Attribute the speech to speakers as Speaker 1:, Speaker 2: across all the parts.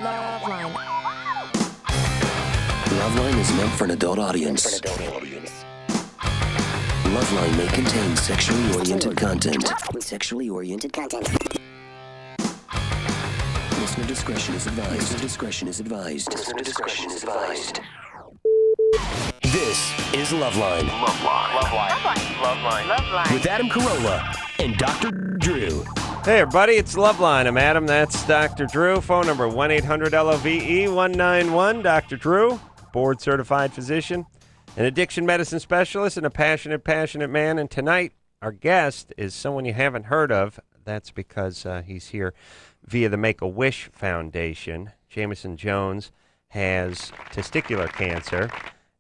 Speaker 1: LoveLine.
Speaker 2: LoveLine is meant for an adult audience. LoveLine may contain sexually oriented content. Listener discretion is advised. This is LoveLine. LoveLine. With Adam Carolla and Dr. Drew.
Speaker 3: Hey, everybody, it's LoveLine. I'm Adam. That's Dr. Drew. Phone number 1-800-LOVE-191. Dr. Drew, board-certified physician, an addiction medicine specialist, and a passionate man. And tonight, our guest is someone you haven't heard of. That's because he's here via the Make-A-Wish Foundation. Jaimeson Jones has testicular cancer,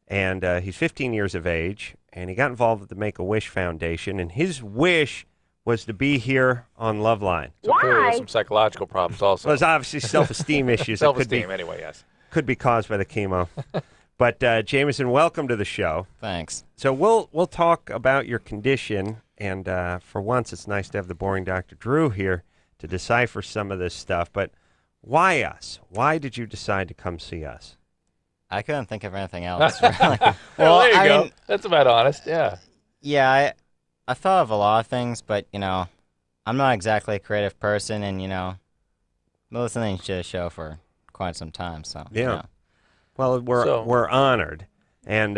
Speaker 3: and he's 15 years of age, and he got involved with the Make-A-Wish Foundation, and his wish was to be here on LoveLine.
Speaker 4: So clearly there's some psychological problems also.
Speaker 3: Well, there's obviously self-esteem issues.
Speaker 4: Self-esteem, anyway, yes.
Speaker 3: Could be caused by the chemo. But, Jaimeson, welcome to the show.
Speaker 5: Thanks.
Speaker 3: So we'll talk about your condition, and for once it's nice to have the boring Dr. Drew here to decipher some of this stuff. But why us? Why did you decide to come see us?
Speaker 5: I couldn't think of anything else, really.
Speaker 4: Well, there you go. That's about honest, yeah.
Speaker 5: Yeah, I thought of a lot of things, but, I'm not exactly a creative person, and, most of the things did a show for quite some time, so.
Speaker 3: Yeah. Well, we're honored. And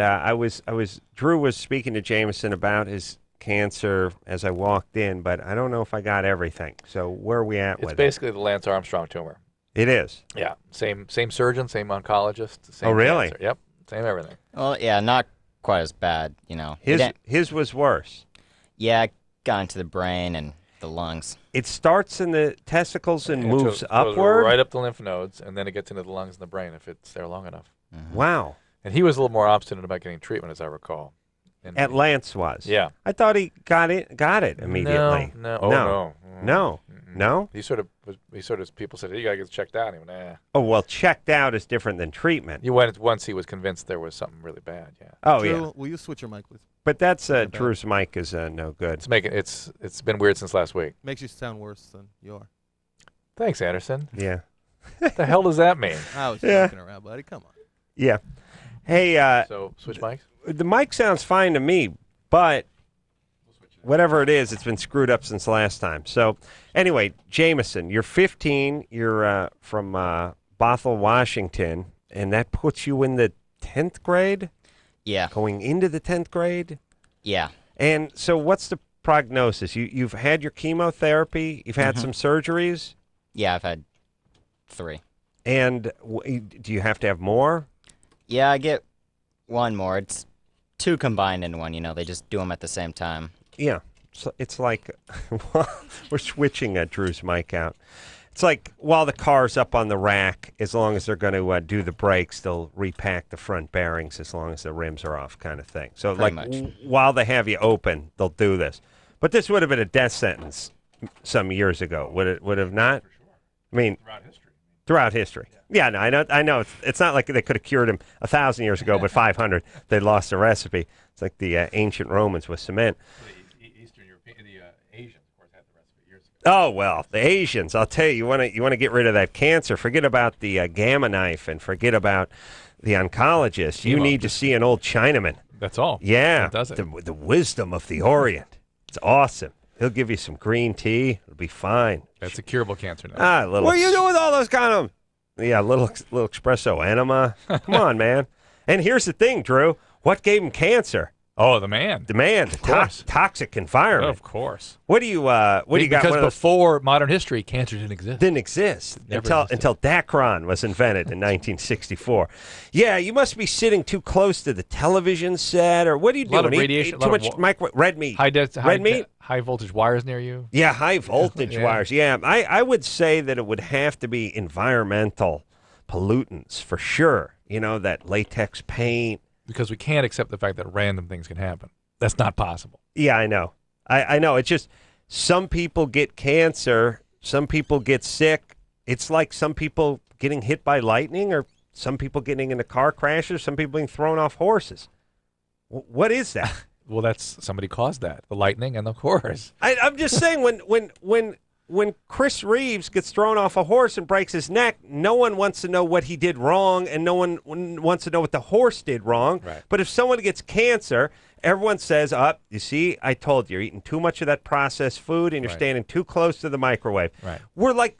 Speaker 3: Drew was speaking to Jaimeson about his cancer as I walked in, but I don't know if I got everything. So where are we at with it?
Speaker 4: It's basically the Lance Armstrong tumor.
Speaker 3: It is?
Speaker 4: Yeah. Same surgeon, same oncologist. Same
Speaker 3: Oh, really?
Speaker 4: Cancer. Yep. Same everything.
Speaker 5: Well, yeah, not quite as bad,
Speaker 3: His was worse.
Speaker 5: Yeah, it got into the brain and the lungs.
Speaker 3: It starts in the testicles and
Speaker 4: It
Speaker 3: moves
Speaker 4: goes
Speaker 3: upward?
Speaker 4: right up the lymph nodes, and then it gets into the lungs and the brain if it's there long enough.
Speaker 5: Mm-hmm.
Speaker 3: Wow.
Speaker 4: And he was a little more obstinate about getting treatment, as I recall. And
Speaker 3: At Lance was.
Speaker 4: Yeah.
Speaker 3: I thought he got it immediately.
Speaker 4: No.
Speaker 3: No. No?
Speaker 4: He sort of people said, you got to get checked out. And he went, nah.
Speaker 3: Oh, well, checked out is different than treatment.
Speaker 4: He went once he was convinced there was something really bad, yeah.
Speaker 3: Oh,
Speaker 6: Drew,
Speaker 3: yeah.
Speaker 6: will you switch your mic, please?
Speaker 3: But that's Drew's mic is no good.
Speaker 4: It's been weird since last week.
Speaker 6: Makes you sound worse than you are.
Speaker 4: Thanks, Anderson.
Speaker 3: Yeah.
Speaker 4: What the hell does that mean?
Speaker 6: I was joking around, buddy. Come on.
Speaker 3: Yeah. Hey,
Speaker 4: So, switch mics?
Speaker 3: the mic sounds fine to me, but whatever it is, it's been screwed up since last time. So, anyway, Jaimeson, you're 15. You're from Bothell, Washington, and that puts you in the 10th grade?
Speaker 5: Yeah.
Speaker 3: Going into the 10th grade?
Speaker 5: Yeah.
Speaker 3: And so what's the prognosis? You've had your chemotherapy. You've had some surgeries.
Speaker 5: Yeah, I've had 3.
Speaker 3: And do you have to have more?
Speaker 5: Yeah, I get one more. It's 2 combined in one, they just do them at the same time.
Speaker 3: Yeah. So it's like we're switching Drew's mic out. It's like while the car's up on the rack, as long as they're going to do the brakes, they'll repack the front bearings as long as the rims are off kind of thing. So
Speaker 5: Pretty
Speaker 3: like
Speaker 5: much.
Speaker 3: While they have you open, they'll do this. But this would have been a death sentence some years ago. Would it have not? I mean, throughout history. Yeah, no, I know. It's not like they could have cured him 1,000 years ago, but 500 they lost the recipe. It's like the ancient Romans with cement. Oh, well, the Asians, I'll tell you, you want to get rid of that cancer. Forget about the gamma knife and forget about the oncologist. You need to see an old Chinaman.
Speaker 4: That's all.
Speaker 3: Yeah,
Speaker 4: That does it.
Speaker 3: the wisdom of the Orient. It's awesome. He'll give you some green tea. It'll be fine.
Speaker 4: That's a curable cancer now.
Speaker 3: What are you doing with all those condoms? Yeah, little espresso enema. Come on, man. And here's the thing, Drew. What gave him cancer?
Speaker 4: Oh, the man.
Speaker 3: The toxic environment.
Speaker 4: Of course.
Speaker 3: What do you got?
Speaker 4: Because before modern history, cancer didn't exist.
Speaker 3: Didn't exist until Dacron was invented in 1964. Yeah, you must be sitting too close to the television set, or what are you doing?
Speaker 4: A lot of radiation.
Speaker 3: Too much red meat.
Speaker 4: Red
Speaker 3: meat.
Speaker 4: High voltage wires near you.
Speaker 3: Yeah, high voltage
Speaker 4: Yeah.
Speaker 3: wires. Yeah, I would say that it would have to be environmental pollutants for sure. That latex paint.
Speaker 4: Because we can't accept the fact that random things can happen. That's not possible.
Speaker 3: Yeah, I know. I know. It's just some people get cancer, some people get sick. It's like some people getting hit by lightning or some people getting into car crashes, some people being thrown off horses. What is that?
Speaker 4: Well, that's somebody caused that. The lightning and the horse.
Speaker 3: I'm just saying when when Chris Reeves gets thrown off a horse and breaks his neck, no one wants to know what he did wrong, and no one wants to know what the horse did wrong.
Speaker 4: Right.
Speaker 3: But if someone gets cancer, everyone says, you see, I told you, you're eating too much of that processed food, and you're
Speaker 4: Right.
Speaker 3: standing too close to the microwave.
Speaker 4: Right.
Speaker 3: We're like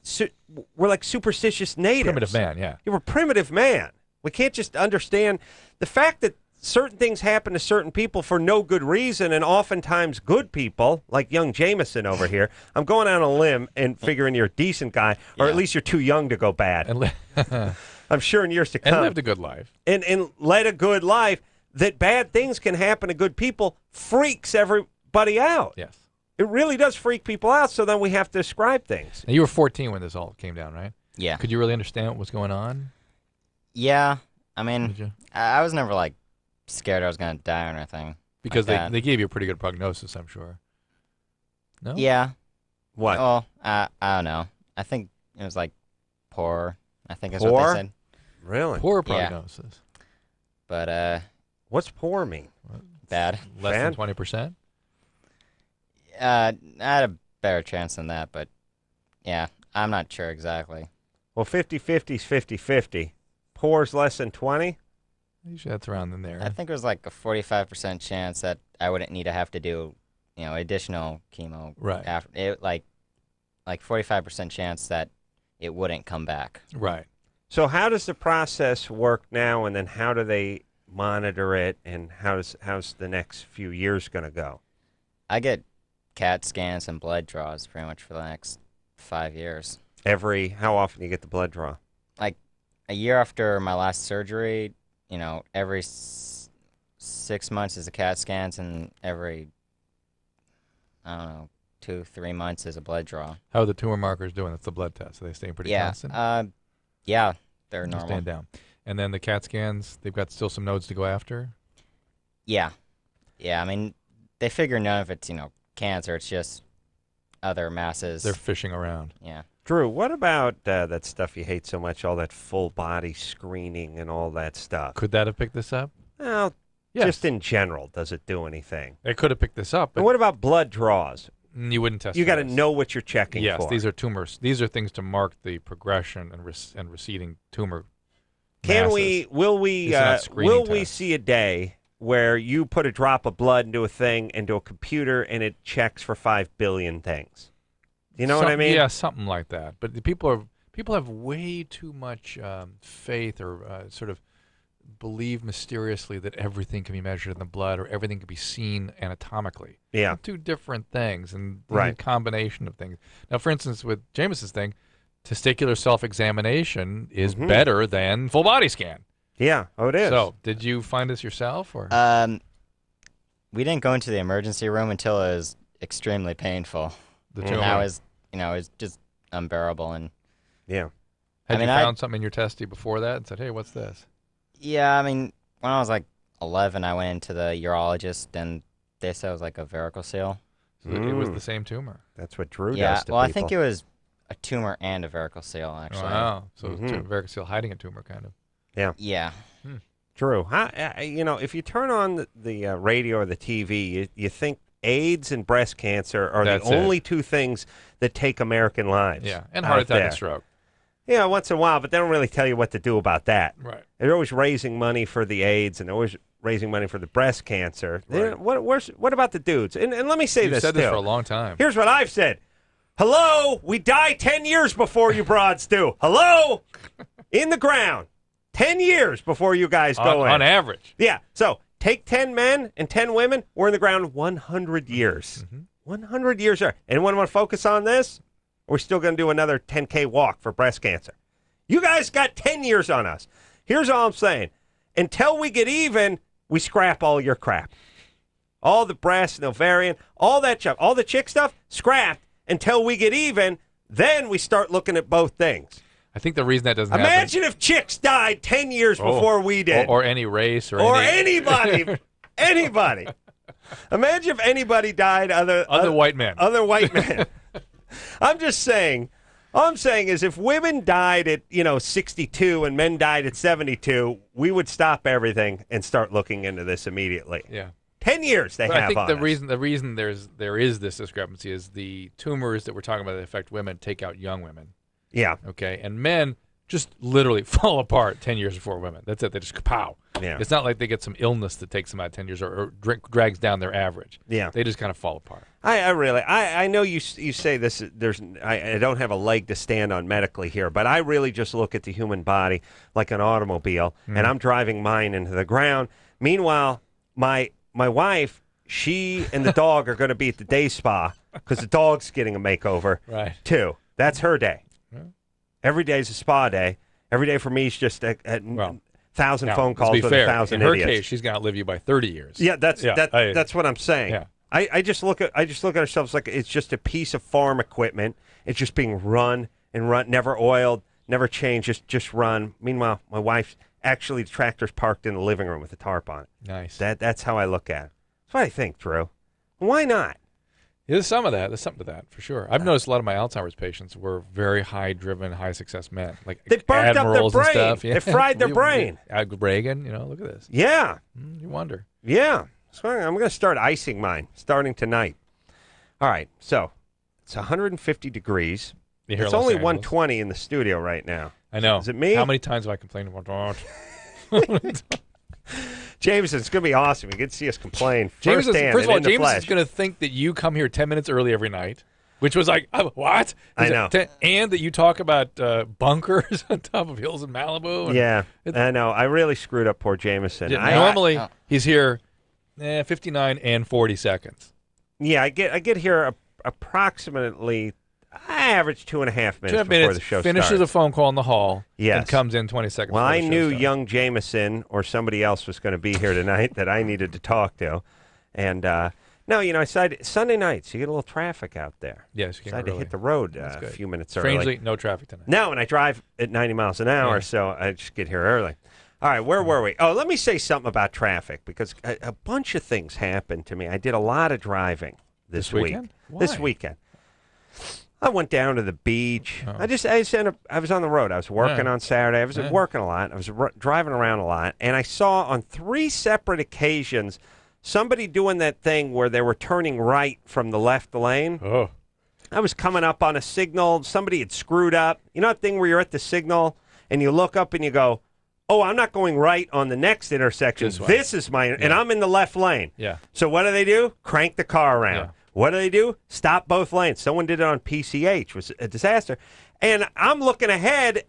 Speaker 3: superstitious natives.
Speaker 4: Primitive man, yeah.
Speaker 3: You're a primitive man. We can't just understand the fact that certain things happen to certain people for no good reason, and oftentimes good people, like young Jaimeson over here. I'm going on a limb and figuring you're a decent guy, or at least you're too young to go bad.
Speaker 4: And,
Speaker 3: I'm sure in years to come.
Speaker 4: and lived a good life.
Speaker 3: And led a good life, that bad things can happen to good people freaks everybody out.
Speaker 4: Yes.
Speaker 3: It really does freak people out, so then we have to describe things.
Speaker 4: Now, you were 14 when this all came down, right?
Speaker 5: Yeah.
Speaker 4: Could you really understand what was going on?
Speaker 5: Yeah. I mean,
Speaker 4: Did you?
Speaker 5: I was never like scared I was gonna die or anything.
Speaker 4: Because
Speaker 5: like
Speaker 4: they gave you a pretty good prognosis, I'm sure. No?
Speaker 5: Yeah.
Speaker 3: What?
Speaker 5: Well, I don't know. I think it was like poor. I think is what
Speaker 3: Poor?
Speaker 5: they said.
Speaker 3: Really?
Speaker 4: Poor
Speaker 5: Yeah.
Speaker 4: prognosis.
Speaker 5: But
Speaker 3: What's poor mean?
Speaker 5: bad.
Speaker 4: Less
Speaker 3: Bad?
Speaker 4: than 20%?
Speaker 5: I had a better chance than that, but yeah, I'm not sure exactly.
Speaker 3: Well, 50-50 is 50-50. Poor's less than 20?
Speaker 4: Usually that's around in there.
Speaker 5: I think it was like a 45% chance that I wouldn't need to have to do, additional chemo.
Speaker 4: Right.
Speaker 5: After it, like 45% chance that it wouldn't come back.
Speaker 4: Right.
Speaker 3: So how does the process work now, and then how do they monitor it, and how's the next few years going to go?
Speaker 5: I get CAT scans and blood draws pretty much for the next 5 years.
Speaker 3: How often do you get the blood draw?
Speaker 5: Like a year after my last surgery, every 6 months is a CAT scans, and every, I don't know, 2-3 months is a blood draw.
Speaker 4: How are the tumor markers doing? That's the blood test. Are they staying pretty constant?
Speaker 5: Yeah, they're
Speaker 4: Just
Speaker 5: normal.
Speaker 4: staying down. And then the CAT scans, they've got still some nodes to go after?
Speaker 5: Yeah. I mean, they figure none of it's, cancer. It's just other masses.
Speaker 4: They're fishing around.
Speaker 5: Yeah.
Speaker 3: Drew, what about that stuff you hate so much, all that full body screening and all that stuff?
Speaker 4: Could that have picked this up?
Speaker 3: Well,
Speaker 4: Yes.
Speaker 3: just in general, does it do anything?
Speaker 4: It could have picked this up, but
Speaker 3: And what about blood draws?
Speaker 4: you wouldn't test
Speaker 3: You
Speaker 4: for
Speaker 3: got to
Speaker 4: this.
Speaker 3: know what you're checking
Speaker 4: Yes,
Speaker 3: for.
Speaker 4: these are tumors. These are things to mark the progression and receding tumor
Speaker 3: Can
Speaker 4: masses.
Speaker 3: will we,
Speaker 4: These are not screening
Speaker 3: we
Speaker 4: tests.
Speaker 3: see a day where you put a drop of blood into a thing, into a computer, and it checks for 5 billion things? You know what I mean?
Speaker 4: Yeah, something like that. But the people have way too much faith or sort of believe mysteriously that everything can be measured in the blood or everything can be seen anatomically.
Speaker 3: Yeah.
Speaker 4: They're two different things, and you
Speaker 3: Right.
Speaker 4: need a combination of things. Now, for instance, with Jameson's thing, testicular self-examination is better than full body scan.
Speaker 3: Yeah. Oh, it is.
Speaker 4: So, did you find this yourself, or
Speaker 5: We didn't go into the emergency room until it was extremely painful.
Speaker 4: the
Speaker 5: And
Speaker 4: tumor?
Speaker 5: that was, it was just unbearable. And
Speaker 3: yeah.
Speaker 4: Had
Speaker 5: I
Speaker 4: you
Speaker 5: mean,
Speaker 4: found something in your testy before that and said, "Hey, what's this?"
Speaker 5: yeah, I mean, when I was like 11, I went into the urologist, and they said it was like a varicocele.
Speaker 4: So it was the same tumor.
Speaker 3: That's what Drew
Speaker 5: Yeah,
Speaker 3: does to
Speaker 5: well,
Speaker 3: people.
Speaker 5: I think it was a tumor and a varicocele, actually.
Speaker 4: Wow. So
Speaker 3: Mhm.
Speaker 4: varicocele hiding a tumor, kind of.
Speaker 5: Yeah.
Speaker 3: Drew, if you turn on the radio or the TV, you think AIDS and breast cancer are
Speaker 4: That's
Speaker 3: the
Speaker 4: it.
Speaker 3: only two things that take American lives.
Speaker 4: Yeah, and
Speaker 3: out
Speaker 4: heart attack
Speaker 3: there.
Speaker 4: and stroke.
Speaker 3: Yeah, once in a while, but they don't really tell you what to do about that.
Speaker 4: Right.
Speaker 3: They're always raising money for the AIDS, and they're always raising money for the breast cancer.
Speaker 4: Right.
Speaker 3: What about the dudes? And let me say
Speaker 4: You've
Speaker 3: this
Speaker 4: said this
Speaker 3: too.
Speaker 4: for a long time.
Speaker 3: Here's what I've said. Hello, we die 10 years before you broads do. Hello? In the ground. 10 years before you guys go in.
Speaker 4: on average.
Speaker 3: Yeah, so take 10 men and 10 women. We're in the ground 100 years. 100 years. Anyone want to focus on this? Or we're still going to do another 10K walk for breast cancer. You guys got 10 years on us. Here's all I'm saying. Until we get even, we scrap all your crap. All the breast and ovarian, all that stuff, all the chick stuff, scrapped until we get even. Then we start looking at both things.
Speaker 4: I think the reason that doesn't
Speaker 3: Imagine if chicks died 10 years
Speaker 4: happen
Speaker 3: before we did.
Speaker 4: or any race or
Speaker 3: Anybody. Anybody. Imagine if anybody died
Speaker 4: other white men.
Speaker 3: Other white men. I'm just saying. All I'm saying is if women died at, 62 and men died at 72, we would stop everything and start looking into this immediately.
Speaker 4: Yeah.
Speaker 3: 10 years they
Speaker 4: But
Speaker 3: have
Speaker 4: I think
Speaker 3: on
Speaker 4: the
Speaker 3: us.
Speaker 4: reason there is this discrepancy is the tumors that we're talking about that affect women take out young women.
Speaker 3: Yeah.
Speaker 4: Okay, and men just literally fall apart 10 years before women. That's it. They just kapow.
Speaker 3: Yeah.
Speaker 4: It's not like they get some illness that takes them out 10 years or drags down their average.
Speaker 3: Yeah.
Speaker 4: They just kind of fall apart.
Speaker 3: I know you say this. I don't have a leg to stand on medically here, but I really just look at the human body like an automobile, and I'm driving mine into the ground. Meanwhile, my wife, she and the dog are going to be at the day spa because the dog's getting a makeover
Speaker 4: Right.
Speaker 3: too. That's her day.
Speaker 4: Yeah.
Speaker 3: Every day is a spa day. Every day for me is just a thousand
Speaker 4: Now,
Speaker 3: phone
Speaker 4: let's
Speaker 3: calls
Speaker 4: be
Speaker 3: with
Speaker 4: fair.
Speaker 3: 1,000
Speaker 4: In her
Speaker 3: idiots.
Speaker 4: case, she's going to outlive you by 30 years.
Speaker 3: Yeah, that's what I'm saying.
Speaker 4: Yeah.
Speaker 3: I just look at ourselves like it's just a piece of farm equipment. It's just being run and run, never oiled, never changed, just run. Meanwhile, my wife actually the tractor's parked in the living room with a tarp on it.
Speaker 4: Nice.
Speaker 3: That's how I look at it. That's what I think, Drew. Why not?
Speaker 4: There's some of that. There's something to that for sure. I've noticed a lot of my Alzheimer's patients were very high-driven, high-success men, like
Speaker 3: They burnt up their
Speaker 4: admirals and
Speaker 3: brain.
Speaker 4: stuff.
Speaker 3: They fried their brain.
Speaker 4: Reagan, look at this.
Speaker 3: Yeah,
Speaker 4: You wonder.
Speaker 3: yeah. So I'm going to start icing mine starting tonight. All right, so it's 150 degrees.
Speaker 4: You hear
Speaker 3: It's
Speaker 4: Los
Speaker 3: only
Speaker 4: Angeles.
Speaker 3: 120 in the studio right now.
Speaker 4: I know.
Speaker 3: Is it me?
Speaker 4: How many times have I complained about that?
Speaker 3: Jameson, it's going to be awesome. You get to see us complain
Speaker 4: Jameson's,
Speaker 3: firsthand
Speaker 4: first of all,
Speaker 3: and in the
Speaker 4: Jameson's
Speaker 3: flesh.
Speaker 4: going to think that you come here 10 minutes early every night, which was like, what?
Speaker 3: I know.
Speaker 4: And that you talk about bunkers on top of hills in Malibu. And
Speaker 3: Yeah, I know. I really screwed up poor Jameson.
Speaker 4: Yeah,
Speaker 3: I
Speaker 4: normally, he's here 59 and 40 seconds.
Speaker 3: I get here approximately, I average 2.5 minutes
Speaker 4: 2.5
Speaker 3: before
Speaker 4: minutes,
Speaker 3: the show
Speaker 4: finishes
Speaker 3: starts.
Speaker 4: a phone call in the hall,
Speaker 3: Yes.
Speaker 4: and comes in 20 seconds
Speaker 3: Well,
Speaker 4: before
Speaker 3: I
Speaker 4: the show
Speaker 3: knew
Speaker 4: starts.
Speaker 3: young Jameson or somebody else was going to be here tonight that I needed to talk to. And, no, I decided Sunday nights, you get a little traffic out there.
Speaker 4: Yes, you came
Speaker 3: Decided to
Speaker 4: early.
Speaker 3: hit the road
Speaker 4: That's
Speaker 3: a
Speaker 4: good.
Speaker 3: few minutes
Speaker 4: Strangely,
Speaker 3: early.
Speaker 4: no traffic tonight.
Speaker 3: No, and I drive at 90 miles an hour,
Speaker 4: Yeah.
Speaker 3: so I just get here early. All right, where were we? Oh, let me say something about traffic because a bunch of things happened to me. I did a lot of driving this week.
Speaker 4: weekend?
Speaker 3: This
Speaker 4: Why?
Speaker 3: weekend. I went down to the beach.
Speaker 4: Oh.
Speaker 3: I was on the road. I was working on Saturday. I was working a lot. I was driving around a lot, and I saw on 3 separate occasions somebody doing that thing where they were turning right from the left lane.
Speaker 4: Oh.
Speaker 3: I was coming up on a signal. Somebody had screwed up. You know that thing where you're at the signal and you look up and you go, oh, I'm not going right on the next intersection. This is my, and I'm in the left lane.
Speaker 4: Yeah.
Speaker 3: So what do? Crank the car around.
Speaker 4: Yeah.
Speaker 3: What do? Stop both lanes. Someone did it on PCH. It was a disaster. And I'm looking ahead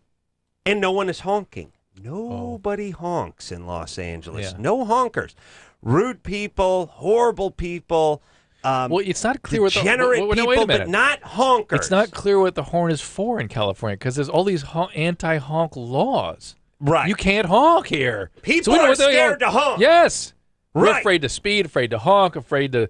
Speaker 3: and no one is honking. Nobody honks in Los Angeles.
Speaker 4: Yeah.
Speaker 3: No honkers. Rude people, horrible people.
Speaker 4: Well, it's not clear what the
Speaker 3: degenerate
Speaker 4: wait a
Speaker 3: people,
Speaker 4: minute.
Speaker 3: but not honkers.
Speaker 4: It's not clear what the horn is for in California because there's all these anti-honk laws.
Speaker 3: Right.
Speaker 4: You can't honk here.
Speaker 3: People
Speaker 4: we know
Speaker 3: are
Speaker 4: what they
Speaker 3: scared to honk.
Speaker 4: Yes. We're
Speaker 3: Right.
Speaker 4: afraid to speed, afraid to honk, afraid to.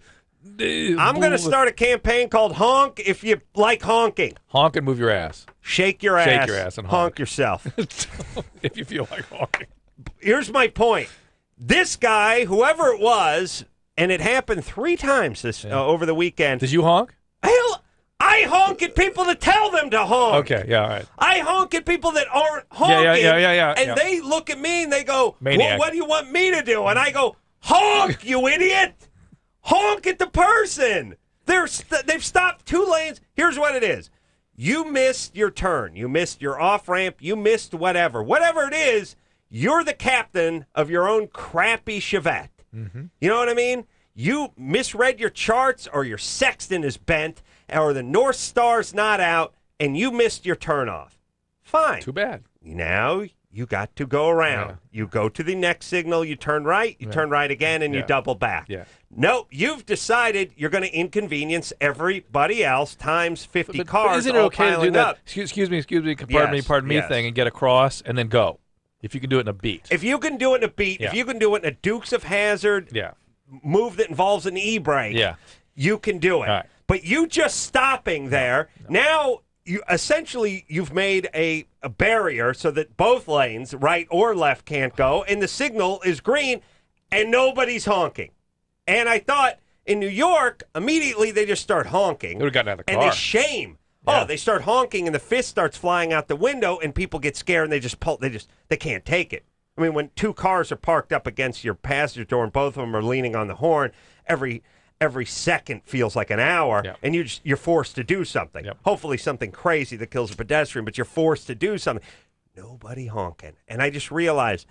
Speaker 3: I'm going to start a campaign called Honk If You Like Honking.
Speaker 4: Honk and move your ass.
Speaker 3: Shake your
Speaker 4: Shake
Speaker 3: ass.
Speaker 4: your ass and honk.
Speaker 3: yourself.
Speaker 4: If you feel like honking.
Speaker 3: Here's my point. This guy, whoever it was, and it happened 3 times over the weekend.
Speaker 4: Did you honk?
Speaker 3: Hell, I honk at people to tell them to honk.
Speaker 4: Okay, yeah, all right.
Speaker 3: I honk at people that aren't honking.
Speaker 4: Yeah.
Speaker 3: And they look at me and they go,
Speaker 4: Maniac.
Speaker 3: well, what do you want me to do? And I go, honk, you idiot. Honk at the person. They've stopped 2 lanes. Here's what it is. You missed your turn. You missed your off-ramp. You missed whatever. Whatever it is, you're the captain of your own crappy Chevette. Mm-hmm. You know what I mean? You misread your charts or your sextant is bent or the North Star's not out and you missed your turnoff. Fine.
Speaker 4: Too bad.
Speaker 3: Now you got to go around.
Speaker 4: Yeah.
Speaker 3: You go to the next signal, you turn right, you turn right again, and you
Speaker 4: Yeah.
Speaker 3: double back.
Speaker 4: Yeah.
Speaker 3: No, you've decided you're going to inconvenience everybody else times 50
Speaker 4: But
Speaker 3: cars
Speaker 4: isn't it
Speaker 3: all
Speaker 4: okay to do
Speaker 3: piling
Speaker 4: that?
Speaker 3: up.
Speaker 4: Excuse me,
Speaker 3: Yes,
Speaker 4: pardon me
Speaker 3: yes.
Speaker 4: thing and get across and then go. If you can do it in a beat.
Speaker 3: If you can do it in a beat,
Speaker 4: Yeah.
Speaker 3: if you can do it in a Dukes of Hazzard
Speaker 4: Yeah.
Speaker 3: move that involves an e-brake,
Speaker 4: Yeah.
Speaker 3: you can do it.
Speaker 4: All right.
Speaker 3: But you just stopping there, now you've made a barrier so that both lanes, right or left, can't go, and the signal is green, and nobody's honking. And I thought in New York, immediately they just start honking.
Speaker 4: They would've gotten out of the
Speaker 3: And
Speaker 4: car.
Speaker 3: they shame.
Speaker 4: Yeah.
Speaker 3: Oh, they start honking, and the fist starts flying out the window, and people get scared, and they just pull. They can't take it. I mean, when two cars are parked up against your passenger door and both of them are leaning on the horn, every second feels like an hour,
Speaker 4: Yep.
Speaker 3: and you're forced to do something.
Speaker 4: Yep.
Speaker 3: Hopefully something crazy that kills a pedestrian, but you're forced to do something. Nobody honking. And I just realized,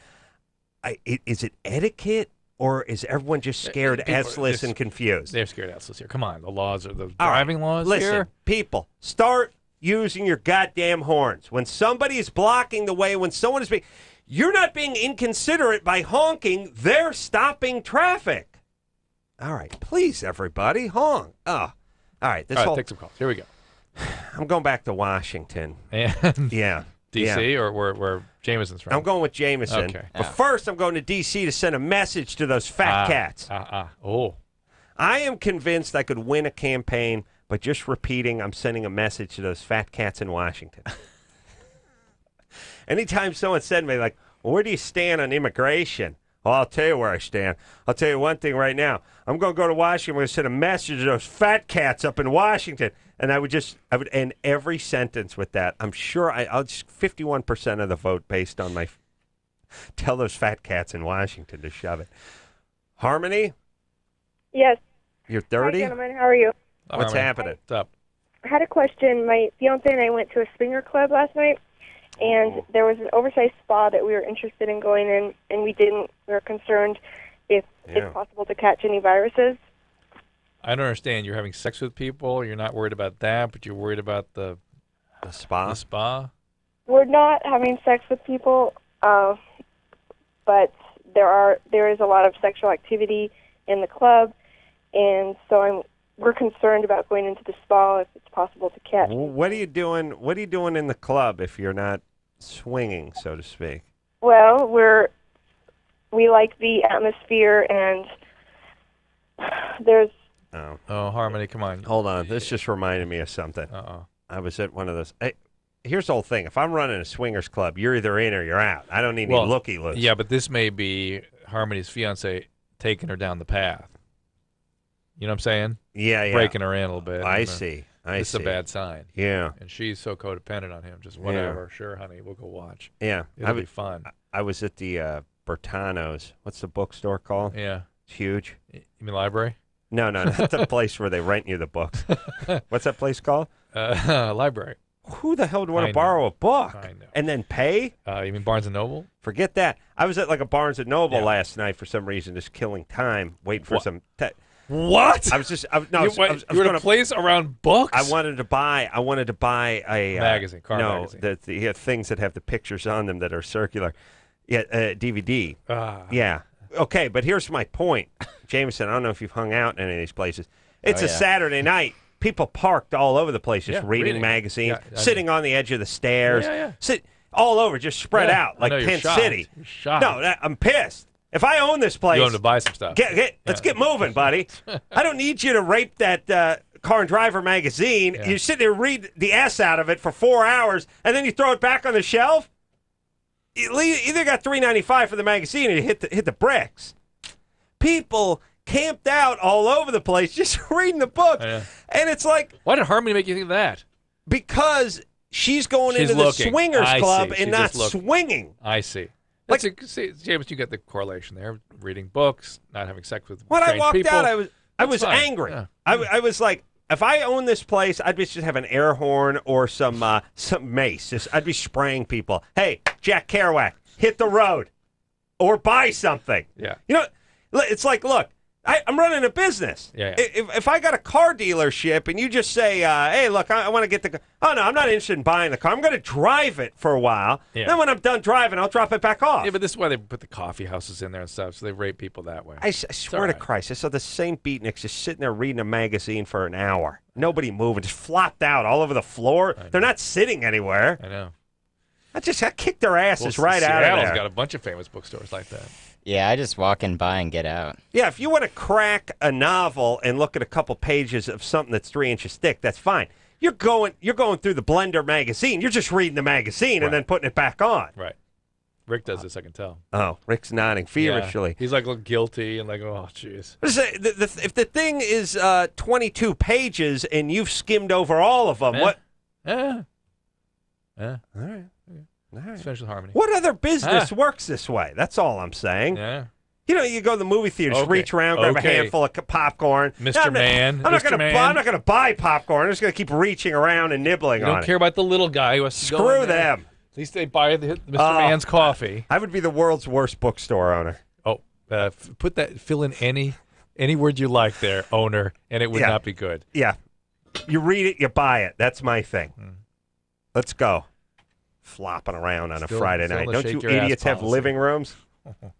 Speaker 3: is it etiquette or is everyone just scared,
Speaker 4: People are
Speaker 3: S-less,
Speaker 4: just-
Speaker 3: and confused?
Speaker 4: They're scared S-less here. Come on, the laws are the
Speaker 3: All right,
Speaker 4: driving laws
Speaker 3: listen,
Speaker 4: here.
Speaker 3: people, start using your goddamn horns. When somebody is blocking the way, when someone is being... You're not being inconsiderate by honking. They're stopping traffic. All right, please, everybody, honk. Oh, all right.
Speaker 4: All right, take some calls. Here we go.
Speaker 3: I'm going back to Washington.
Speaker 4: And
Speaker 3: Yeah.
Speaker 4: D.C.
Speaker 3: Yeah.
Speaker 4: or where Jameson's from?
Speaker 3: I'm going with Jaimeson.
Speaker 4: Okay.
Speaker 3: But first, I'm going to D.C. to send a message to those fat cats.
Speaker 4: Oh.
Speaker 3: I am convinced I could win a campaign by just repeating I'm sending a message to those fat cats in Washington. Anytime someone said to me, like, well, where do you stand on immigration? Well, I'll tell you where I stand. I'll tell you one thing right now. I'm going to go to Washington. I'm going to send a message to those fat cats up in Washington. And I would end every sentence with that. I'm sure I'll just 51% of the vote based on my tell those fat cats in Washington to shove it. Harmony,
Speaker 1: Yes.
Speaker 3: you're
Speaker 1: Hi,
Speaker 3: 30?
Speaker 1: gentlemen. How are you?
Speaker 3: What's happening?
Speaker 4: What's up?
Speaker 1: I had a question. My fiance and I went to a swinger club last night, and there was an oversized spa that we were interested in going in, and we didn't. We were concerned if
Speaker 3: Yeah.
Speaker 1: it's possible to catch any viruses.
Speaker 4: I don't understand. You're having sex with people. You're not worried about that, but you're worried about the
Speaker 3: spa?
Speaker 4: spa.
Speaker 1: We're not having sex with people, but there is a lot of sexual activity in the club, and so we're concerned about going into the spa if it's possible to catch.
Speaker 3: What are you doing? What are you doing in the club if you're not swinging, so to speak?
Speaker 1: Well, we like the atmosphere, and there's
Speaker 3: Oh,
Speaker 4: Harmony, come on.
Speaker 3: hold on. This just reminded me of something.
Speaker 4: Uh-oh.
Speaker 3: I was at one of those. Here's the whole thing. If I'm running a swingers club, you're either in or you're out. I don't need any looky-loos.
Speaker 4: Yeah, but this may be Harmony's fiance taking her down the path. You know what I'm saying?
Speaker 3: Yeah.
Speaker 4: Breaking her in a little bit.
Speaker 3: I
Speaker 4: And,
Speaker 3: see.
Speaker 4: It's a bad sign.
Speaker 3: Yeah.
Speaker 4: And she's so codependent on him. Just whatever. Sure, honey, we'll go watch.
Speaker 3: Yeah.
Speaker 4: It'll be fun.
Speaker 3: I was at the Bertano's. What's the bookstore called?
Speaker 4: Yeah.
Speaker 3: It's huge.
Speaker 4: You mean library?
Speaker 3: No, that's the place where they rent you the books. What's that place called?
Speaker 4: Library.
Speaker 3: Who the hell would want
Speaker 4: I
Speaker 3: to
Speaker 4: know.
Speaker 3: borrow a book
Speaker 4: I know.
Speaker 3: and then pay?
Speaker 4: You mean Barnes & Noble?
Speaker 3: Forget that. I was at like a Barnes & Noble
Speaker 4: Yeah.
Speaker 3: last night for some reason, just killing time, waiting for
Speaker 4: What?
Speaker 3: some...
Speaker 4: What?
Speaker 3: I was just... I was
Speaker 4: you were in
Speaker 3: gonna,
Speaker 4: a place around books?
Speaker 3: I wanted to buy a...
Speaker 4: Magazine, car
Speaker 3: no,
Speaker 4: magazine.
Speaker 3: the things that have the pictures on them that are circular. Yeah, DVD. Yeah. Okay, but here's my point. Jameson, I don't know if you've hung out in any of these places. It's
Speaker 5: Oh,
Speaker 3: a
Speaker 5: yeah.
Speaker 3: Saturday night. People parked all over the place, just
Speaker 4: Yeah,
Speaker 3: reading magazines,
Speaker 4: Yeah,
Speaker 3: sitting on the edge of the stairs,
Speaker 4: Yeah.
Speaker 3: sit all over, just spread
Speaker 4: Yeah,
Speaker 3: out
Speaker 4: I
Speaker 3: like
Speaker 4: know, you're
Speaker 3: Tent
Speaker 4: shocked.
Speaker 3: City.
Speaker 4: You're shocked.
Speaker 3: No, I'm pissed. If I own this place,
Speaker 4: You want to buy some stuff.
Speaker 3: let's get moving, buddy. I don't need you to rape that Car and Driver magazine.
Speaker 4: Yeah.
Speaker 3: You sit there, read the S out of it for 4 hours, and then you throw it back on the shelf. You either got $3.95 for the magazine, or you hit the bricks. People camped out all over the place just reading the book,
Speaker 4: Yeah.
Speaker 3: and it's like
Speaker 4: Why did Harmony make you think of that?
Speaker 3: because she's going
Speaker 4: She's
Speaker 3: into
Speaker 4: looking.
Speaker 3: the swingers
Speaker 4: I
Speaker 3: club
Speaker 4: see.
Speaker 3: and
Speaker 4: She's
Speaker 3: not
Speaker 4: just looking.
Speaker 3: swinging.
Speaker 4: I see.
Speaker 3: Like-
Speaker 4: See, James, you get the correlation there. Reading books, not having sex with
Speaker 3: When I
Speaker 4: strange
Speaker 3: walked
Speaker 4: people.
Speaker 3: out, I was
Speaker 4: That's fine.
Speaker 3: angry.
Speaker 4: Yeah.
Speaker 3: I was like, if I owned this place, I'd just have an air horn or some mace. I'd be spraying people. Hey, Jack Kerouac, hit the road, or buy something.
Speaker 4: Yeah.
Speaker 3: You know, it's like, look, I'm running a business.
Speaker 4: Yeah.
Speaker 3: If I got a car dealership and you just say, hey, look, I want to get the... Oh, no, I'm not interested in buying the car. I'm going to drive it for a while.
Speaker 4: Yeah.
Speaker 3: Then when I'm done driving, I'll drop it back off.
Speaker 4: Yeah, but this is why they put the coffee houses in there and stuff, so they rape people that way.
Speaker 3: I swear to
Speaker 4: right.
Speaker 3: Christ, I saw the same beatniks just sitting there reading a magazine for an hour. Nobody moving, just flopped out all over the floor. They're not sitting anywhere.
Speaker 4: I know.
Speaker 3: I kicked their asses
Speaker 4: Well,
Speaker 3: right out of
Speaker 4: Seattle's
Speaker 3: there.
Speaker 4: got a bunch of famous bookstores like that.
Speaker 5: Yeah, I just walk in by and get out.
Speaker 3: Yeah, if you want to crack a novel and look at a couple pages of something that's 3 inches thick, that's fine. You're going through the Blender magazine. You're just reading the magazine
Speaker 4: Right.
Speaker 3: and then putting it back on.
Speaker 4: Right. Rick does this, I can tell.
Speaker 3: Oh, Rick's nodding feverishly.
Speaker 4: Yeah. He's like look guilty and like, oh, jeez.
Speaker 3: If the thing is 22 pages and you've skimmed over all of them,
Speaker 4: Eh.
Speaker 3: what?
Speaker 4: Yeah. Yeah.
Speaker 3: All right. All right.
Speaker 4: Let's finish with Harmony.
Speaker 3: What other business works this way? That's all I'm saying.
Speaker 4: Yeah.
Speaker 3: You know, you go to the movie theater, just
Speaker 4: Okay.
Speaker 3: reach around, grab a
Speaker 4: Okay.
Speaker 3: handful of popcorn.
Speaker 4: Mr. Man.
Speaker 3: I'm not
Speaker 4: Mr.
Speaker 3: going to buy popcorn. I'm just going to keep reaching around and nibbling
Speaker 4: You
Speaker 3: on
Speaker 4: don't
Speaker 3: it.
Speaker 4: care about the little guy who has to go
Speaker 3: Screw
Speaker 4: in there.
Speaker 3: them.
Speaker 4: At least they buy Mr. Man's coffee.
Speaker 3: I would be the world's worst bookstore owner.
Speaker 4: Oh, fill in any word you like there, owner, and it would not be good.
Speaker 3: Yeah. You read it, you buy it. That's my thing. Let's go. Flopping around on a Friday
Speaker 4: still
Speaker 3: night.
Speaker 4: the
Speaker 3: Don't
Speaker 4: shake
Speaker 3: you
Speaker 4: your ass
Speaker 3: idiots have
Speaker 4: policy.
Speaker 3: living rooms?
Speaker 4: All right,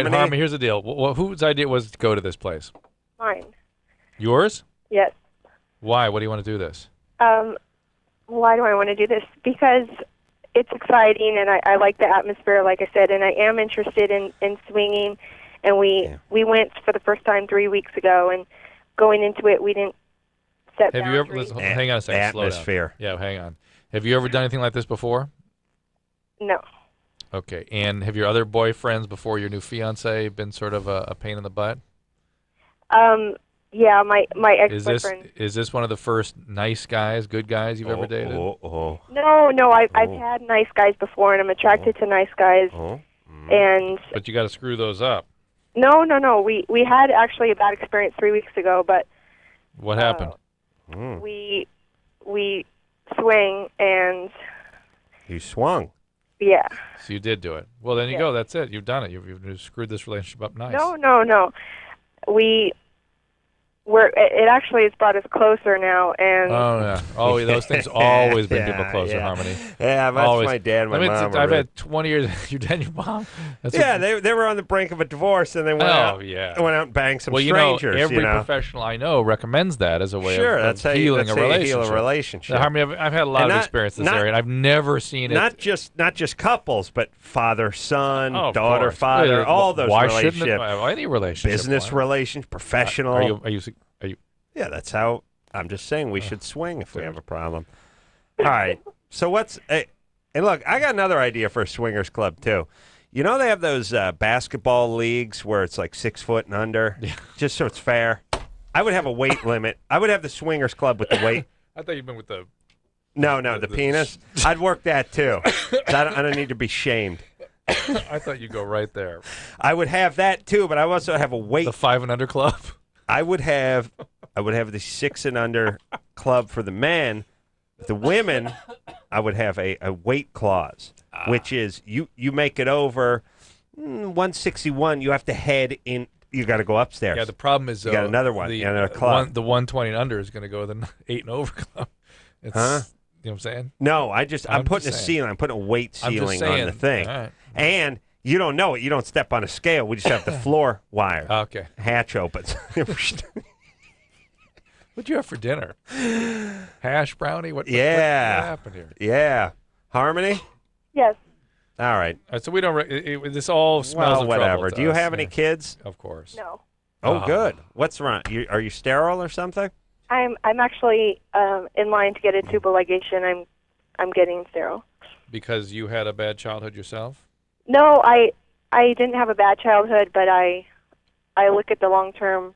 Speaker 3: Harmony?
Speaker 4: Harmony, here's the deal. Whose idea was to go to this place?
Speaker 1: Mine.
Speaker 4: Yours?
Speaker 1: Yes.
Speaker 4: Why? What do you want to do this?
Speaker 1: Why do I want to do this? Because it's exciting, and I like the atmosphere, like I said, and I am interested in swinging. And we went for the first time 3 weeks ago, and going into it, we didn't set
Speaker 4: Have you ever?
Speaker 1: boundaries.
Speaker 4: Hang on a second. Slow down.
Speaker 3: Atmosphere.
Speaker 4: Yeah, hang on. Have you ever done anything like this before?
Speaker 1: No.
Speaker 4: Okay. And have your other boyfriends before your new fiance been sort of a pain in the butt?
Speaker 1: Yeah, my
Speaker 4: Is this
Speaker 1: ex-boyfriend.
Speaker 4: one of the first nice guys, good guys you've ever dated?
Speaker 1: No, I've had nice guys before, and I'm attracted to nice guys. And
Speaker 4: But you got to screw those up.
Speaker 1: no. We had actually a bad experience 3 weeks ago, but
Speaker 4: What happened?
Speaker 1: we swing, and
Speaker 3: You swung.
Speaker 1: yeah.
Speaker 4: So you did do it. Well, then you go. That's it. You've done it. You've screwed this relationship up nice.
Speaker 1: No. It actually has brought us closer now, and
Speaker 4: Oh yeah. Oh, those things always bring people
Speaker 3: Yeah,
Speaker 4: closer,
Speaker 3: yeah.
Speaker 4: Harmony.
Speaker 3: Yeah, that's
Speaker 4: Always.
Speaker 3: my dad and my mom. were
Speaker 4: I've
Speaker 3: really-
Speaker 4: had 20 years. Your dad and your mom. That's
Speaker 3: Yeah, they were on the brink of a divorce, and they went out.
Speaker 4: yeah.
Speaker 3: Went out and banged some
Speaker 4: Well,
Speaker 3: strangers.
Speaker 4: every
Speaker 3: you know?
Speaker 4: professional I know recommends that as a way
Speaker 3: Sure,
Speaker 4: of
Speaker 3: that's how
Speaker 4: healing
Speaker 3: you
Speaker 4: a
Speaker 3: heal
Speaker 4: relationship.
Speaker 3: a relationship.
Speaker 4: Now, Harmony, I've had a lot
Speaker 3: And
Speaker 4: of
Speaker 3: not-
Speaker 4: experience in this
Speaker 3: not-
Speaker 4: area, and I've never seen it.
Speaker 3: Not just couples, but father, son,
Speaker 4: Oh, of
Speaker 3: daughter,
Speaker 4: course.
Speaker 3: father, all those
Speaker 4: Why
Speaker 3: relationships.
Speaker 4: shouldn't it? Any relationship?
Speaker 3: Business
Speaker 4: Why?
Speaker 3: relations, professional.
Speaker 4: Are you?
Speaker 3: Yeah, that's how. I'm just saying we should swing if we have a problem. All right. So and look, I got another idea for a swingers club too. You know they have those basketball leagues where it's like 6 foot and under, just so it's fair. I would have a weight limit. I would have the swingers club with the weight.
Speaker 4: I thought you'd been with the.
Speaker 3: No, the penis. I'd work that too. I don't need to be shamed.
Speaker 4: I thought you'd go right there.
Speaker 3: I would have that too, but I also have a weight.
Speaker 4: The 5 and under club.
Speaker 3: I would have the 6 and under club for the men. The women, I would have a weight clause, which is you make it over 161, you have to head in. You got to go upstairs.
Speaker 4: Yeah, the problem is
Speaker 3: You got another one, another club.
Speaker 4: The 120 and under is going to go with the 8 and over club. It's,
Speaker 3: Huh?
Speaker 4: You know what I'm saying?
Speaker 3: No, I'm putting a
Speaker 4: just saying.
Speaker 3: ceiling. I'm putting a weight
Speaker 4: I'm just
Speaker 3: ceiling on the
Speaker 4: saying.
Speaker 3: thing.
Speaker 4: All right.
Speaker 3: And you don't know it. You don't step on a scale. We just have the floor wire.
Speaker 4: Okay.
Speaker 3: Hatch opens.
Speaker 4: What'd you have for dinner? Hash brownie? What
Speaker 3: Yeah.
Speaker 4: what happened here?
Speaker 3: Yeah. Harmony?
Speaker 1: Yes.
Speaker 3: All right.
Speaker 4: All right, so we don't. This all smells
Speaker 3: Well,
Speaker 4: of
Speaker 3: whatever.
Speaker 4: trouble to
Speaker 3: Do you
Speaker 4: us.
Speaker 3: have any
Speaker 4: Yeah.
Speaker 3: kids?
Speaker 4: Of course.
Speaker 1: No.
Speaker 3: Oh, good. What's wrong? Are you sterile or something?
Speaker 1: I'm actually in line to get a tubal ligation. I'm getting sterile.
Speaker 4: Because you had a bad childhood yourself?
Speaker 1: No, I didn't have a bad childhood, but I look at the long-term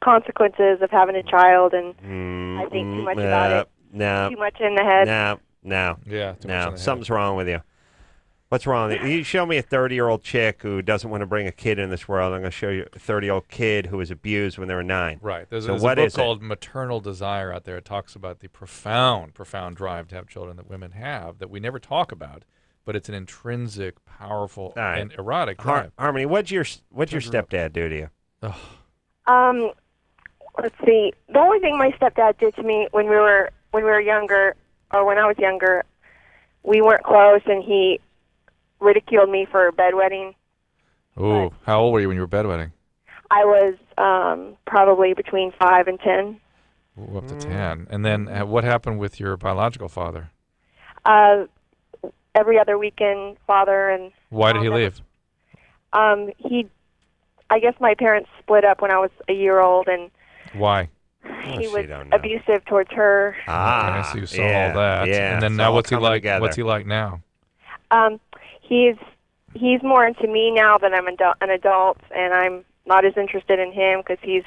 Speaker 1: consequences of having a child, and I think too much about it.
Speaker 3: No.
Speaker 1: Too much in the head.
Speaker 3: No.
Speaker 4: Yeah. Too much in
Speaker 3: No.
Speaker 4: the
Speaker 3: Something's wrong with you. What's wrong? You show me a 30-year-old chick who doesn't want to bring a kid in this world. I'm going to show you a 30-year-old kid who was abused when they were 9.
Speaker 4: Right. There's
Speaker 3: So
Speaker 4: a
Speaker 3: what
Speaker 4: book
Speaker 3: is it?
Speaker 4: called Maternal Desire out there. It talks about the profound drive to have children that women have that we never talk about, but it's an intrinsic, powerful,
Speaker 3: All right.
Speaker 4: and erotic drive.
Speaker 3: Harmony, what'd your stepdad do to you?
Speaker 1: Let's see. The only thing my stepdad did to me when we were younger, or when I was younger, we weren't close, and he ridiculed me for bedwetting.
Speaker 4: Ooh, how old were you when you were bedwetting?
Speaker 1: I was probably between 5 and 10.
Speaker 4: Ooh, up to 10. And then what happened with your biological father?
Speaker 1: Every other weekend, father and
Speaker 4: Why did
Speaker 1: Mom
Speaker 4: he
Speaker 1: never-
Speaker 4: leave?
Speaker 1: I guess my parents split up when I was a year old, and
Speaker 4: Why?
Speaker 1: he
Speaker 3: she
Speaker 1: was
Speaker 3: don't know.
Speaker 1: abusive towards her.
Speaker 3: Ah,
Speaker 4: Okay, so you saw
Speaker 3: yeah,
Speaker 4: all that.
Speaker 3: Yeah,
Speaker 4: and then
Speaker 3: it's
Speaker 4: now
Speaker 3: all
Speaker 4: what's he
Speaker 3: coming
Speaker 4: like?
Speaker 3: together.
Speaker 4: What's he like now?
Speaker 1: He's more into me now that I'm an adult, and I'm not as interested in him because he's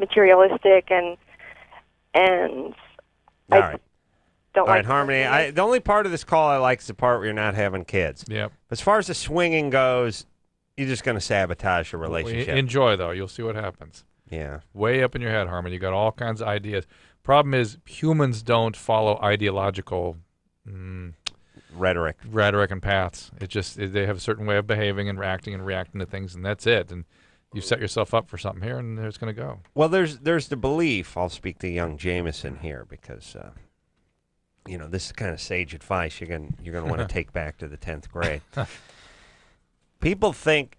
Speaker 1: materialistic and
Speaker 3: All right.
Speaker 1: don't
Speaker 3: All
Speaker 1: like
Speaker 3: right, Harmony. The only part of this call I like is the part where you're not having kids.
Speaker 4: Yep.
Speaker 3: As far as the swinging goes, you're just going to sabotage your relationship.
Speaker 4: Enjoy, though. You'll see what happens.
Speaker 3: Yeah.
Speaker 4: Way up in your head, Harmon. You got all kinds of ideas. Problem is, humans don't follow ideological
Speaker 3: Rhetoric
Speaker 4: and paths. They have a certain way of behaving and reacting to things, and that's it. And you set yourself up for something here, and it's going to go.
Speaker 3: Well, there's the belief. I'll speak to young Jaimeson here because this is kind of sage advice you're going to want to take back to the 10th grade. People think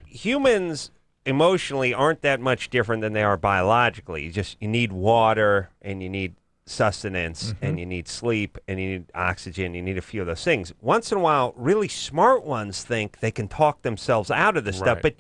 Speaker 3: humans emotionally aren't that much different than they are biologically. You need water and you need sustenance and you need sleep and you need oxygen. You need a few of those things. Once in a while, really smart ones think they can talk themselves out of this stuff, but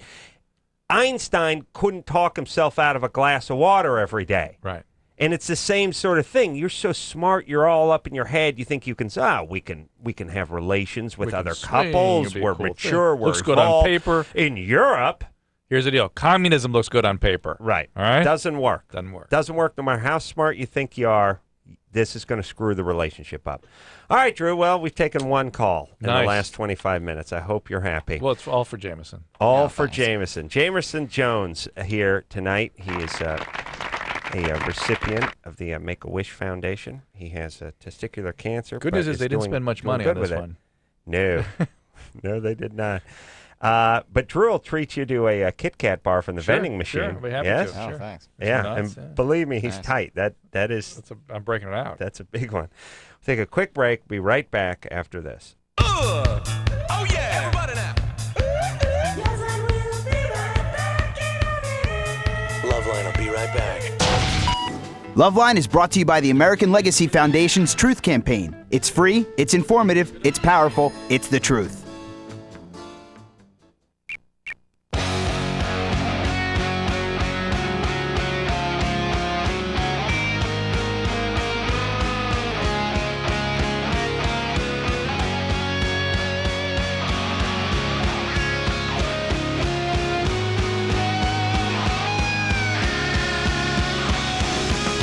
Speaker 3: Einstein couldn't talk himself out of a glass of water every day.
Speaker 4: Right.
Speaker 3: And it's the same sort of thing. You're so smart. You're all up in your head. You think you can. We can have relations with other couples. We're mature. We're
Speaker 4: looks good on paper.
Speaker 3: In Europe,
Speaker 4: here's the deal: communism looks good on paper.
Speaker 3: Right.
Speaker 4: All right.
Speaker 3: Doesn't work.
Speaker 4: Doesn't work.
Speaker 3: No matter how smart you think you are. This is going to screw the relationship up. All right, Drew. Well, we've taken one call in the last 25 minutes. I hope you're happy.
Speaker 4: Well, it's all for Jaimeson.
Speaker 3: All for Jaimeson. Jaimeson Jones here tonight. He is a recipient of the Make-A-Wish Foundation. He has testicular cancer.
Speaker 4: Good news is they didn't spend much money on this one.
Speaker 3: No. No, they did not. But Drew will treat you to a Kit Kat bar from the vending machine.
Speaker 4: Sure, I'll be happy
Speaker 3: yes?
Speaker 4: to.
Speaker 5: Oh, thanks.
Speaker 3: Yeah, and believe me, he's tight. That is.
Speaker 4: I'm breaking it out.
Speaker 3: That's a big one. We'll take a quick break. Be right back after this.
Speaker 2: Oh yeah! Everybody now. LoveLine will be right back.
Speaker 7: LoveLine is brought to you by the American Legacy Foundation's Truth Campaign. It's free, it's informative, it's powerful, it's the truth.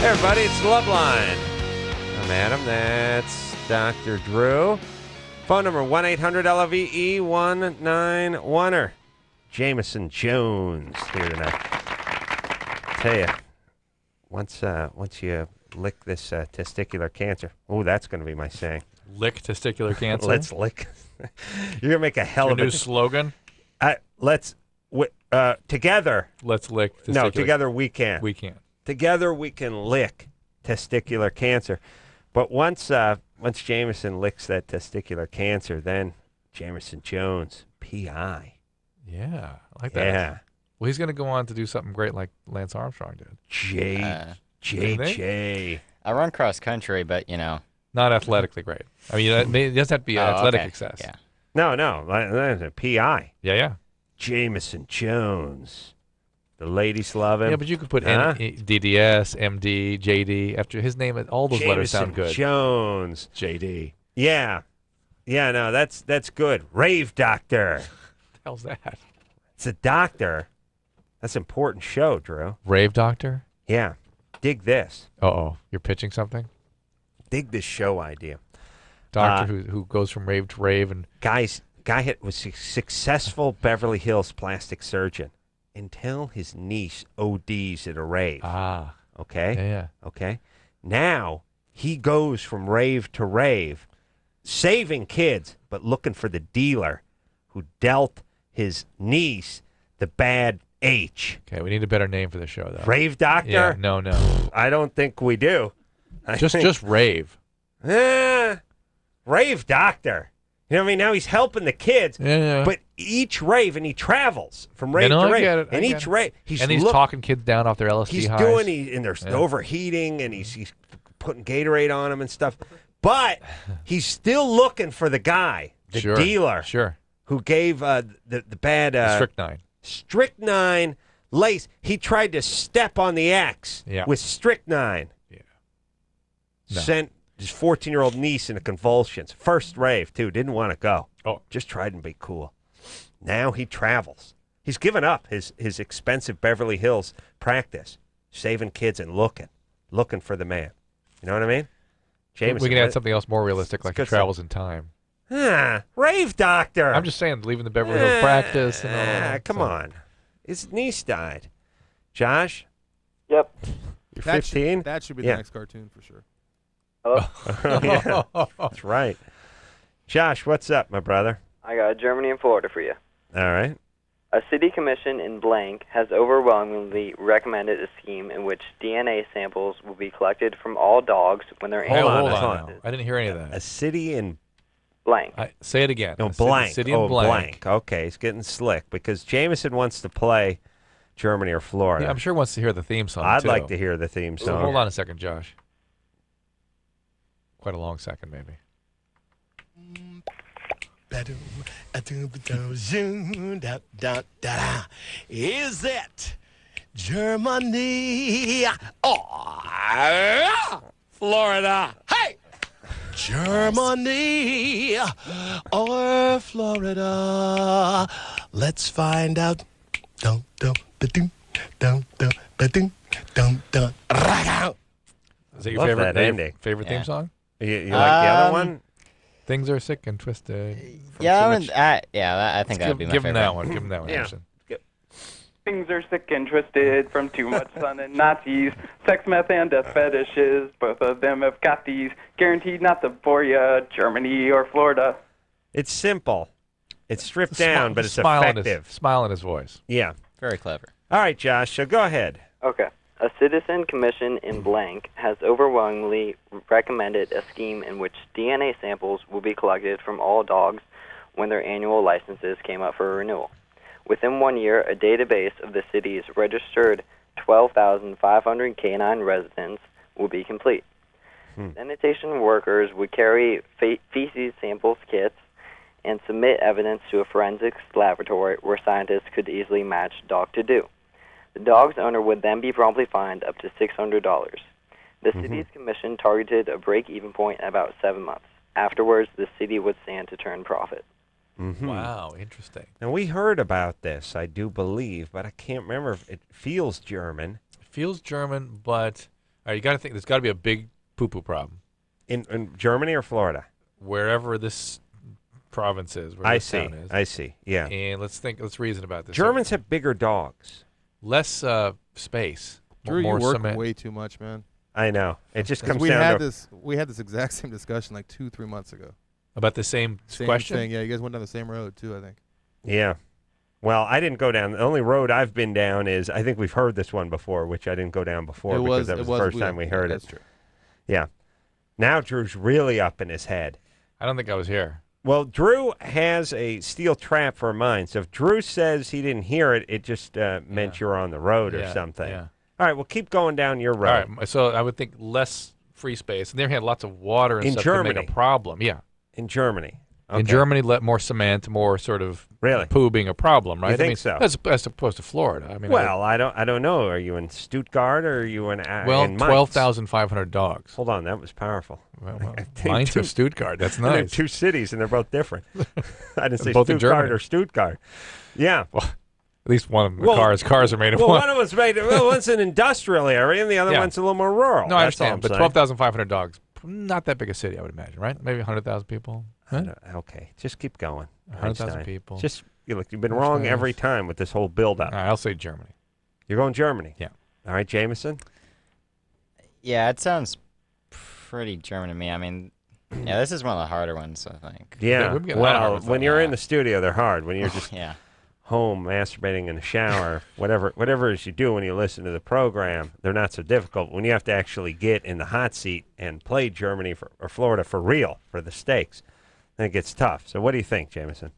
Speaker 3: Hey everybody, it's LoveLine. I'm Adam, that's Dr. Drew. Phone number 1-800-LOVE-191er. Jaimeson Jones here tonight. Tell you, once you lick this testicular cancer, oh, that's going to be my saying.
Speaker 4: Lick testicular cancer.
Speaker 3: Let's lick. You're going to make a hell of
Speaker 4: Your
Speaker 3: a
Speaker 4: new slogan.
Speaker 3: Together.
Speaker 4: Let's lick testicular.
Speaker 3: No, together we can.
Speaker 4: We can.
Speaker 3: Together we can lick testicular cancer. But once Jaimeson licks that testicular cancer, then Jaimeson Jones, P.I.
Speaker 4: Yeah, I like that.
Speaker 3: Yeah.
Speaker 4: Well, he's going to go on to do something great like Lance Armstrong did.
Speaker 3: JJ.
Speaker 5: I run cross country, but
Speaker 4: Not athletically great. I mean, it doesn't have to be athletic success.
Speaker 5: Yeah.
Speaker 3: No, that's a P.I.
Speaker 4: Yeah.
Speaker 3: Jaimeson Jones. The ladies love him.
Speaker 4: Yeah, but you could put DDS, MD, JD after his name. All those letters sound good.
Speaker 3: Jones.
Speaker 4: JD.
Speaker 3: Yeah. Yeah, no, that's good. Rave doctor.
Speaker 4: What the hell's that?
Speaker 3: It's a doctor. That's an important show, Drew.
Speaker 4: Rave doctor?
Speaker 3: Yeah. Dig this.
Speaker 4: Uh-oh. You're pitching something?
Speaker 3: Dig this show idea.
Speaker 4: Doctor who goes from rave to rave. And
Speaker 3: guy was a successful Beverly Hills plastic surgeon until his niece ODs at a rave.
Speaker 4: Ah.
Speaker 3: Okay?
Speaker 4: Yeah.
Speaker 3: Okay? Now, he goes from rave to rave, saving kids, but looking for the dealer who dealt his niece the bad H.
Speaker 4: Okay, we need a better name for the show, though.
Speaker 3: Rave doctor?
Speaker 4: Yeah, no.
Speaker 3: I don't think we do.
Speaker 4: Just rave.
Speaker 3: Rave doctor. You know what I mean? Now he's helping the kids.
Speaker 4: Yeah.
Speaker 3: But each rave, and he travels from rave to rave.
Speaker 4: I get it.
Speaker 3: And each rave, he's
Speaker 4: talking kids down off their LSD
Speaker 3: he's
Speaker 4: highs.
Speaker 3: and they're overheating, and he's putting Gatorade on them and stuff. But he's still looking for the guy, the dealer, who gave the bad strychnine lace. He tried to step on the X with strychnine. Yeah. No. Sent his 14-year-old niece into convulsions. First rave, too. Didn't want to go. Oh. Just tried to be cool. Now he travels. He's given up his expensive Beverly Hills practice, saving kids and looking for the man. You know what I mean? Jameson,
Speaker 4: We can add
Speaker 3: what-
Speaker 4: something else more realistic, like he
Speaker 3: good stuff.
Speaker 4: travels in time.
Speaker 3: Rave doctor.
Speaker 4: I'm just saying, leaving the Beverly Hills practice and all that.
Speaker 3: Come
Speaker 4: so-
Speaker 3: on. His niece died. Josh,
Speaker 8: Yep.
Speaker 3: you're
Speaker 6: That
Speaker 3: 15?
Speaker 6: That should be
Speaker 3: Yeah.
Speaker 6: the next cartoon for sure.
Speaker 3: Yeah, that's right. Josh, what's up, my brother?
Speaker 8: I got Germany and Florida for you.
Speaker 3: All right.
Speaker 8: A city commission in blank has overwhelmingly recommended a scheme in which DNA samples will be collected from all dogs when they're
Speaker 3: Hold on,
Speaker 4: hold
Speaker 3: hold
Speaker 4: on.
Speaker 3: on.
Speaker 4: now. I didn't hear any of
Speaker 3: A
Speaker 4: that.
Speaker 3: city in
Speaker 8: blank.
Speaker 4: Say it again.
Speaker 3: no
Speaker 4: A
Speaker 3: blank.
Speaker 4: City in blank.
Speaker 3: Okay, he's getting slick because Jameson wants to play Germany or Florida.
Speaker 4: Yeah, I'm sure he wants to hear the theme song,
Speaker 3: I'd
Speaker 4: too.
Speaker 3: like to hear the theme
Speaker 4: So
Speaker 3: song.
Speaker 4: hold on a second, Josh. Quite a long second, maybe.
Speaker 2: Is it Germany or Florida? Hey! Germany or Florida? Let's find out. Dun, dun, ba-dum, dun, dun, ba-dum, dun, dun, ra-gow.
Speaker 4: Is that your
Speaker 3: Love
Speaker 4: favorite
Speaker 3: that ending.
Speaker 4: favorite
Speaker 5: Yeah.
Speaker 4: theme song?
Speaker 3: You like the other one?
Speaker 4: Things are sick and twisted. from
Speaker 5: Yeah,
Speaker 4: too
Speaker 5: I
Speaker 4: much-
Speaker 5: I think that would be my
Speaker 4: give him
Speaker 5: favorite.
Speaker 4: that one. Give him that one,
Speaker 3: Yeah.
Speaker 4: Anderson.
Speaker 9: Things are sick and twisted from too much sun and Nazis. Sex, meth, and death fetishes. Both of them have got these. Guaranteed not to bore ya. Germany or Florida.
Speaker 3: It's simple. It's stripped
Speaker 4: The
Speaker 3: down,
Speaker 4: smi-
Speaker 3: but
Speaker 4: the
Speaker 3: it's
Speaker 4: smile in
Speaker 3: effective.
Speaker 4: his, smile in his voice.
Speaker 3: Yeah.
Speaker 5: Very clever.
Speaker 3: All right, Josh. So go ahead.
Speaker 8: Okay. A citizen commission in blank has overwhelmingly recommended a scheme in which DNA samples will be collected from all dogs when their annual licenses came up for renewal. Within 1 year, a database of the city's registered 12,500 canine residents will be complete. Sanitation workers would carry feces samples kits and submit evidence to a forensics laboratory where scientists could easily match dog to do. The dog's owner would then be promptly fined up to $600. The city's commission targeted a break-even point at about 7 months. Afterwards, the city would stand to turn profit.
Speaker 3: Mm-hmm.
Speaker 4: Wow, interesting.
Speaker 3: And we heard about this, I do believe, but I can't remember if it feels German.
Speaker 4: It feels German, but all right, you got to think there's got to be a big poo-poo problem
Speaker 3: In Germany or Florida?
Speaker 4: wherever this province is. Where
Speaker 3: I
Speaker 4: this
Speaker 3: see.
Speaker 4: town is.
Speaker 3: I see. Yeah.
Speaker 4: And let's reason about this.
Speaker 3: Germans have bigger dogs.
Speaker 4: less space,
Speaker 6: Drew,
Speaker 4: more
Speaker 6: you work
Speaker 4: cement.
Speaker 6: way too much, man.
Speaker 3: I know. It just
Speaker 6: 'Cause
Speaker 3: comes
Speaker 6: we
Speaker 3: down
Speaker 6: had
Speaker 3: to
Speaker 6: this exact same discussion like 2-3 months ago.
Speaker 4: About the same question.
Speaker 6: Thing. Yeah, you guys went down the same road too, I think.
Speaker 3: yeah. Well, I didn't go down. The only road I've been down is I think we've heard this one before, which I didn't go down before because that was the first time we heard
Speaker 6: That's
Speaker 3: it.
Speaker 6: true.
Speaker 3: Yeah. Now Drew's really up in his head.
Speaker 4: I don't think I was here.
Speaker 3: Well, Drew has a steel trap for mine. So if Drew says he didn't hear it, it just meant you're on the road or
Speaker 4: Yeah,
Speaker 3: something.
Speaker 4: yeah.
Speaker 3: All right, well, keep going down your road.
Speaker 4: All right, so I would think less free space. And they had lots of water and
Speaker 3: In
Speaker 4: stuff to
Speaker 3: Germany.
Speaker 4: make a problem. Yeah.
Speaker 3: In Germany.
Speaker 4: In
Speaker 3: Okay.
Speaker 4: Germany, let more cement, more sort of
Speaker 3: Really?
Speaker 4: poo being a problem, right?
Speaker 3: You
Speaker 4: I
Speaker 3: think
Speaker 4: mean,
Speaker 3: so?
Speaker 4: As opposed to Florida. I mean,
Speaker 3: Well, I don't know. Are you in Stuttgart or are you in
Speaker 4: well,
Speaker 3: in Mainz?
Speaker 4: 12,500 dogs.
Speaker 3: Hold on, that was powerful.
Speaker 4: Well,
Speaker 3: I think
Speaker 4: Mainz
Speaker 3: two-
Speaker 4: or Stuttgart. That's
Speaker 3: And they're
Speaker 4: nice.
Speaker 3: two cities, and they're both different. I didn't say
Speaker 4: Both in
Speaker 3: Stuttgart
Speaker 4: Germany.
Speaker 3: or Stuttgart. Yeah.
Speaker 4: At least one of them, the
Speaker 3: Well,
Speaker 4: cars are made of
Speaker 3: Well,
Speaker 4: one.
Speaker 3: one of them's made. Well, one's an industrial area, and the other
Speaker 4: Yeah.
Speaker 3: one's a little more rural.
Speaker 4: No, I
Speaker 3: That's all
Speaker 4: understand,
Speaker 3: I'm
Speaker 4: but
Speaker 3: saying.
Speaker 4: 12,500 dogs, not that big a city, I would imagine, right? Maybe 100,000 people. Huh?
Speaker 3: Okay, just keep going.
Speaker 4: 100,000
Speaker 3: Einstein.
Speaker 4: people.
Speaker 3: Just look, you've been
Speaker 4: That's
Speaker 3: wrong
Speaker 4: nice.
Speaker 3: every time with this whole build-up.
Speaker 4: All right, I'll say Germany.
Speaker 3: You're going Germany.
Speaker 4: Yeah.
Speaker 3: All right, Jameson.
Speaker 5: Yeah, it sounds pretty German to me. I mean, yeah, this is one of the harder ones, I think.
Speaker 3: Yeah.
Speaker 4: we've got a lot of
Speaker 3: Well,
Speaker 4: hard
Speaker 3: when
Speaker 4: ones.
Speaker 3: you're in
Speaker 5: Yeah.
Speaker 3: the studio, they're hard. When you're just
Speaker 5: Yeah.
Speaker 3: home masturbating in the shower, whatever it is you do when you listen to the program, they're not so difficult. When you have to actually get in the hot seat and play Germany or Florida for real, for the stakes, then it gets tough. So what do you think, Jameson?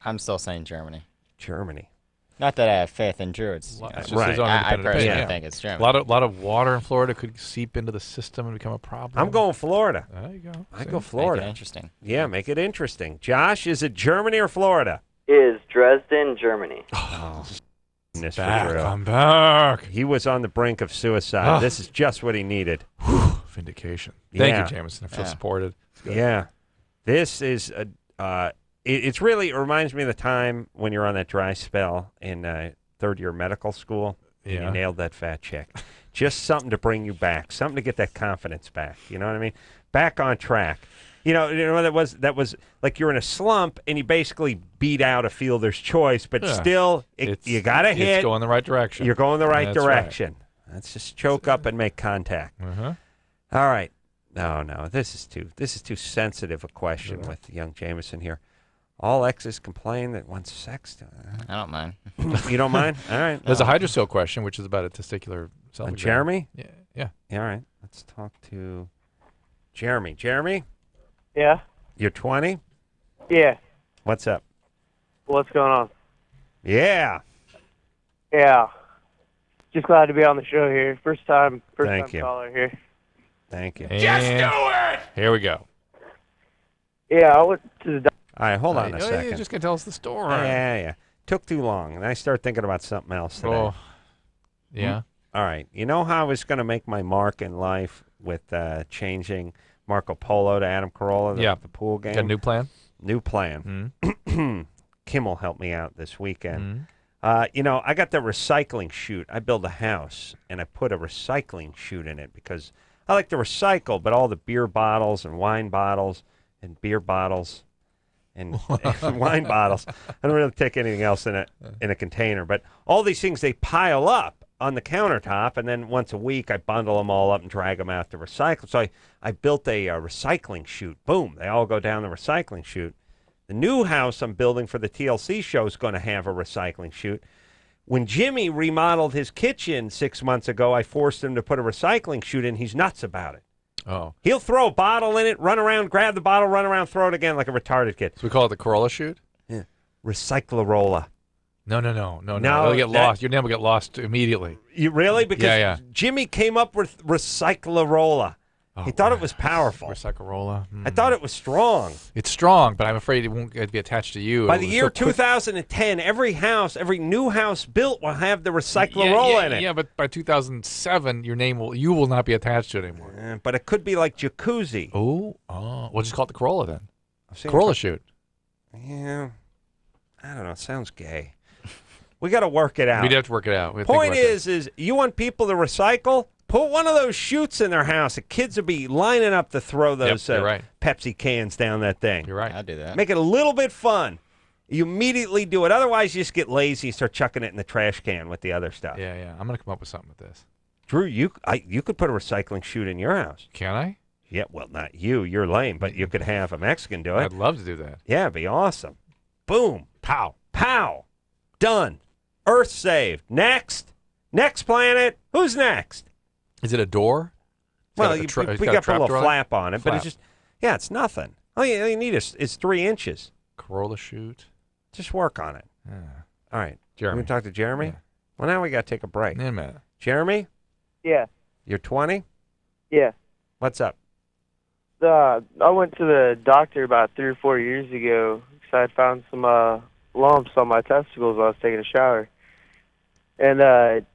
Speaker 5: I'm still saying Germany.
Speaker 3: Germany.
Speaker 5: Not that I have faith in Drew. It's
Speaker 4: It's just
Speaker 3: Right.
Speaker 4: his own
Speaker 5: I
Speaker 4: independent
Speaker 5: personally
Speaker 4: opinion.
Speaker 5: think it's
Speaker 4: A
Speaker 5: Germany.
Speaker 4: lot of water in Florida could seep into the system and become a problem.
Speaker 3: I'm going Florida.
Speaker 4: There you go.
Speaker 3: I
Speaker 4: See?
Speaker 3: go
Speaker 5: Make it
Speaker 3: Florida.
Speaker 5: interesting.
Speaker 3: Yeah, make it interesting. Josh, is it Germany or Florida?
Speaker 8: Is Dresden, Germany.
Speaker 3: This
Speaker 4: Back,
Speaker 3: for Drew.
Speaker 4: I'm back.
Speaker 3: He was on the brink of suicide.
Speaker 4: Ah.
Speaker 3: This is just what he needed.
Speaker 4: Vindication. Thank
Speaker 3: Yeah.
Speaker 4: you, Jameson. I feel
Speaker 5: Yeah.
Speaker 4: supported. It's good.
Speaker 3: Yeah. This is it's really, it reminds me of the time when you're on that dry spell in third year medical school. and
Speaker 4: Yeah.
Speaker 3: you nailed that fat chick. Just something to bring you back, something to get that confidence back. You know what I mean? Back on track. You know that was like you're in a slump and you basically beat out a fielder's choice, but
Speaker 4: Yeah.
Speaker 3: still you got to hit.
Speaker 4: It's going the right direction.
Speaker 3: You're going the right
Speaker 4: That's
Speaker 3: direction. Let's just choke up and make contact.
Speaker 4: Uh-huh.
Speaker 3: All right. No. This is too sensitive a question with young Jaimeson here. All exes complain that once sex.
Speaker 5: I don't mind.
Speaker 3: You don't mind? All right.
Speaker 4: There's a hydrocele question, which is about a testicular self-exam.
Speaker 3: Jeremy?
Speaker 4: Yeah.
Speaker 3: All right. Let's talk to Jeremy. Jeremy,
Speaker 10: Yeah?
Speaker 3: you're 20?
Speaker 10: Yeah.
Speaker 3: What's up?
Speaker 10: What's going on?
Speaker 3: Yeah.
Speaker 10: Yeah. Just glad to be on the show here. First time
Speaker 3: Thank you.
Speaker 10: caller here.
Speaker 3: Thank you.
Speaker 4: And just do it! Here we go.
Speaker 10: Yeah, I went to the
Speaker 3: All right, hold on a
Speaker 4: You're
Speaker 3: second.
Speaker 4: just going to tell us the story.
Speaker 3: Yeah. Took too long, and I started thinking about something else today.
Speaker 4: Oh, yeah.
Speaker 3: All right. You know how I was going to make my mark in life with changing Marco Polo to Adam Carolla, the pool game?
Speaker 4: Got a new plan?
Speaker 3: New plan.
Speaker 4: Mm.
Speaker 3: Kim will help me out this weekend.
Speaker 4: Mm.
Speaker 3: I got the recycling chute. I built a house, and I put a recycling chute in it because I like to recycle, but all the beer bottles and wine bottles and beer bottles and wine bottles, I don't really take anything else in a container. But all these things, they pile up on the countertop, and then once a week I bundle them all up and drag them out to recycle. So I built a recycling chute. Boom, they all go down the recycling chute. The new house I'm building for the TLC show is going to have a recycling chute. When Jimmy remodeled his kitchen 6 months ago, I forced him to put a recycling chute in. He's nuts about it.
Speaker 4: Oh.
Speaker 3: He'll throw a bottle in it, run around, grab the bottle, run around, throw it again like a retarded kid.
Speaker 4: So we call it the Corolla chute?
Speaker 3: Yeah. Recyclarola.
Speaker 4: No.
Speaker 3: No,
Speaker 4: It'll get lost. Your name will get lost immediately.
Speaker 3: You really? Because
Speaker 4: Yeah.
Speaker 3: Jimmy came up with Recyclarola. He thought it was powerful.
Speaker 4: Recyclarola.
Speaker 3: I thought it was strong.
Speaker 4: It's strong, but I'm afraid it won't be attached to you.
Speaker 3: By the year 2010, every new house built will have the Recyclarola in it.
Speaker 4: Yeah, but by 2007, you will not be attached to it anymore.
Speaker 3: But it could be like jacuzzi.
Speaker 4: Oh, we'll just call it the Corolla then.
Speaker 3: I've seen
Speaker 4: Corolla chute.
Speaker 3: Yeah, I don't know. It sounds gay. We got to work it out.
Speaker 4: We'd have to work it out. We have to think
Speaker 3: Point
Speaker 4: about that.
Speaker 3: is you want people to recycle? Put one of those chutes in their house. The kids will be lining up to throw those
Speaker 4: you're right.
Speaker 3: Pepsi cans down that thing.
Speaker 4: You're right.
Speaker 5: I'll do that.
Speaker 3: Make it a little bit fun. You immediately do it. Otherwise, you just get lazy and start chucking it in the trash can with the other stuff.
Speaker 4: Yeah. I'm going to come up with something with this.
Speaker 3: Drew, you could put a recycling chute in your house.
Speaker 4: Can I?
Speaker 3: Yeah, well, not you. You're lame, but you could have a Mexican do it.
Speaker 4: I'd love to do that.
Speaker 3: Yeah, it'd be awesome. Boom. Pow. Pow. Done. Earth saved. Next planet. Who's next?
Speaker 4: Is it a door?
Speaker 3: Well, we got to put a little flap on it, but
Speaker 4: Flap.
Speaker 3: it's just, it's nothing. All you need is 3 inches.
Speaker 4: Corolla chute.
Speaker 3: Just work on it.
Speaker 4: Yeah.
Speaker 3: All right.
Speaker 4: Jeremy.
Speaker 3: You want to talk to Jeremy?
Speaker 4: Yeah.
Speaker 3: Well, now we got to take a break.
Speaker 4: In a minute.
Speaker 3: Jeremy,
Speaker 10: Yeah.
Speaker 3: you're 20?
Speaker 10: Yeah.
Speaker 3: What's up?
Speaker 10: I went to the doctor about 3 or 4 years ago because I had found some lumps on my testicles while I was taking a shower. And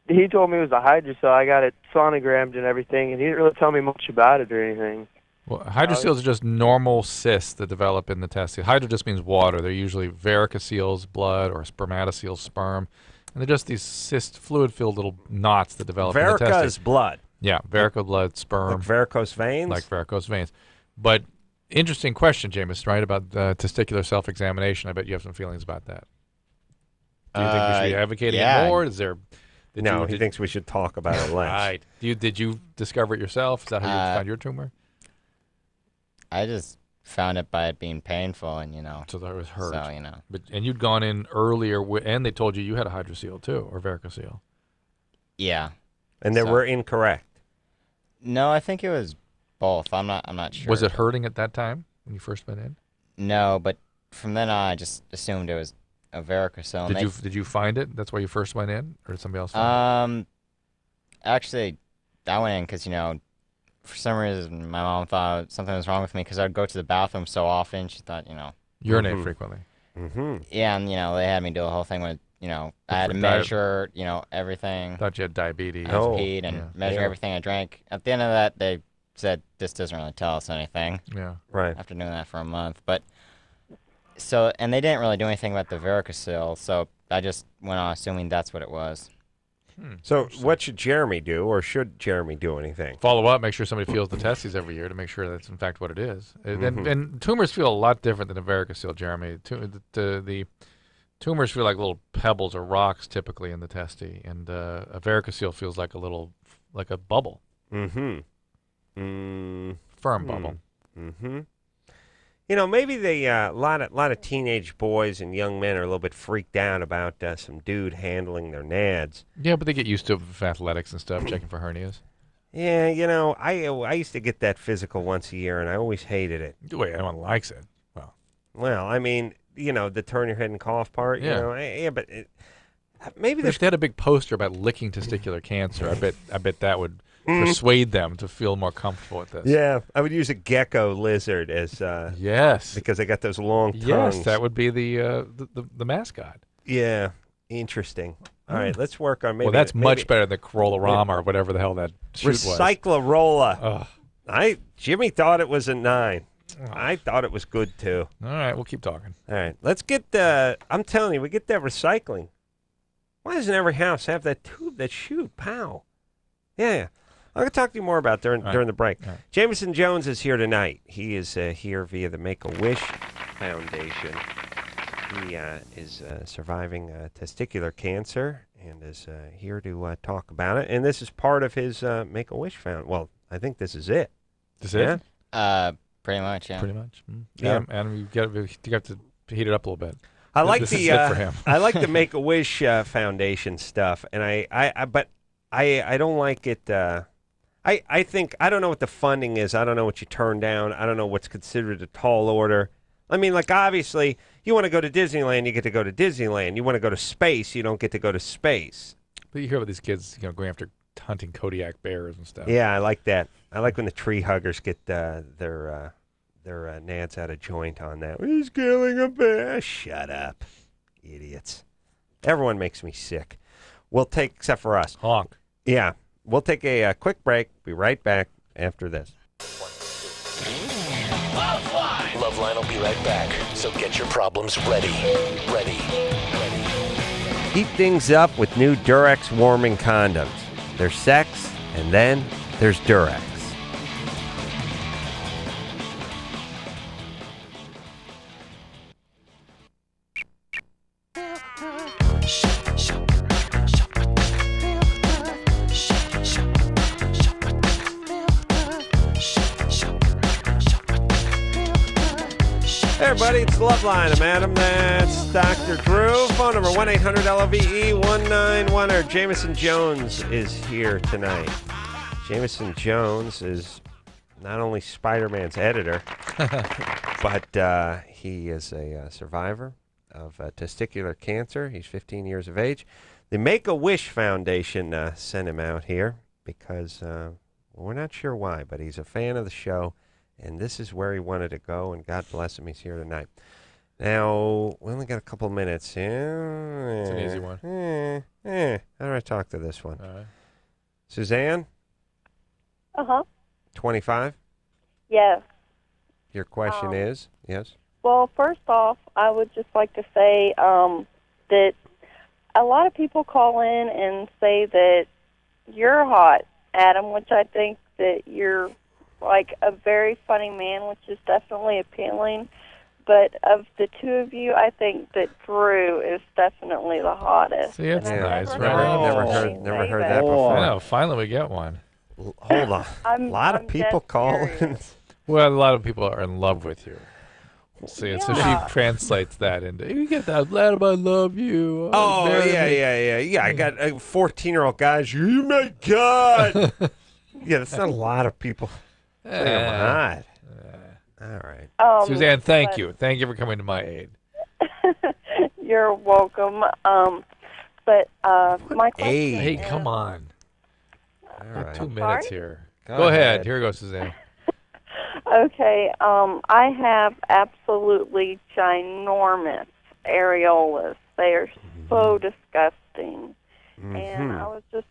Speaker 10: he told me it was a hydrocele. I got it sonogrammed and everything, and he didn't really tell me much about it or anything.
Speaker 4: Well, hydroceles are just normal cysts that develop in the testes. Hydro just means water. They're usually varicoceles, blood, or spermatoceles, sperm. And they're just these cyst, fluid-filled little knots that develop in the testes.
Speaker 3: Varicose blood.
Speaker 4: Yeah, varicose blood, sperm.
Speaker 3: Like varicose veins?
Speaker 4: Like varicose veins. But interesting question, Jameson, right, about testicular self-examination. I bet you have some feelings about that. Do you think we should be advocating it more? Is there...
Speaker 3: he thinks we should talk about it less.
Speaker 4: Right. Did you discover it yourself? Is that how you found your tumor?
Speaker 5: I just found it by it being painful, and
Speaker 4: So that was hurt.
Speaker 5: So
Speaker 4: And you'd gone in earlier, and they told you had a hydrocele too, or varicocele.
Speaker 5: Yeah.
Speaker 3: And they were incorrect.
Speaker 5: No, I think it was both. I'm not sure.
Speaker 4: Was it hurting at that time when you first went in?
Speaker 5: No, but from then on, I just assumed it was a varicocele.
Speaker 4: Did you find it? That's why you first went in, or did somebody else find it?
Speaker 5: Actually, I went in because for some reason my mom thought something was wrong with me because I'd go to the bathroom so often. She thought
Speaker 4: urinate frequently.
Speaker 3: Mm-hmm.
Speaker 5: Yeah, and they had me do a whole thing with I had to measure everything.
Speaker 4: Thought you had diabetes.
Speaker 5: I peed and measure everything I drank. At the end of that, they said this doesn't really tell us anything.
Speaker 4: Yeah.
Speaker 3: Right.
Speaker 5: After doing that for a month, and they didn't really do anything about the varicocele, so I just went on assuming that's what it was.
Speaker 3: So what should Jeremy do, or should Jeremy do anything?
Speaker 4: Follow up, make sure somebody feels the testes every year to make sure that's in fact what it is. And tumors feel a lot different than a varicocele, Jeremy. The tumors feel like little pebbles or rocks typically in the testy, and a varicocele feels like a bubble. Firm bubble.
Speaker 3: You know, maybe a lot of teenage boys and young men are a little bit freaked out about some dude handling their nads.
Speaker 4: Yeah, but they get used to it with athletics and stuff, checking for hernias.
Speaker 3: Yeah, you know, I used to get that physical once a year, and I always hated it.
Speaker 4: Wait, everyone likes it.
Speaker 3: Well, I mean, you know, the turn your head and cough part.
Speaker 4: Yeah.
Speaker 3: You know, yeah, but maybe
Speaker 4: If they had a big poster about licking testicular cancer, I bet that would persuade them to feel more comfortable with this.
Speaker 3: Yeah, I would use a gecko lizard as
Speaker 4: yes,
Speaker 3: because they got those long tongues.
Speaker 4: Yes, that would be the mascot.
Speaker 3: Yeah, interesting. All right, let's work on maybe.
Speaker 4: Well, that's much better than Corolla-Rama or whatever the hell that shoot was.
Speaker 3: Recyclarolla. Jimmy thought it was a 9. I thought it was good too.
Speaker 4: All right, we'll keep talking.
Speaker 3: All right, let's get I'm telling you, we get that recycling. Why doesn't every house have that tube that shoot? Pow. Yeah. I'm going to talk to you more about during the break.
Speaker 4: Right.
Speaker 3: Jaimeson Jones is here tonight. He is here via the Make-A-Wish Foundation. He is surviving testicular cancer and is here to talk about it. And this is part of his Make-A-Wish Foundation. Well, I think this is it.
Speaker 4: This is it?
Speaker 5: Pretty much, yeah.
Speaker 4: Pretty much.
Speaker 3: Yeah.
Speaker 4: And you got to heat it up a little bit.
Speaker 3: I like
Speaker 4: this is it for him.
Speaker 3: I like the Make-A-Wish Foundation stuff, and but I don't like it. I think I don't know what the funding is. I don't know what you turn down. I don't know what's considered a tall order. I mean, like, obviously, you want to go to Disneyland, you get to go to Disneyland. You want to go to space, you don't get to go to space.
Speaker 4: But you hear about these kids, going after hunting Kodiak bears and stuff.
Speaker 3: Yeah, I like that. I like when the tree huggers get their nads out of joint on that. He's killing a bear. Shut up, idiots. Everyone makes me sick. We'll take, except for us.
Speaker 4: Honk.
Speaker 3: Yeah. We'll take a quick break. Be right back after this.
Speaker 2: LoveLine will be right back, so get your problems ready.
Speaker 3: Heat things up with new Durex warming condoms. There's sex, and then there's Durex. Hey everybody, it's LoveLine. I'm Adam. That's Dr. Drew. Phone number 1-800-LOVE-191. Jaimeson Jones is here tonight. Jaimeson Jones is not only Spider-Man's editor, but he is a survivor of testicular cancer. He's 15 years of age. The Make-A-Wish Foundation sent him out here because we're not sure why, but he's a fan of the show. And this is where he wanted to go, and God bless him, he's here tonight. Now, we only got a couple minutes.
Speaker 4: It's an easy one.
Speaker 3: How do I talk to this one?
Speaker 4: All right.
Speaker 3: Suzanne?
Speaker 1: Uh-huh.
Speaker 3: 25?
Speaker 1: Yes.
Speaker 3: Your question is? Yes?
Speaker 1: Well, first off, I would just like to say that a lot of people call in and say that you're hot, Adam, which I think that you're like a very funny man, which is definitely appealing. But of the two of you, I think that Drew is definitely the hottest.
Speaker 4: See, that's nice,
Speaker 1: never
Speaker 4: right?
Speaker 3: Never heard that before.
Speaker 4: I know, finally we get one.
Speaker 3: Hold on. A lot of people call in.
Speaker 4: Well, a lot of people are in love with you. See, so she translates that into, you get that, Adam, I love you.
Speaker 3: Oh, yeah. I got 14-year-old guys. You my God. Yeah, that's not a lot of people. Hot. All right.
Speaker 4: Suzanne, thank you. Thank you for coming to my aid.
Speaker 1: You're welcome. But my question
Speaker 4: Hey,
Speaker 1: is,
Speaker 4: come on.
Speaker 3: All right.
Speaker 4: 2 minutes here.
Speaker 3: Go
Speaker 4: Go ahead.
Speaker 3: ahead.
Speaker 4: Here goes, Suzanne.
Speaker 1: Okay, I have absolutely ginormous areolas. They are so disgusting. And I was just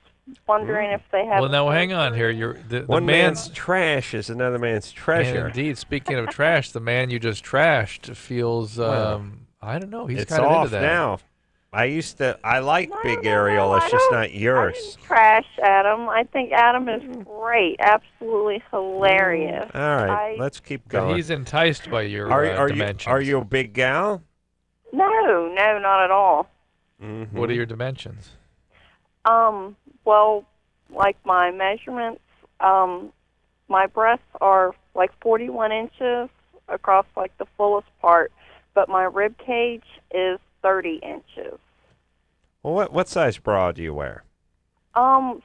Speaker 1: wondering if they have...
Speaker 4: Well, now hang on here. The
Speaker 3: One man's trash is another man's treasure.
Speaker 4: And indeed, speaking of trash, the man you just trashed feels, I don't know, he's
Speaker 3: it's
Speaker 4: kind of
Speaker 3: off
Speaker 4: into that.
Speaker 3: now. I like big
Speaker 1: I
Speaker 3: areolas, just
Speaker 1: don't-
Speaker 3: not
Speaker 1: I
Speaker 3: yours.
Speaker 1: didn't trash Adam. I think Adam is great, absolutely hilarious.
Speaker 3: All right, let's keep
Speaker 4: But
Speaker 3: going.
Speaker 4: he's enticed by your dimensions.
Speaker 3: Are you a big gal?
Speaker 1: No, not at all.
Speaker 3: Mm-hmm.
Speaker 4: What are your dimensions?
Speaker 1: Well, like my measurements, my breasts are like 41 inches across like the fullest part, but my rib cage is 30 inches.
Speaker 3: Well, what size bra do you wear?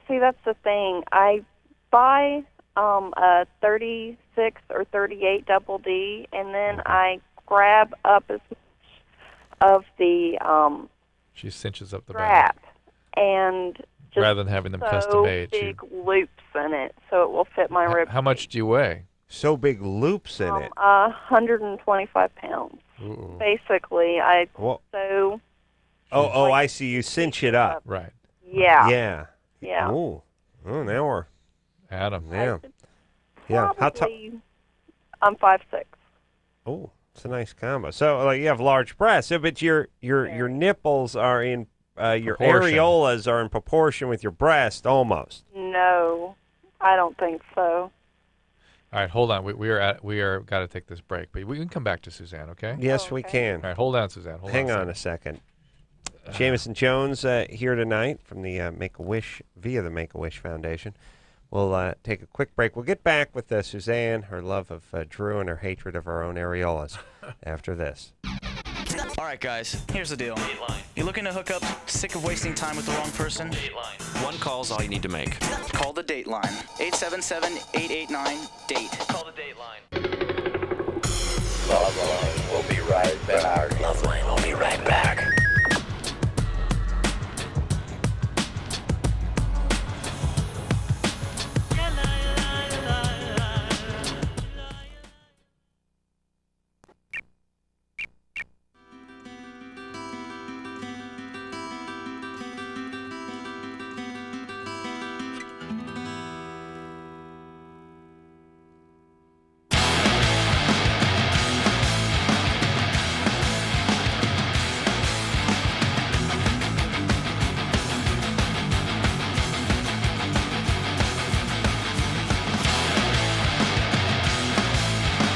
Speaker 1: See, that's the thing. I buy a 36 or 38 double D, and then I grab up as much of the
Speaker 4: She cinches up the
Speaker 1: strap and just
Speaker 4: rather than having them custom
Speaker 1: sew
Speaker 4: made.
Speaker 1: big loops in it so it will fit my rib.
Speaker 4: How much do you weigh?
Speaker 3: So big loops in it.
Speaker 1: 125 pounds.
Speaker 4: Ooh.
Speaker 1: Basically, I
Speaker 3: Well,
Speaker 1: sew.
Speaker 3: oh, I see. You cinch it up.
Speaker 4: Right.
Speaker 1: Yeah.
Speaker 3: Yeah. Ooh. Oh, now we're
Speaker 4: Adam.
Speaker 3: Yeah. Yeah. How tall?
Speaker 1: Probably, I'm 5'6".
Speaker 3: Oh, it's a nice combo. So, like, you have large breasts, but your nipples are in your
Speaker 4: Proportion.
Speaker 3: areolas are in proportion with your breast, almost.
Speaker 1: No, I don't think so.
Speaker 4: All right, hold on. We are got to take this break, but we can come back to Suzanne, okay?
Speaker 3: Yes, we can.
Speaker 4: All right, hold on, Suzanne.
Speaker 3: Hang on a second. Jaimeson Jones here tonight from the Make-A-Wish, via the Make-A-Wish Foundation. We'll take a quick break. We'll get back with Suzanne, her love of Drew, and her hatred of her own areolas after this.
Speaker 11: All right, guys, here's the deal. You looking to hook up? Sick of wasting time with the wrong person?
Speaker 2: One call's all you need to make.
Speaker 11: Call the Dateline. 877-889-DATE. Call the Dateline.
Speaker 2: LoveLine will be right back. LoveLine will be right back.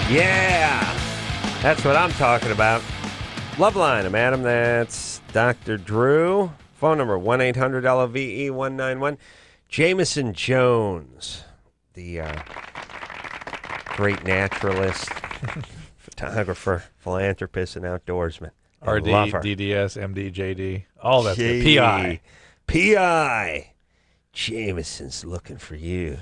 Speaker 3: Yeah, that's what I'm talking about. LoveLine, I'm Adam. That's Dr. Drew. Phone number 1-800-LOVE-191. Jaimeson Jones, the great naturalist, photographer, philanthropist, and outdoorsman. I
Speaker 4: RD,
Speaker 3: love her.
Speaker 4: DDS, MD, JD, all that.
Speaker 3: Gee.
Speaker 4: PI.
Speaker 3: PI. Jameson's looking for you.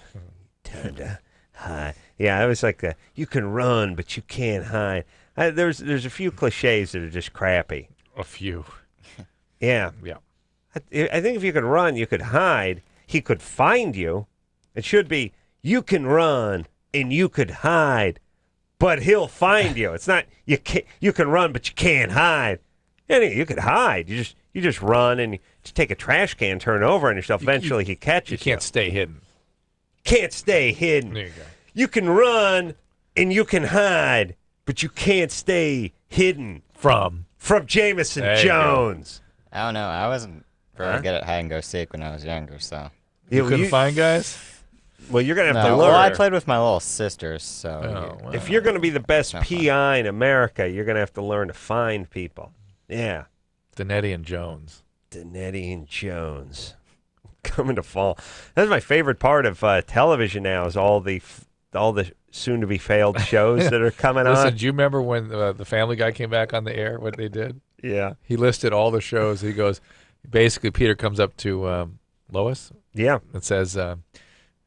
Speaker 3: Time to hide. Yeah, it was like you can run, but you can't hide. There's a few cliches that are just crappy.
Speaker 4: A few.
Speaker 3: Yeah.
Speaker 4: Yeah.
Speaker 3: I think if you could run, you could hide. He could find you. It should be, you can run and you could hide, but he'll find you. It's not, you can run, but you can't hide. You could hide. You just run and you just take a trash can, turn it over on yourself. Eventually he catches you.
Speaker 4: You can't stay hidden.
Speaker 3: Can't stay hidden.
Speaker 4: There you go.
Speaker 3: You can run and you can hide, but you can't stay hidden
Speaker 4: From
Speaker 3: Jaimeson
Speaker 4: There you
Speaker 3: Jones.
Speaker 5: I don't know. I wasn't very good at hide and go seek when I was younger, so.
Speaker 4: You couldn't find guys?
Speaker 3: Well, you're going to have to
Speaker 5: No,
Speaker 3: learn.
Speaker 5: well, I played with my little sisters, so.
Speaker 4: Oh, wow.
Speaker 3: If you're going to be the best
Speaker 5: Not fun.
Speaker 3: PI in America, you're going to have to learn to find people. Yeah.
Speaker 4: Danetti and Jones.
Speaker 3: Danetti and Jones. Coming to fall. That's my favorite part of television now is all the soon-to-be failed shows that are coming
Speaker 4: Listen,
Speaker 3: on.
Speaker 4: do you remember when the Family Guy came back on the air, what they did?
Speaker 3: Yeah.
Speaker 4: He listed all the shows. He goes, basically, Peter comes up to Lois
Speaker 3: Yeah.
Speaker 4: and says,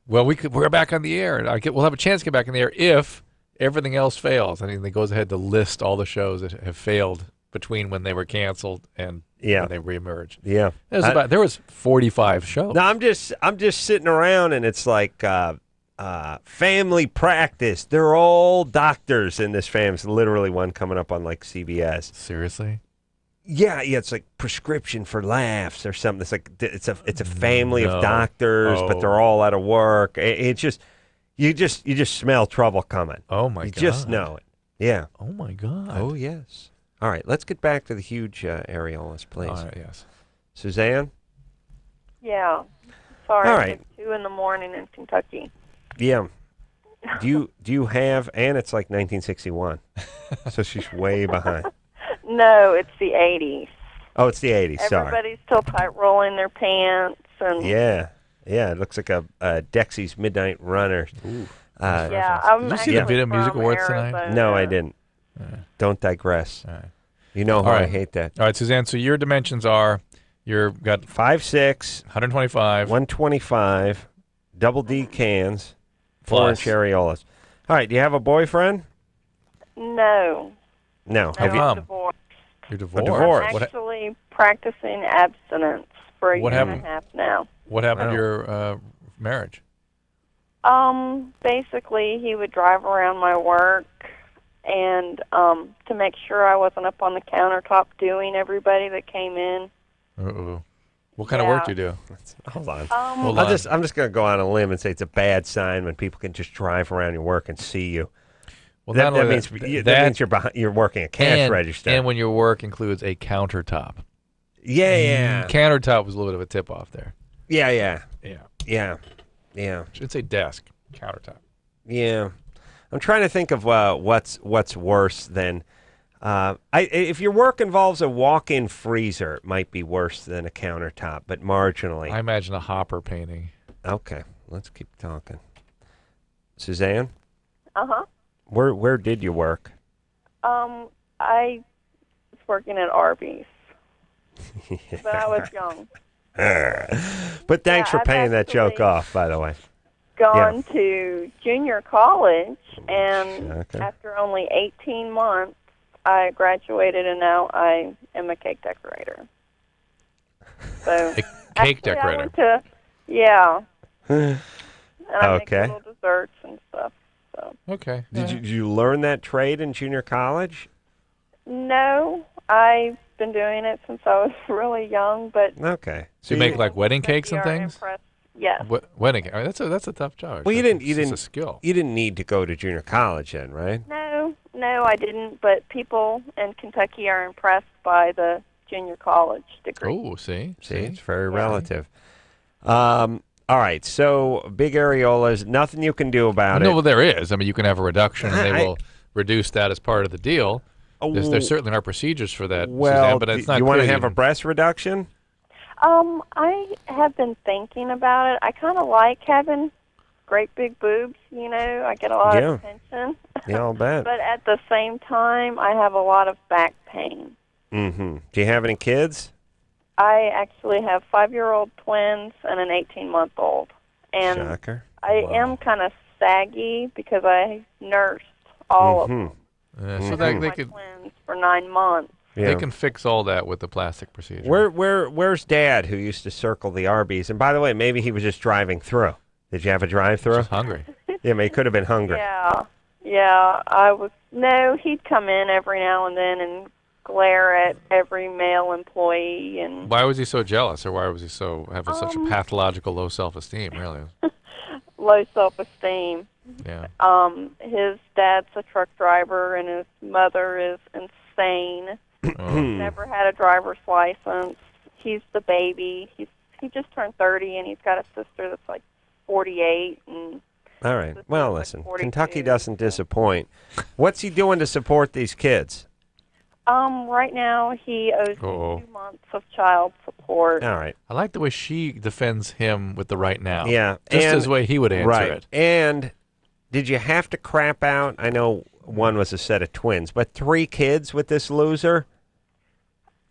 Speaker 4: well, we're back on the air, and we'll have a chance to get back on the air if everything else fails. And he goes ahead to list all the shows that have failed between when they were canceled and when they reemerged.
Speaker 3: Yeah.
Speaker 4: There was 45 shows.
Speaker 3: No, I'm just sitting around and it's like family practice. They're all doctors in this family. It's literally one coming up on like CBS.
Speaker 4: Seriously?
Speaker 3: Yeah, it's like Prescription for Laughs or something. It's like it's a family of doctors, but they're all out of work. It's just you just smell trouble coming.
Speaker 4: Oh my
Speaker 3: you
Speaker 4: God.
Speaker 3: just know it. Yeah.
Speaker 4: Oh my God.
Speaker 3: Oh yes. All right, let's get back to the huge areolas, please.
Speaker 4: All right, yes.
Speaker 3: Suzanne?
Speaker 1: Yeah. Sorry,
Speaker 3: All right.
Speaker 1: it's 2 in the morning in Kentucky.
Speaker 3: Yeah. Do you have, and it's like 1961, so she's way behind.
Speaker 1: No, it's the 80s.
Speaker 3: Oh, it's the 80s, sorry.
Speaker 1: Everybody's still tight rolling their pants. And
Speaker 3: Yeah, it looks like a Dexy's Midnight Runner.
Speaker 4: Ooh.
Speaker 1: yeah, I'm
Speaker 4: Did you see the
Speaker 1: actually
Speaker 4: Video Music
Speaker 1: from
Speaker 4: Awards tonight?
Speaker 1: Arizona.
Speaker 3: No, I didn't. Don't digress.
Speaker 4: All right.
Speaker 3: You know how
Speaker 4: All right.
Speaker 3: I hate that.
Speaker 4: All right, Suzanne, so your dimensions are, you've got
Speaker 3: 5'6",
Speaker 4: 125.
Speaker 3: 125, double D cans,
Speaker 4: Plus.
Speaker 3: 4-inch areolas. All right, do you have a boyfriend?
Speaker 1: No.
Speaker 3: No.
Speaker 1: No,
Speaker 3: Have you?
Speaker 1: I'm divorced.
Speaker 4: You're divorced.
Speaker 3: divorced.
Speaker 1: I'm
Speaker 4: What,
Speaker 1: actually practicing abstinence for a
Speaker 4: What
Speaker 1: year and
Speaker 4: happened?
Speaker 1: a half now.
Speaker 4: what happened
Speaker 3: Wow.
Speaker 4: to your marriage?
Speaker 1: Basically, he would drive around my work, and to make sure I wasn't up on the countertop doing everybody that came in.
Speaker 4: Uh-oh. What kind of work do you do?
Speaker 3: Hold on.
Speaker 4: Hold
Speaker 3: I'm
Speaker 4: on.
Speaker 3: just going to go on a limb and say it's a bad sign when people can just drive around your work and see you.
Speaker 4: Well,
Speaker 3: that,
Speaker 4: not only
Speaker 3: means that means you're working a cash register.
Speaker 4: And when your work includes a countertop.
Speaker 3: Yeah.
Speaker 4: Countertop was a little bit of a tip-off there.
Speaker 3: Yeah.
Speaker 4: Should say desk, countertop.
Speaker 3: Yeah. I'm trying to think of what's worse than if your work involves a walk-in freezer, it might be worse than a countertop, but marginally.
Speaker 4: I imagine a hopper painting.
Speaker 3: Okay, let's keep talking. Suzanne,
Speaker 1: Uh-huh.
Speaker 3: where did you work?
Speaker 1: I was working at Arby's, but I was young.
Speaker 3: But thanks for
Speaker 1: I've
Speaker 3: paying that joke
Speaker 1: actually
Speaker 3: off, by the way.
Speaker 1: Gone to junior college, and
Speaker 3: Shocker.
Speaker 1: after only 18 months, I graduated, and now I am a cake decorator. So
Speaker 4: Cake
Speaker 1: actually,
Speaker 4: decorator.
Speaker 1: I went to, and I
Speaker 3: Okay.
Speaker 1: make little desserts and stuff. So
Speaker 4: Okay.
Speaker 3: Did you learn that trade in junior college?
Speaker 1: no, I've been doing it since I was really young, but
Speaker 3: Okay.
Speaker 4: So you make like wedding cakes and
Speaker 1: are
Speaker 4: things?
Speaker 1: impressed. Yes.
Speaker 4: Wedding cake. I mean, that's a tough job.
Speaker 3: Well, you
Speaker 4: It's
Speaker 3: didn't
Speaker 4: just a skill.
Speaker 3: You didn't need to go to junior college then, right?
Speaker 1: No, I didn't. But people in Kentucky are impressed by the junior college degree.
Speaker 4: Oh, see,
Speaker 3: it's very relative. All right, so big areolas, nothing you can do about it.
Speaker 4: No, well, there is. I mean, you can have a reduction, and they
Speaker 3: I-
Speaker 4: will reduce that as part of the deal. There certainly are procedures for that,
Speaker 3: Well,
Speaker 4: Suzanne, but it's not
Speaker 3: you want to
Speaker 4: clear
Speaker 3: have a breast reduction?
Speaker 1: I have been thinking about it. I kind of like having great big boobs, you know. I get a lot of attention.
Speaker 3: Yeah, I'll bet.
Speaker 1: But at the same time, I have a lot of back pain.
Speaker 3: Mm-hmm. Do you have any kids?
Speaker 1: I actually have 5-year-old twins and an 18-month-old. And
Speaker 3: Shocker.
Speaker 1: I am kind of saggy because I nursed all of them.
Speaker 4: So
Speaker 1: I
Speaker 4: they
Speaker 1: my
Speaker 4: could
Speaker 1: twins for 9 months.
Speaker 4: they can fix all that with the plastic procedure.
Speaker 3: Where's Dad, who used to circle the Arby's? And by the way, maybe he was just driving through. Did you have a drive-through?
Speaker 4: Just hungry.
Speaker 3: Yeah, he could have been hungry.
Speaker 1: Yeah, I was. No, he'd come in every now and then and glare at every male employee and
Speaker 4: Why was he so jealous, or why was he so having such a pathological low self-esteem? Really?
Speaker 1: low self-esteem.
Speaker 4: Yeah.
Speaker 1: His dad's a truck driver and his mother is insane. Never had a driver's license. He's the baby. He just turned 30 and he's got a sister that's like 48 and
Speaker 3: All right. Well, listen,
Speaker 1: 42.
Speaker 3: Kentucky doesn't disappoint. What's he doing to support these kids?
Speaker 1: Right now he owes 2 months of child support.
Speaker 3: All right.
Speaker 4: I like the way she defends him with the right now.
Speaker 3: Yeah.
Speaker 4: Just
Speaker 3: and-
Speaker 4: as way he would answer
Speaker 3: right.
Speaker 4: it.
Speaker 3: And did you have to crap out? I know one was a set of twins, but 3 kids with this loser?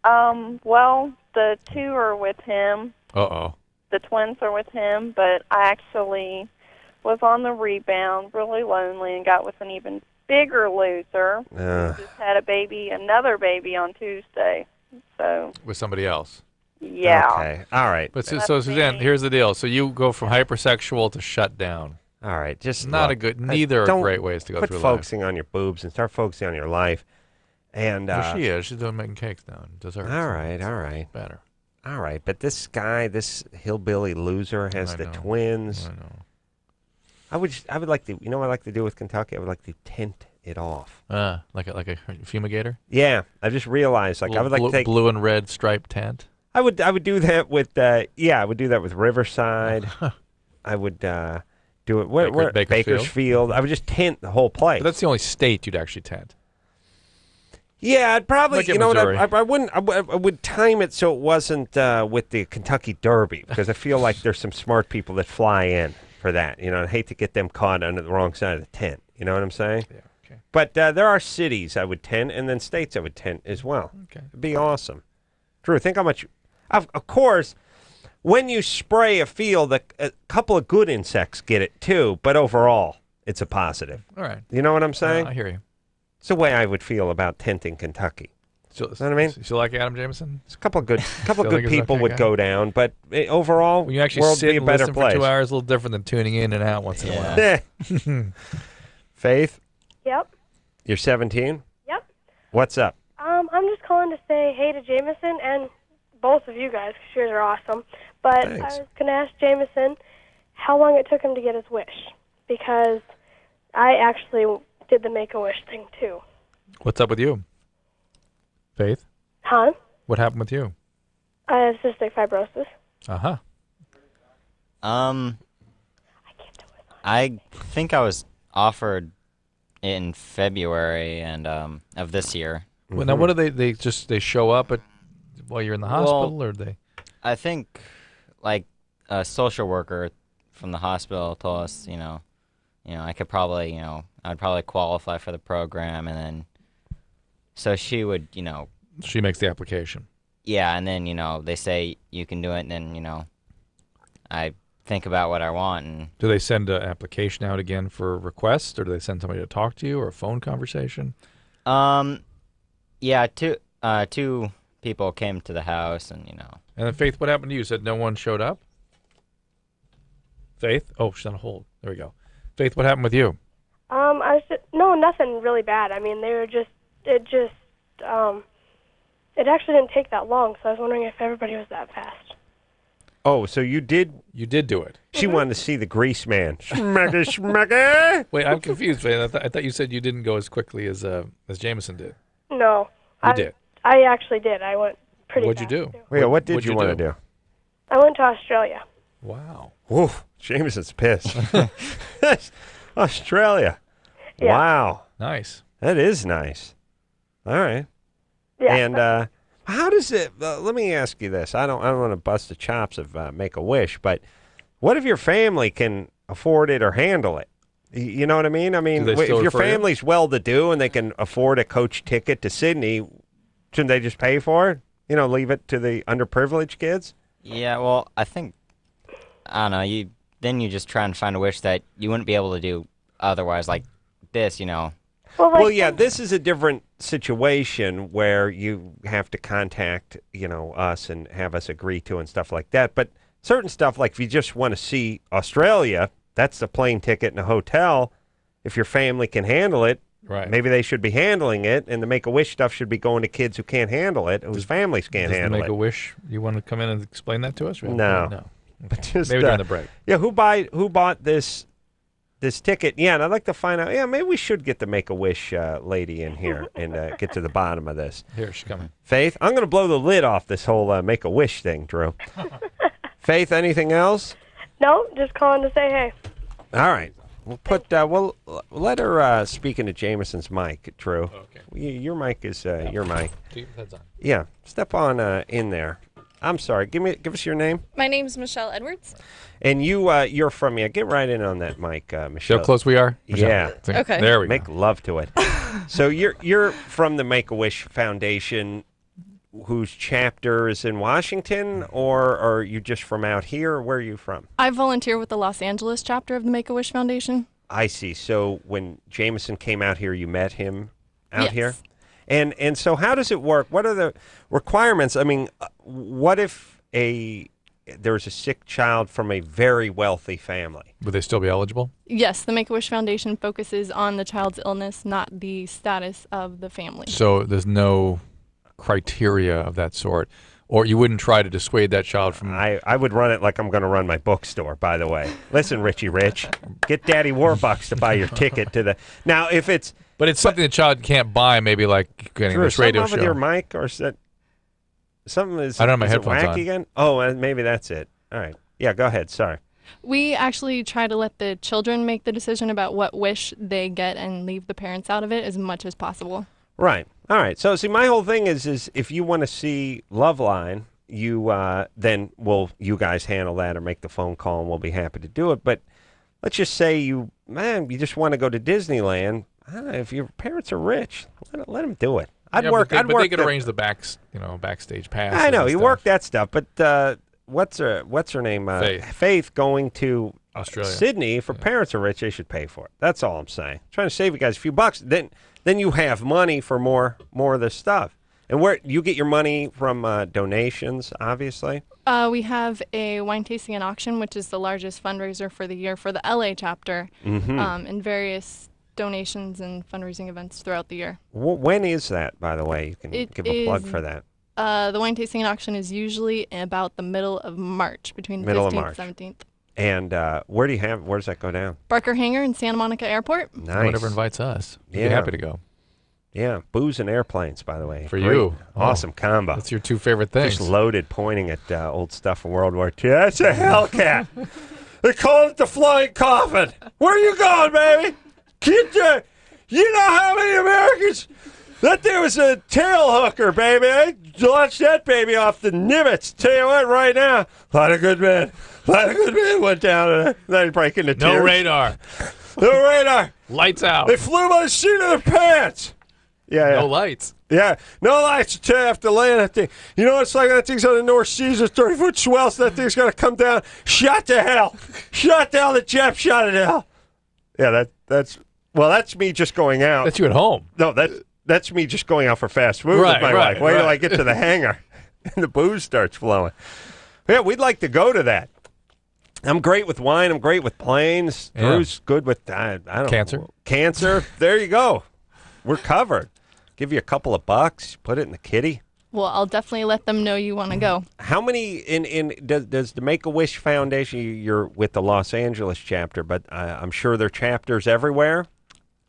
Speaker 1: Well, the 2 are with him.
Speaker 4: Uh-oh.
Speaker 1: The twins are with him, but I actually was on the rebound, really lonely, and got with an even bigger loser. Just had another baby on Tuesday. So
Speaker 4: With somebody else.
Speaker 1: yeah.
Speaker 3: Okay. All right.
Speaker 4: But so Suzanne, here's the deal. So you go from hypersexual to shut down.
Speaker 3: All right. Just
Speaker 4: Not
Speaker 3: look,
Speaker 4: a good. Neither are
Speaker 3: don't
Speaker 4: great ways to go
Speaker 3: quit
Speaker 4: through
Speaker 3: focusing on your boobs and start focusing on your life. And
Speaker 4: life. Well, she is. She's doing making cakes now and desserts.
Speaker 3: all right.
Speaker 4: Better.
Speaker 3: All right. But this guy, this hillbilly loser, has
Speaker 4: I
Speaker 3: the
Speaker 4: know.
Speaker 3: twins.
Speaker 4: I know.
Speaker 3: I would like to. You know what I like to do with Kentucky? I would like to tent it off.
Speaker 4: Like a fumigator.
Speaker 3: Yeah, I just realized like I would like to take
Speaker 4: blue and red striped tent.
Speaker 3: I would do that with I would do that with Riverside. I would do it where Bakersfield. I would just tint the whole place.
Speaker 4: But that's the only state you'd actually tent.
Speaker 3: Yeah, I'd probably,
Speaker 4: Like in
Speaker 3: you know
Speaker 4: Missouri.
Speaker 3: what, I wouldn't, I would time it so it wasn't with the Kentucky Derby, because I feel like there's some smart people that fly in for that. You know, I hate to get them caught under the wrong side of the tent. You know what I'm saying?
Speaker 4: Yeah, okay.
Speaker 3: But there are cities I would tent, and then states I would tent as well.
Speaker 4: Okay.
Speaker 3: It'd be awesome. Drew, think how much, of course, when you spray a field, a couple of good insects get it too, but overall, it's a positive.
Speaker 4: All right.
Speaker 3: You know what I'm saying?
Speaker 4: I hear you.
Speaker 3: It's the way I would feel about tenting Kentucky.
Speaker 4: So,
Speaker 3: you know what I mean?
Speaker 4: You like Adam Jameson?
Speaker 3: It's a couple of good
Speaker 4: Feel like he's
Speaker 3: people
Speaker 4: okay
Speaker 3: would
Speaker 4: guy?
Speaker 3: go down, but overall,
Speaker 4: When you actually
Speaker 3: world
Speaker 4: sit
Speaker 3: would be a
Speaker 4: and
Speaker 3: better
Speaker 4: listen
Speaker 3: place.
Speaker 4: for 2 hours, a little different than tuning in and out once in a while.
Speaker 3: Faith,
Speaker 1: Yep.
Speaker 3: you're 17.
Speaker 1: Yep.
Speaker 3: What's up?
Speaker 1: I'm just calling to say hey to Jaimeson and both of you guys, 'cause you guys are awesome. But
Speaker 3: Thanks.
Speaker 1: I was going to ask Jaimeson how long it took him to get his wish, because I actually did the Make-A-Wish thing too.
Speaker 4: What's up with you, Faith?
Speaker 1: Huh?
Speaker 4: What happened with you?
Speaker 1: I have cystic fibrosis.
Speaker 4: Uh-huh.
Speaker 5: I think I was offered in February and of this year.
Speaker 4: Well, now what do they show up at while you're in the hospital, or they?
Speaker 5: I think like a social worker from the hospital told us, I could probably, I'd probably qualify for the program, and then so she would,
Speaker 4: She makes the application.
Speaker 5: yeah, and then they say you can do it, and then I think about what I want, and
Speaker 4: Do they send an application out again for a request, or do they send somebody to talk to you, or a phone conversation?
Speaker 5: yeah, two people came to the house, and
Speaker 4: And then Faith, what happened to you? You said no one showed up? Faith? Oh, she's on hold. There we go. Faith, what happened with you?
Speaker 1: I was no, nothing really bad. I mean, it actually didn't take that long, so I was wondering if everybody was that fast.
Speaker 3: Oh, so you did
Speaker 4: do it.
Speaker 3: She wanted to see the Grease Man. Schmeggy, schmeggy.
Speaker 4: Wait, I'm confused, Faith. I thought you said you didn't go as quickly as Jameson did.
Speaker 1: No.
Speaker 4: You did.
Speaker 1: I actually did. I went pretty
Speaker 4: What'd you
Speaker 1: fast,
Speaker 4: do?
Speaker 1: too.
Speaker 3: Wait, what did
Speaker 4: What'd
Speaker 3: you
Speaker 4: you
Speaker 3: want to
Speaker 4: do?
Speaker 3: do?
Speaker 1: I went to Australia.
Speaker 4: Wow.
Speaker 3: Oof, Jameson's pissed. Australia.
Speaker 1: Yeah.
Speaker 3: Wow.
Speaker 4: Nice.
Speaker 3: That is nice. All right.
Speaker 1: Yeah.
Speaker 3: And how does it? Let me ask you this. I don't want to bust the chops of Make-A-Wish, but what if your family can afford it or handle it? You know what I mean? I mean,
Speaker 4: Do they
Speaker 3: if
Speaker 4: still
Speaker 3: your
Speaker 4: refer you?
Speaker 3: family's well-to-do and they can afford a coach ticket to Sydney, shouldn't they just pay for it? Leave it to the underprivileged kids.
Speaker 5: yeah, well, I think I don't know. You just try and find a wish that you wouldn't be able to do otherwise, like this,
Speaker 3: Well, yeah, this is a different situation where you have to contact, us and have us agree to and stuff like that. But certain stuff, like if you just want to see Australia, that's the plane ticket and a hotel. If your family can handle it,
Speaker 4: Right.
Speaker 3: maybe they should be handling it, and the Make-A-Wish stuff should be going to kids who can't handle it, whose families can't
Speaker 4: Does the
Speaker 3: handle it.
Speaker 4: Make-A-Wish, you want to come in and explain that to us?
Speaker 3: No.
Speaker 4: No.
Speaker 3: But just,
Speaker 4: Maybe during the break.
Speaker 3: Yeah, who bought this ticket? Yeah, and I'd like to find out. Yeah, maybe we should get the Make-A-Wish lady in here and get to the bottom of this.
Speaker 4: Here, she's coming.
Speaker 3: Faith, I'm going to blow the lid off this whole Make-A-Wish thing, Drew. Faith, anything else?
Speaker 1: No, just calling to say hey.
Speaker 3: All right. We'll put. We'll let her speak into Jameson's mic, Drew. Okay. Your mic is your mic.
Speaker 4: Keep your heads on.
Speaker 3: Yeah. Step on in there. I'm sorry. Give us your name.
Speaker 12: My name's Michelle Edwards.
Speaker 3: And you're from get right in on that mic, Michelle.
Speaker 4: See how close we are?
Speaker 3: Yeah.
Speaker 12: Okay.
Speaker 4: There we go.
Speaker 3: Make love to it. So you're from the Make-A-Wish Foundation, whose chapter is in Washington, or are you just from out here? Where are you from?
Speaker 12: I volunteer with the Los Angeles chapter of the Make-A-Wish Foundation.
Speaker 3: I see. So when Jaimeson came out here, you met him out
Speaker 12: Yes.
Speaker 3: here? And so how does it work? What are the requirements? I mean, what if there's a sick child from a very wealthy family?
Speaker 4: Would they still be eligible?
Speaker 12: Yes, the Make-A-Wish Foundation focuses on the child's illness, not the status of the family.
Speaker 4: So there's no criteria of that sort, or you wouldn't try to dissuade that child from.
Speaker 3: I would run it like I'm going to run my bookstore, by the way. Listen, Richie Rich, get Daddy Warbucks to buy your ticket to the. Now, if it's
Speaker 4: But it's something the child can't buy, maybe like getting
Speaker 3: Drew,
Speaker 4: this radio
Speaker 3: something
Speaker 4: show.
Speaker 3: with your mic or something is,
Speaker 4: I don't have my
Speaker 3: is it
Speaker 4: headphones
Speaker 3: wacky
Speaker 4: on.
Speaker 3: again? Oh, maybe that's it. All right. Yeah, go ahead. Sorry.
Speaker 12: We actually try to let the children make the decision about what wish they get and leave the parents out of it as much as possible.
Speaker 3: Right. All right. So, see, my whole thing is if you want to see LoveLine, then you guys handle that or make the phone call, and we'll be happy to do it. But let's just say you just want to go to Disneyland. I don't know, if your parents are rich, let them do it. I'd work.
Speaker 4: But they could
Speaker 3: the-
Speaker 4: arrange the backstage pass.
Speaker 3: I know you work that stuff, but what's her name? Faith going to
Speaker 4: Australia.
Speaker 3: Sydney. If her parents are rich, they should pay for it. That's all I'm saying. Trying to save you guys a few bucks. Then you have money for more of this stuff. And where you get your money from donations, obviously.
Speaker 12: We have a wine tasting and auction, which is the largest fundraiser for the year for the LA chapter, and various donations and fundraising events throughout the year.
Speaker 3: When is that, by the way? You can give a plug for that.
Speaker 12: The wine tasting and auction is usually about the middle of March, between the
Speaker 3: Middle of
Speaker 12: 15th
Speaker 3: March.
Speaker 12: and 17th.
Speaker 3: And where's that go down?
Speaker 12: Barker Hangar in Santa Monica Airport.
Speaker 3: Nice.
Speaker 4: Whatever invites us. We'd be happy to go.
Speaker 3: Yeah, booze and airplanes, by the way.
Speaker 4: For
Speaker 3: Great.
Speaker 4: you.
Speaker 3: Awesome combo.
Speaker 4: That's your two favorite things.
Speaker 3: Just loaded, pointing at old stuff from World War II. That's a Hellcat. They call it the flying coffin. Where you going, baby? You know how many Americans? That there was a tail hooker, baby. I launched that baby off the Nimitz. Tell you what, right now, a lot of good men went down and they break into tears.
Speaker 4: No radar.
Speaker 3: No radar.
Speaker 4: Lights out.
Speaker 3: They flew by the seat of their pants. Yeah.
Speaker 4: No lights.
Speaker 3: Yeah, no lights until you have to land that thing. You know what it's like? That thing's on the North Seas, a 30-foot swell, so that thing's going to come down. Shot to hell. Shot down, the Jap shot at hell. Yeah, that's me just going out.
Speaker 4: That's you at home.
Speaker 3: No, that's me just going out for fast food with my wife. Wait till I get to the hangar and the booze starts flowing. Yeah, we'd like to go to that. I'm great with wine. I'm great with planes.
Speaker 4: Yeah.
Speaker 3: Drew's good with, I don't
Speaker 4: Cancer.
Speaker 3: know. Cancer. There you go. We're covered. Give you a couple of bucks, put it in the kitty.
Speaker 12: Well, I'll definitely let them know you want to go.
Speaker 3: How many does the Make-A-Wish Foundation? You're with the Los Angeles chapter, but I'm sure there are chapters everywhere,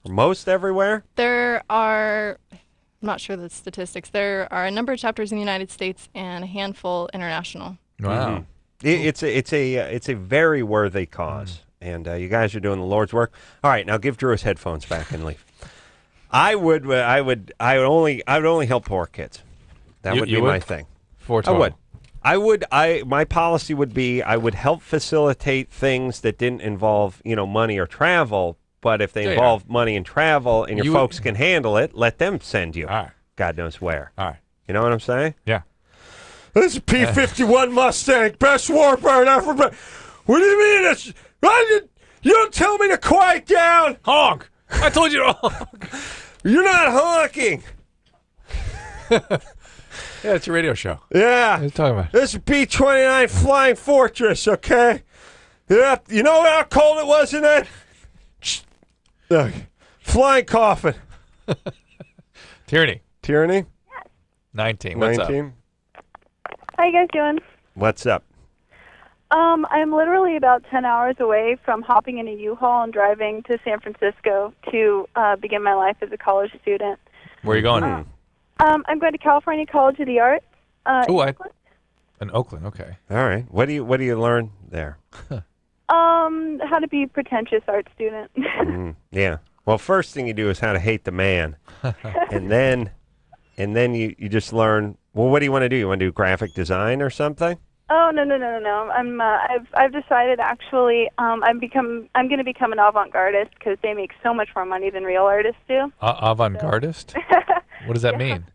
Speaker 3: or most everywhere.
Speaker 12: There are, I'm not sure the statistics. There are a number of chapters in the United States and a handful international.
Speaker 4: Wow.
Speaker 3: It's a very worthy cause, and you guys are doing the Lord's work. All right, now give Drew his headphones back and leave. I would only help poor kids. That would be my thing.
Speaker 4: 412.
Speaker 3: My policy would be I would help facilitate things that didn't involve, money or travel, but if they involve money and travel and your folks can handle it, let them send you.
Speaker 4: All right.
Speaker 3: God knows where.
Speaker 4: All right.
Speaker 3: You know what I'm saying?
Speaker 4: Yeah.
Speaker 3: This is a P-51 Mustang, best warbird ever. What do you mean? You don't tell me to quiet down.
Speaker 4: Honk. I told you to honk.
Speaker 3: You're not honking.
Speaker 4: Yeah, it's a radio show.
Speaker 3: Yeah.
Speaker 4: What are you talking about?
Speaker 3: This is B-29 Flying Fortress, okay? Yeah. You know how cold it was in that? Flying coffin.
Speaker 4: Tyranny.
Speaker 3: 19.
Speaker 4: What's up?
Speaker 13: How you guys doing?
Speaker 3: What's up?
Speaker 13: I'm literally about 10 hours away from hopping in a U-Haul and driving to San Francisco to begin my life as a college student.
Speaker 4: Where are you going?
Speaker 13: I'm going to California College of the Arts.
Speaker 4: In Oakland, okay.
Speaker 3: All right. What do you learn there?
Speaker 13: How to be a pretentious art student.
Speaker 3: Yeah. Well, first thing you do is how to hate the man, and then you just learn. Well, what do you want to do? You want to do graphic design or something?
Speaker 13: Oh no! I've decided actually I'm going to become an avant-gardist because they make so much more money than real artists do.
Speaker 4: Avant-gardist? What does that mean?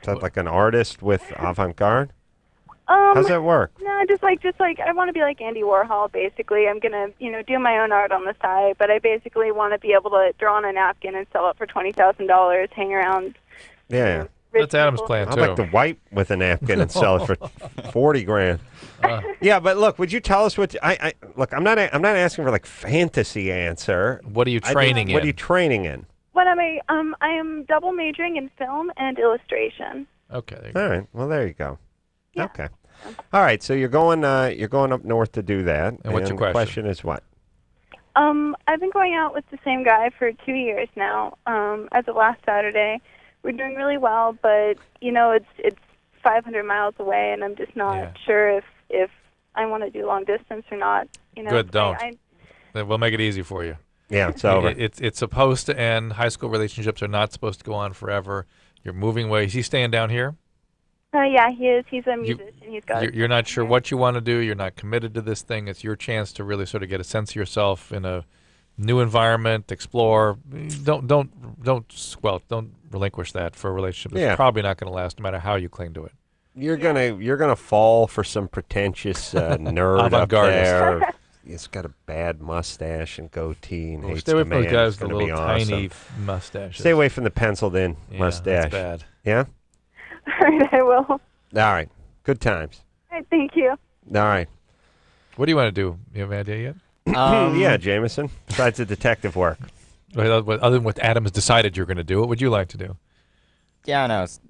Speaker 3: Is that like an artist with avant-garde? How's that work?
Speaker 13: No, just like I want to be like Andy Warhol. Basically, I'm gonna do my own art on the side, but I basically want to be able to draw on a napkin and sell it for $20,000. Hang around.
Speaker 3: Yeah.
Speaker 4: That's Adam's plan too.
Speaker 3: I'd like to wipe with a napkin and sell it for $40,000. Yeah, but look, would you tell us what I look? I'm not asking for like fantasy answer.
Speaker 4: What are you training in?
Speaker 3: What are you training in?
Speaker 13: What am I? I am double majoring in film and illustration.
Speaker 4: Okay.
Speaker 3: All right. Well, there you go.
Speaker 13: Yeah.
Speaker 3: Okay. All right. So you're going up north to do that.
Speaker 4: And what's your
Speaker 3: the
Speaker 4: question?
Speaker 3: question is what?
Speaker 13: I've been going out with the same guy for 2 years now. As of last Saturday, we're doing really well, but it's 500 miles away, and I'm just not sure if I want to do long distance or not.
Speaker 4: Good, don't. Then we'll make it easy for you.
Speaker 3: Yeah, it's over.
Speaker 4: It's supposed to end. High school relationships are not supposed to go on forever. You're moving away. Is he staying down here?
Speaker 13: Yeah, he is. He's a musician. He's got.
Speaker 4: You're not sure what you want to do. You're not committed to this thing. It's your chance to really sort of get a sense of yourself in a new environment. Explore. Don't relinquish that for a relationship that's probably not going to last, no matter how you cling to it.
Speaker 3: You're gonna fall for some pretentious nerd up there. He's got a bad mustache and goatee and hates
Speaker 4: stay away
Speaker 3: the
Speaker 4: from those
Speaker 3: man.
Speaker 4: guys
Speaker 3: It's
Speaker 4: with the
Speaker 3: gonna be
Speaker 4: little
Speaker 3: awesome.
Speaker 4: tiny mustaches.
Speaker 3: Stay away from the penciled-in mustache.
Speaker 4: That's bad.
Speaker 3: Yeah.
Speaker 13: All right, I will. All
Speaker 3: right. Good times.
Speaker 13: right, thank you.
Speaker 3: All right.
Speaker 4: What do you want to do? You have an idea yet?
Speaker 3: Yeah, Jaimeson. Besides the detective work.
Speaker 4: Other than what Adam has decided you're going to do, what would you like to do?
Speaker 5: Yeah, I know. It's,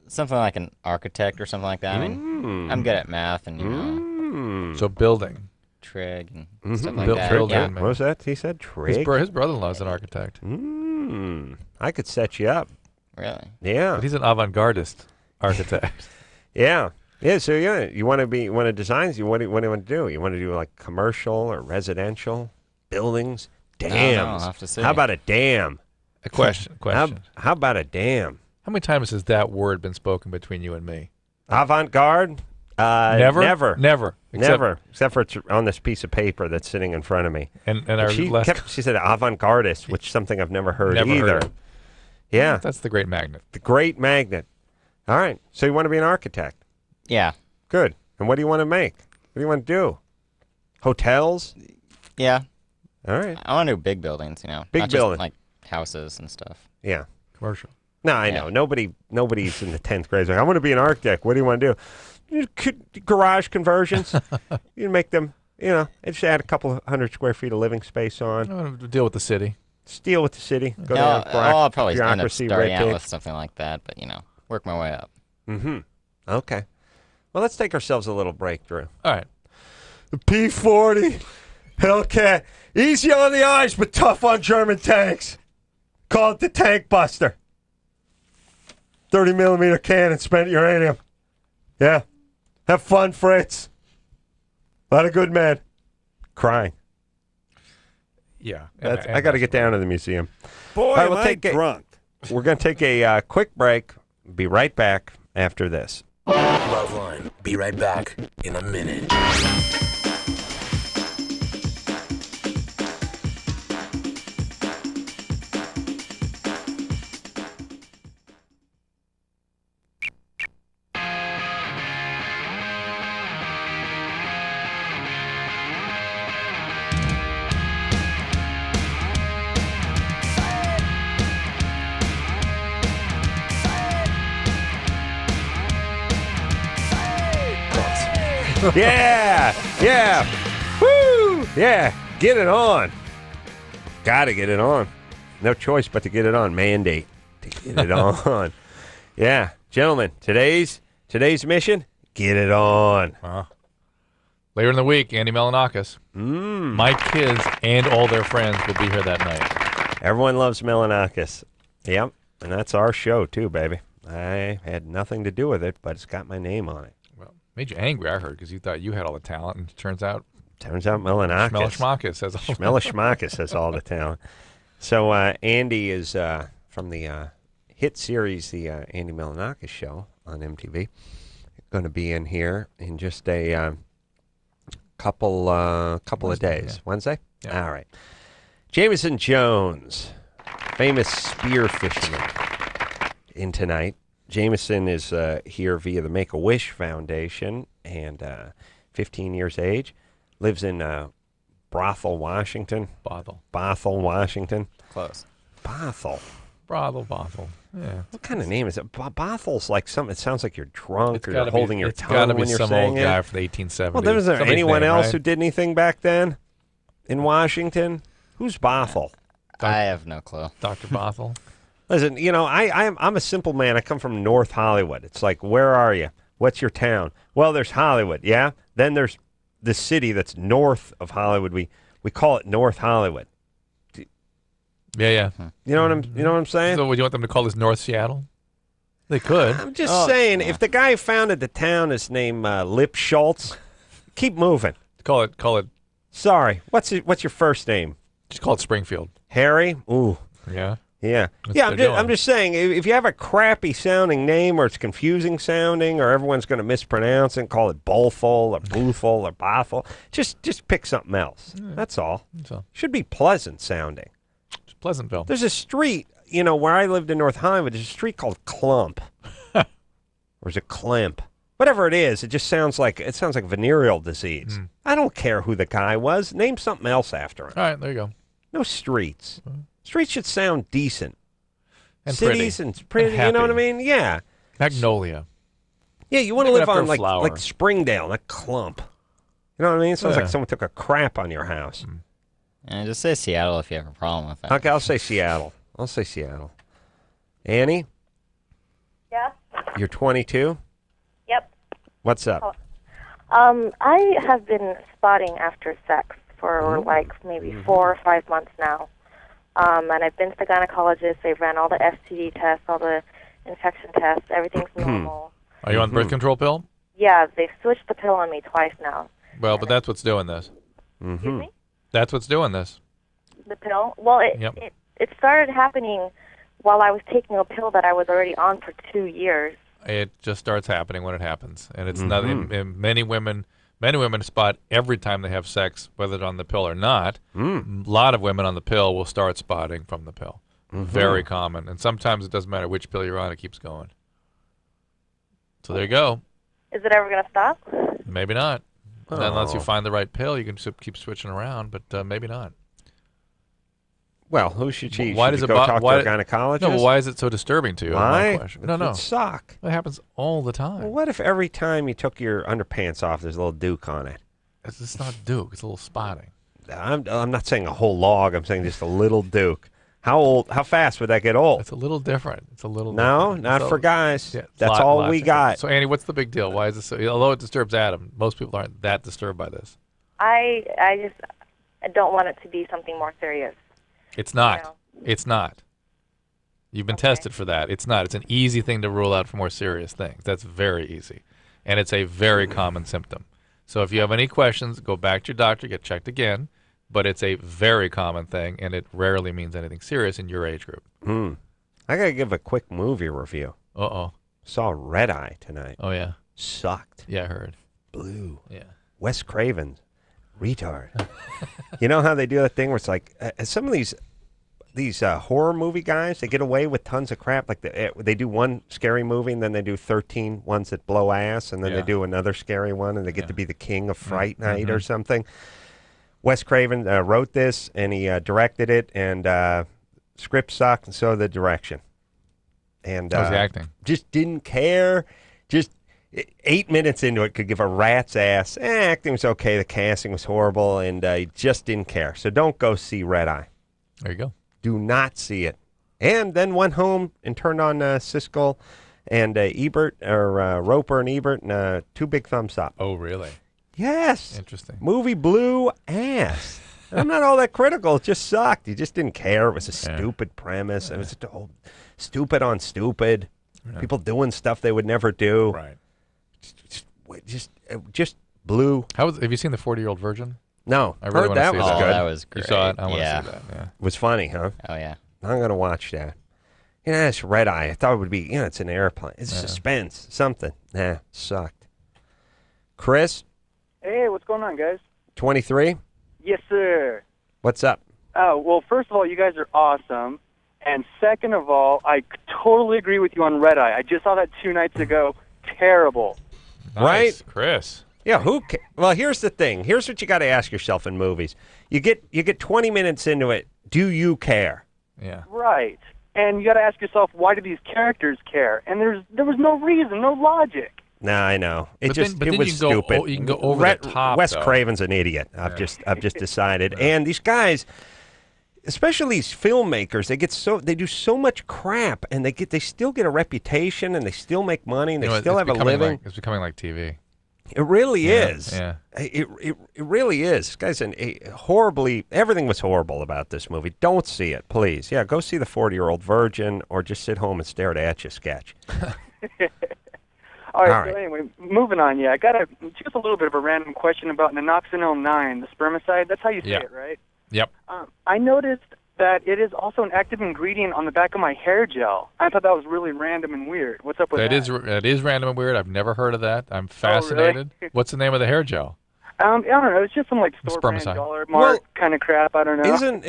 Speaker 5: something like an architect or something like that. I mean, I'm good at math and,
Speaker 4: So building.
Speaker 5: Trig and stuff like
Speaker 4: Build,
Speaker 5: that.
Speaker 4: build,
Speaker 5: Yeah.
Speaker 3: What was that? He said trig?
Speaker 4: His brother-in-law's an architect.
Speaker 3: I could set you up.
Speaker 5: Really?
Speaker 3: Yeah.
Speaker 4: But he's an avant-gardist architect.
Speaker 3: Yeah. Yeah, so you want to design, what do you want to do? You want to do like commercial or residential, buildings, dams.
Speaker 5: I'll have to see.
Speaker 3: How about a dam?
Speaker 4: A question.
Speaker 3: How about a dam?
Speaker 4: How many times has that word been spoken between you and me?
Speaker 3: Avant-garde?
Speaker 4: Never?
Speaker 3: Never.
Speaker 4: Never.
Speaker 3: Except for it's on this piece of paper that's sitting in front of me.
Speaker 4: And
Speaker 3: she said avant-gardist, which is something I've never heard
Speaker 4: Never
Speaker 3: either.
Speaker 4: heard of.
Speaker 3: Yeah.
Speaker 4: That's the great magnet.
Speaker 3: The great magnet. All right. So you want to be an architect?
Speaker 5: Yeah.
Speaker 3: Good. And what do you want to make? What do you want to do? Hotels?
Speaker 5: Yeah.
Speaker 3: All right.
Speaker 5: I want to do big buildings,
Speaker 3: Big
Speaker 5: not
Speaker 3: building.
Speaker 5: just like houses and stuff.
Speaker 3: Yeah.
Speaker 4: Commercial.
Speaker 3: No, I know. Nobody's in the 10th grade. Like, I want to be an architect. What do you want to do? Garage conversions. You make them, just add a couple of 100 square feet of living space on.
Speaker 4: I want to deal with the city.
Speaker 3: Deal with the city. Go
Speaker 5: No,
Speaker 3: down
Speaker 5: I'll probably end up
Speaker 3: bureaucracy,
Speaker 5: starting
Speaker 3: red
Speaker 5: out
Speaker 3: tape.
Speaker 5: with something like that, but, work my way up.
Speaker 3: Mm-hmm. Okay. Well, let's take ourselves a little break, Drew.
Speaker 4: All right.
Speaker 3: The P-40 Hellcat. Easy on the eyes, but tough on German tanks. Call it the Tank Buster. 30-millimeter cannon, spent uranium. Yeah. Have fun, Fritz. A lot of good men. Crying.
Speaker 4: Yeah.
Speaker 3: I got to get down to the museum.
Speaker 14: Boy,
Speaker 3: All right,
Speaker 14: am I drunk.
Speaker 3: We're going to take a quick break. Be right back after this.
Speaker 2: LoveLine. Be right back in a minute.
Speaker 3: Yeah. Woo! Yeah. Get it on. Got to get it on. No choice but to get it on. Mandate to get it on. Yeah. Gentlemen, today's mission, get it on.
Speaker 4: Later in the week, Andy Melanakis. My kids and all their friends will be here that night.
Speaker 3: Everyone loves Melanakis. Yep. And that's our show, too, baby. I had nothing to do with it, but it's got my name on it.
Speaker 4: Well, made you angry, I heard, because you thought you had all the talent, and it turns out
Speaker 3: Melanakis.
Speaker 4: Schmellishmakis has all
Speaker 3: Schmellishmakis has all the talent. So Andy is from the hit series, the Andy Melanakis Show on MTV. Going to be in here in just a couple of days.
Speaker 4: Yeah.
Speaker 3: Wednesday?
Speaker 4: Yeah.
Speaker 3: All right. Jaimeson Jones, famous spear fisherman, in tonight. Jaimeson is here via the Make-A-Wish Foundation and 15 years age. Lives in Bothell, Washington. Bothell, Washington.
Speaker 5: Close.
Speaker 3: Bothell.
Speaker 4: Bothell. Yeah.
Speaker 3: What kind of name is it? Bothell's like something. It sounds like you're drunk or you're
Speaker 4: gotta
Speaker 3: holding
Speaker 4: be,
Speaker 3: your
Speaker 4: it's
Speaker 3: tongue
Speaker 4: gotta be
Speaker 3: when you're
Speaker 4: some
Speaker 3: saying
Speaker 4: old
Speaker 3: it.
Speaker 4: guy from the 1870s.
Speaker 3: Well, was there
Speaker 4: Somebody's
Speaker 3: anyone
Speaker 4: name,
Speaker 3: else
Speaker 4: right?
Speaker 3: who did anything back then in Washington? Who's Bothell?
Speaker 5: I have no clue.
Speaker 4: Dr. Bothell.
Speaker 3: Listen, I'm a simple man. I come from North Hollywood. It's like, where are you? What's your town? Well, there's Hollywood, yeah? Then there's the city that's north of Hollywood. We We call it North Hollywood.
Speaker 4: Yeah.
Speaker 3: You know what I'm saying?
Speaker 4: So would you want them to call this North Seattle? They could.
Speaker 3: I'm just saying, if the guy who founded the town is named Lip Schultz, keep moving.
Speaker 4: Call it.
Speaker 3: Sorry, what's your first name?
Speaker 4: Just call it Springfield.
Speaker 3: Harry? Ooh.
Speaker 4: Yeah.
Speaker 3: Yeah.
Speaker 4: That's
Speaker 3: I'm just saying, if you have a crappy sounding name or it's confusing sounding or everyone's going to mispronounce it and call it Bowlful or Boothful or Bothful, just pick something else. That's all. Should be pleasant sounding.
Speaker 4: It's Pleasantville.
Speaker 3: There's a street, where I lived in North Hollywood, there's a street called Clump. Or is it Clemp? Whatever it is, it sounds like venereal disease. I don't care who the guy was. Name something else after him.
Speaker 4: All right, there you go.
Speaker 3: No streets. Streets should sound decent.
Speaker 4: And
Speaker 3: cities
Speaker 4: pretty.
Speaker 3: and pretty.
Speaker 4: And
Speaker 3: You know what I
Speaker 4: happy.
Speaker 3: mean? Yeah.
Speaker 4: Magnolia.
Speaker 3: Yeah, you want to
Speaker 4: Name it
Speaker 3: live
Speaker 4: after
Speaker 3: on
Speaker 4: a flower.
Speaker 3: like Springdale, not Clump. You know what I mean? It sounds
Speaker 4: Yeah.
Speaker 3: like someone took a crap on your house.
Speaker 5: And just say Seattle if you have a problem with that.
Speaker 3: Okay, I'll say Seattle. Annie,
Speaker 14: Yeah.
Speaker 3: you're 22.
Speaker 14: Yep.
Speaker 3: What's up?
Speaker 14: I have been spotting after sex for like maybe 4 or 5 months now. And I've been to the gynecologist. They've ran all the STD tests, all the infection tests. Everything's normal.
Speaker 4: Are you on birth control pill?
Speaker 14: Yeah, they've switched the pill on me twice now.
Speaker 4: Well, but that's what's doing this.
Speaker 14: Excuse me?
Speaker 4: That's what's doing this.
Speaker 14: The pill? Well,
Speaker 4: Yep.
Speaker 14: it started happening while I was taking a pill that I was already on for 2 years.
Speaker 4: It just starts happening when it happens, and it's nothing. And many women spot every time they have sex, whether they're on the pill or not. A lot of women on the pill will start spotting from the pill. Very common, and sometimes it doesn't matter which pill you're on; it keeps going. So there you go.
Speaker 14: Is it ever going to stop?
Speaker 4: Maybe not. Unless you
Speaker 3: Oh.
Speaker 4: find the right pill, you can keep switching around, but maybe not.
Speaker 3: Well, who should she?
Speaker 4: Why
Speaker 3: should
Speaker 4: does
Speaker 3: you
Speaker 4: it
Speaker 3: go
Speaker 4: bo-
Speaker 3: talk
Speaker 4: why,
Speaker 3: to a gynecologist?
Speaker 4: No, but why is it so disturbing to you?
Speaker 3: Why?
Speaker 4: My question. No,
Speaker 3: It
Speaker 4: no.
Speaker 3: would suck.
Speaker 4: It happens all the time.
Speaker 3: Well, what if every time you took your underpants off, there's a little duke on it?
Speaker 4: It's not duke. It's a little spotting.
Speaker 3: I'm not saying a whole log. I'm saying just a little duke. How fast would that get old?
Speaker 4: It's a little different. It's a little
Speaker 3: No,
Speaker 4: different.
Speaker 3: not
Speaker 4: So-
Speaker 3: for guys.
Speaker 4: Yeah,
Speaker 3: That's
Speaker 4: lot
Speaker 3: all we
Speaker 4: different.
Speaker 3: got.
Speaker 4: So, Annie, what's the big deal? Why is this so? Although it disturbs Adam, most people aren't that disturbed by this.
Speaker 14: I don't want it to be something more serious.
Speaker 4: It's not.
Speaker 14: know.
Speaker 4: It's not. You've been tested for that. It's not. It's an easy thing to rule out for more serious things. That's very easy. And it's a very common symptom. So if you have any questions, go back to your doctor, get checked again. But it's a very common thing, and it rarely means anything serious in your age group.
Speaker 3: I got to give a quick movie review.
Speaker 4: Uh-oh.
Speaker 3: Saw Red Eye tonight.
Speaker 4: Oh, yeah.
Speaker 3: Sucked.
Speaker 4: Yeah, I heard.
Speaker 3: Blue.
Speaker 4: Yeah.
Speaker 3: Wes Craven. Retard. You know how they do that thing where it's like some of these horror movie guys, they get away with tons of crap. Like they do one scary movie and then they do 13 ones that blow ass, and then they do another scary one, and they get to be the king of Fright Night or something. Wes Craven wrote this, and he directed it, and script sucked, and so the direction. And
Speaker 4: How's the acting?
Speaker 3: Just didn't care. Just 8 minutes into it, could give a rat's ass. Acting was okay. The casting was horrible, and he just didn't care. So don't go see Red Eye.
Speaker 4: There you go.
Speaker 3: Do not see it. And then went home and turned on Siskel and Ebert, or Roper and Ebert, and 2 big thumbs up.
Speaker 4: Oh, really?
Speaker 3: Yes.
Speaker 4: Interesting.
Speaker 3: Movie blew ass. I'm not all that critical. It just sucked. He just didn't care. It was a stupid premise. It was stupid on stupid. People doing stuff they would never do.
Speaker 4: Right.
Speaker 3: Just blew.
Speaker 4: Have you seen The 40-Year-Old Virgin?
Speaker 3: No.
Speaker 4: I really
Speaker 3: heard
Speaker 4: want to
Speaker 3: that
Speaker 4: see
Speaker 3: was
Speaker 4: that.
Speaker 3: good.
Speaker 5: That was great.
Speaker 4: You saw it? I want to
Speaker 5: Yeah.
Speaker 4: see that. Yeah.
Speaker 3: It was funny, huh?
Speaker 5: Oh, yeah.
Speaker 3: I'm going to watch that. It's Red Eye. I thought it would be, it's an airplane. It's suspense. Something. Nah, sucked. Chris,
Speaker 15: Hey, what's going on, guys?
Speaker 3: 23.
Speaker 15: Yes, sir.
Speaker 3: What's up?
Speaker 15: Oh, well, first of all, you guys are awesome. And second of all, I totally agree with you on Red Eye. I just saw that 2 nights ago. Terrible.
Speaker 4: Nice,
Speaker 3: Right?
Speaker 4: Chris.
Speaker 3: Yeah, well, here's the thing. Here's what you got to ask yourself in movies. You get 20 minutes into it. Do you care?
Speaker 4: Yeah.
Speaker 15: Right. And you got to ask yourself, why do these characters care? And there was no reason, no logic.
Speaker 3: Nah, I know.
Speaker 4: But then
Speaker 3: It was
Speaker 4: you can go
Speaker 3: stupid.
Speaker 4: you can go over the top,
Speaker 3: Wes
Speaker 4: though.
Speaker 3: Craven's an idiot. I've just decided. And these guys, especially these filmmakers, they do so much crap, and they still get a reputation, and they still make money, and they still have a living.
Speaker 4: It's becoming like TV.
Speaker 3: It really is.
Speaker 4: Yeah.
Speaker 3: It really is. This guy's horribly. Everything was horrible about this movie. Don't see it, please. Yeah, go see the 40-Year-Old Virgin, or just sit home and stare at Etch a Sketch.
Speaker 15: All right,
Speaker 3: All
Speaker 15: so
Speaker 3: right.
Speaker 15: anyway, moving on. Yeah, I got just a little bit of a random question about nanoxynol 9, the spermicide. That's how you say
Speaker 4: Yeah.
Speaker 15: it, right?
Speaker 4: Yep.
Speaker 15: I noticed that it is also an active ingredient on the back of my hair gel. I thought that was really random and weird. What's up with that?
Speaker 4: That is random and weird. I've never heard of that. I'm fascinated. What's the name of the hair gel?
Speaker 15: I don't know. It's just some like store brand
Speaker 4: Spermicide.
Speaker 15: dollar mark kind of crap. I don't know.
Speaker 3: Isn't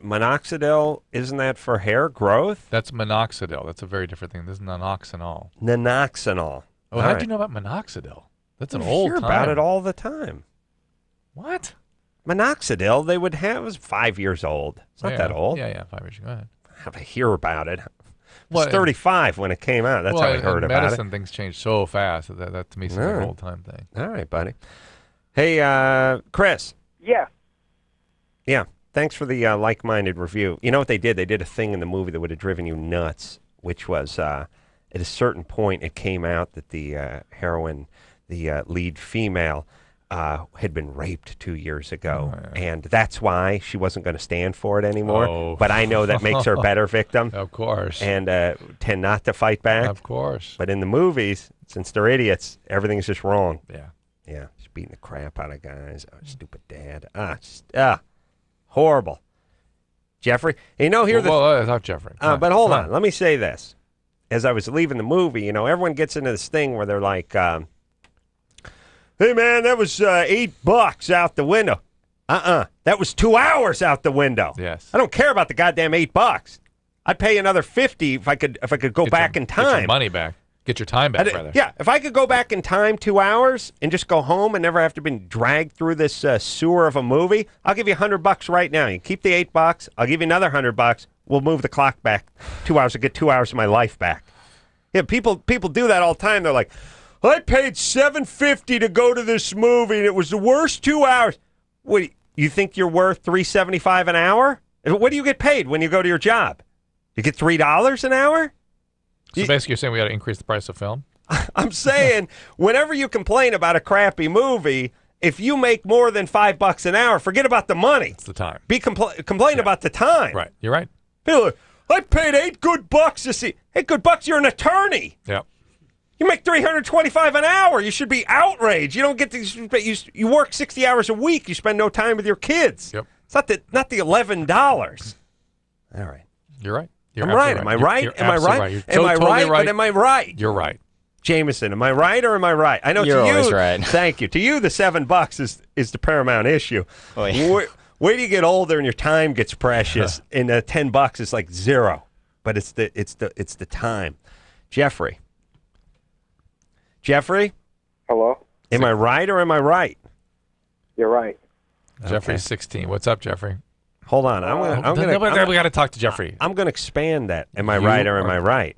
Speaker 3: minoxidil? Isn't that for hair growth?
Speaker 4: That's minoxidil. That's a very different thing. This is nanoxynol.
Speaker 3: Nanoxynol.
Speaker 4: Oh, how'd you know about minoxidil? That's an old
Speaker 3: hear
Speaker 4: time.
Speaker 3: about it all the time.
Speaker 4: What?
Speaker 3: Minoxidil, they would have, it was 5 years old. It's not that old.
Speaker 4: Yeah, 5 years. Go ahead.
Speaker 3: How to hear about it. I
Speaker 4: Well,
Speaker 3: was 35 when it came out. That's how I heard
Speaker 4: in
Speaker 3: about
Speaker 4: medicine,
Speaker 3: it.
Speaker 4: things change so fast. That to me seems like an old time thing.
Speaker 3: All right, buddy. Hey, Chris.
Speaker 15: Yeah.
Speaker 3: Yeah. Thanks for the like-minded review. You know what they did? They did a thing in the movie that would have driven you nuts, which was at a certain point it came out that the heroine, the lead female, had been raped 2 years ago, and that's why she wasn't going to stand for it anymore.
Speaker 4: Oh.
Speaker 3: But I know that makes her a better victim.
Speaker 4: Of course.
Speaker 3: And tend not to fight back.
Speaker 4: Of course.
Speaker 3: But in the movies, since they're idiots, everything's just wrong.
Speaker 4: Yeah.
Speaker 3: Yeah, just beating the crap out of guys. Oh, stupid dad. Horrible. Jeffrey, you know, here
Speaker 4: it's not Jeffrey.
Speaker 3: But hold on. Let me say this. As I was leaving the movie, you know, everyone gets into this thing where they're like, hey, man, that was $8 out the window. That was 2 hours out the window.
Speaker 4: Yes.
Speaker 3: I don't care about the goddamn $8. I'd pay another $50 if I could go back in time.
Speaker 4: Get your money back. Get your time back, rather.
Speaker 3: Yeah, if I could go back in time 2 hours and just go home and never have to be dragged through this sewer of a movie, I'll give you $100 right now. You keep the $8. I'll give you another $100. We'll move the clock back 2 hours to get 2 hours of my life back. Yeah, people do that all the time. They're like, I paid $7.50 to go to this movie, and it was the worst 2 hours. What, you think you're worth $3.75 an hour? What do you get paid when you go to your job? You get $3 an hour?
Speaker 4: So basically, you're saying we got to increase the price of film?
Speaker 3: I'm saying, whenever you complain about a crappy movie, if you make more than $5 an hour, forget about the money.
Speaker 4: It's the time.
Speaker 3: Complain about the time.
Speaker 4: Right. You're right.
Speaker 3: People are, I paid $8 to see. $8, you're an attorney.
Speaker 4: Yeah.
Speaker 3: You make $325 an hour. You should be outraged. You don't get to. You work 60 hours a week. You spend no time with your kids.
Speaker 4: Yep.
Speaker 3: It's not the $11. All right.
Speaker 4: You're right.
Speaker 3: I'm right. Am I right? Am I right? Am I right? But am I right?
Speaker 4: You're right.
Speaker 3: Jaimeson, am I right or am I right? I know
Speaker 5: You're
Speaker 3: to you,
Speaker 5: always right.
Speaker 3: Thank you. To you, the $7 is the paramount issue.
Speaker 5: Oh, yeah.
Speaker 3: Wait till you get older and your time gets precious, and $10 is like zero. But it's the time. Jeffrey.
Speaker 16: Hello.
Speaker 3: Am I right or am I right?
Speaker 16: You're right.
Speaker 4: Jeffrey's 16. What's up, Jeffrey?
Speaker 3: Hold on.
Speaker 4: We got to talk to Jeffrey.
Speaker 3: I'm going to expand that. Am I right or am I right?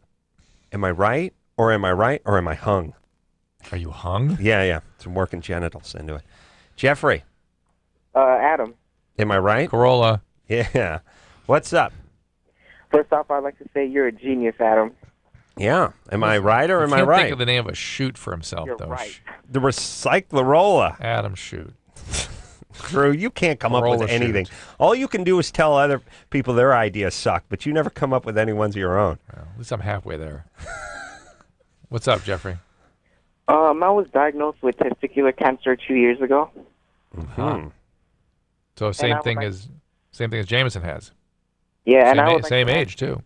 Speaker 3: Am I right or am I right or am I hung?
Speaker 4: Are you hung?
Speaker 3: Yeah. Some working genitals into it. Jeffrey.
Speaker 16: Adam.
Speaker 3: Am I right?
Speaker 4: Corolla.
Speaker 3: Yeah. What's up?
Speaker 16: First off, I'd like to say you're a genius, Adam.
Speaker 3: Yeah. Am I right or am I
Speaker 4: Can't
Speaker 3: right?
Speaker 4: think of the name of a shoot for himself,
Speaker 16: You're
Speaker 4: though.
Speaker 16: right.
Speaker 3: The Recyclerola.
Speaker 4: Adam Shoot.
Speaker 3: Drew, you can't come up with
Speaker 4: Corolla
Speaker 3: anything.
Speaker 4: shoot.
Speaker 3: All you can do is tell other people their ideas suck, but you never come up with any ones of your own.
Speaker 4: Well, at least I'm halfway there. What's up, Jeffrey?
Speaker 16: I was diagnosed with testicular cancer 2 years ago.
Speaker 3: Mm-hmm.
Speaker 4: So
Speaker 16: I
Speaker 4: same
Speaker 16: would
Speaker 4: thing
Speaker 16: like-
Speaker 4: as Jaimeson has.
Speaker 16: Yeah, and I would like
Speaker 4: same
Speaker 16: to ask-
Speaker 4: age too.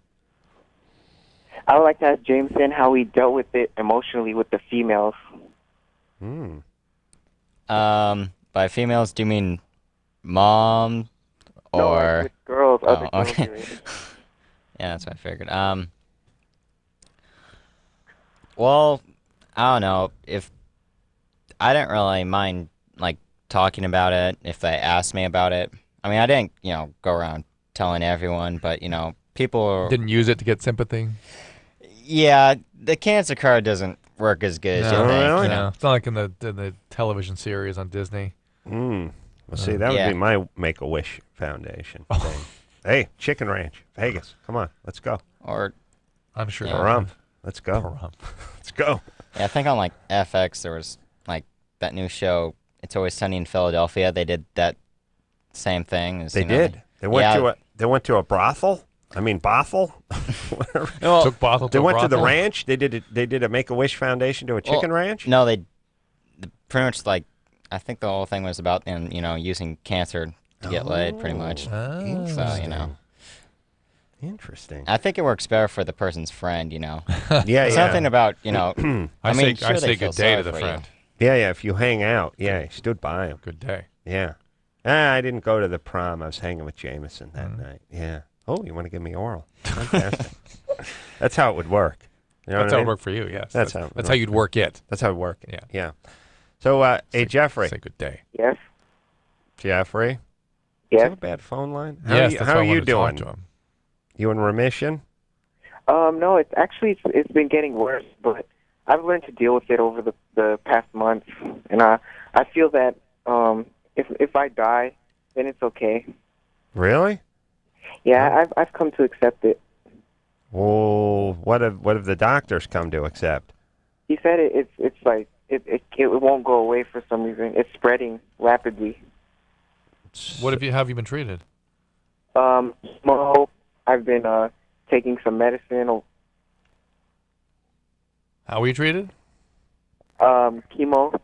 Speaker 16: I would like to ask Jameson how he dealt with it emotionally with the females.
Speaker 5: By females, do you mean mom or
Speaker 16: No, like with girls, other girls.
Speaker 5: okay.
Speaker 16: your age.
Speaker 5: Yeah, that's what I figured. Well, I don't know. If I didn't really mind like talking about it if they asked me about it. I mean, I didn't, go around telling everyone, but people
Speaker 4: Didn't use it to get sympathy.
Speaker 5: Yeah, the cancer card doesn't work as good as you think.
Speaker 4: No, it's not like in the television series on Disney.
Speaker 3: Well, see, that would be my Make-A-Wish Foundation thing. Hey, Chicken Ranch, Vegas. Come on, let's go.
Speaker 5: Or
Speaker 4: I'm sure.
Speaker 3: Pahrump. Let's go.
Speaker 4: Pahrump.
Speaker 3: Let's go.
Speaker 5: Yeah, I think on like FX there was that new show, It's Always Sunny in Philadelphia. They did that same thing.
Speaker 3: They did. They went to a brothel. I mean, Bothell.
Speaker 4: Took Bothell to
Speaker 3: They
Speaker 4: a
Speaker 3: went to the
Speaker 4: brothel?
Speaker 3: ranch. They did a Make-A-Wish Foundation to a chicken ranch.
Speaker 5: No, they pretty much like. I think the whole thing was about them, using cancer to get laid, pretty much. So
Speaker 3: Interesting.
Speaker 5: I think it works better for the person's friend.
Speaker 3: Yeah.
Speaker 5: Something about I mean,
Speaker 4: I say good day to the friend.
Speaker 3: Yeah. If you hang out, he stood by him.
Speaker 4: Good day.
Speaker 3: Yeah. I didn't go to the prom. I was hanging with Jaimeson that night. Yeah. Oh, you want to give me oral? Fantastic. That's how it would work. You know
Speaker 4: That's
Speaker 3: what I
Speaker 4: how it
Speaker 3: mean?
Speaker 4: worked for you, yes.
Speaker 3: That's
Speaker 4: how you'd work it.
Speaker 3: That's how it worked.
Speaker 4: Yeah.
Speaker 3: Yeah. So, hey, Jeffrey.
Speaker 4: Say good day.
Speaker 16: Yes.
Speaker 3: Jeffrey.
Speaker 16: Yes.
Speaker 3: Do you have a bad phone line?
Speaker 4: Yes, that's
Speaker 3: how
Speaker 4: why
Speaker 3: are
Speaker 4: I
Speaker 3: you
Speaker 4: wanted to talk
Speaker 3: doing?
Speaker 4: to him.
Speaker 3: You in remission?
Speaker 16: No, it's been getting worse, but I've learned to deal with it over the past month, and I feel that if I die, then it's okay.
Speaker 3: Really?
Speaker 16: Yeah, I've come to accept it.
Speaker 3: Well, what have the doctors come to accept?
Speaker 16: He said it's like it won't go away for some reason. It's spreading rapidly.
Speaker 4: How have you been treated?
Speaker 16: Chemo. I've been taking some medicine.
Speaker 4: How were you treated?
Speaker 16: Chemo.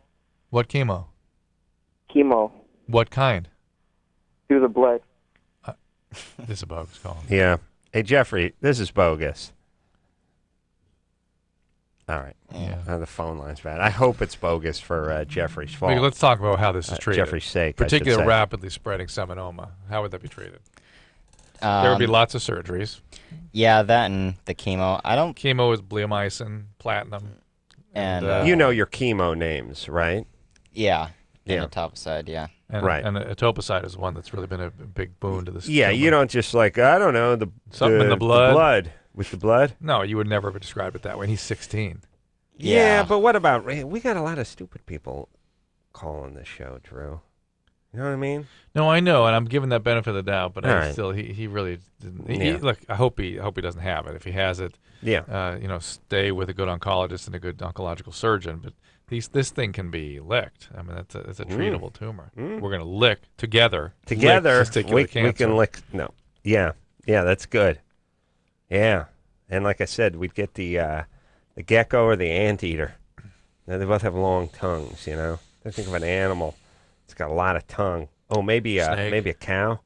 Speaker 4: What chemo?
Speaker 16: Chemo.
Speaker 4: What kind?
Speaker 16: Through the blood.
Speaker 4: This is a bogus call.
Speaker 3: Yeah. Hey, Jeffrey, this is bogus. All right.
Speaker 5: Yeah.
Speaker 3: The phone line's bad. I hope it's bogus for Jeffrey's fault.
Speaker 4: Wait, let's talk about how this is treated.
Speaker 3: Jeffrey's sake, I should
Speaker 4: Particularly
Speaker 3: say.
Speaker 4: rapidly spreading seminoma. How would that be treated? There would be lots of surgeries.
Speaker 5: Yeah, that and the chemo.
Speaker 4: Chemo is bleomycin, platinum,
Speaker 5: and
Speaker 3: you know your chemo names, right?
Speaker 5: Yeah.
Speaker 3: Yeah.
Speaker 5: Etoposide, yeah.
Speaker 4: And,
Speaker 3: Right.
Speaker 4: And etoposide is one that's really been a big boon to this.
Speaker 3: Yeah,
Speaker 4: tumor.
Speaker 3: you don't just I don't know,
Speaker 4: Something in the blood.
Speaker 3: With the blood?
Speaker 4: No, you would never describe it that way. He's 16.
Speaker 3: Yeah, but what about, we got a lot of stupid people calling this show, Drew. You know what I mean?
Speaker 4: No, I know, and I'm giving that benefit of the doubt, but
Speaker 3: All right.
Speaker 4: still, he really didn't.
Speaker 3: Yeah.
Speaker 4: Look, I hope he doesn't have it. If he has it, stay with a good oncologist and a good oncological surgeon. But this thing can be licked. I mean, it's a treatable tumor. We're gonna lick together.
Speaker 3: Together,
Speaker 4: lick testicular
Speaker 3: we
Speaker 4: cancer.
Speaker 3: can lick. No, yeah, that's good. Yeah, and like I said, we'd get the gecko or the anteater. Now, they both have long tongues. I think of an animal. It's got a lot of tongue. Oh, maybe a cow.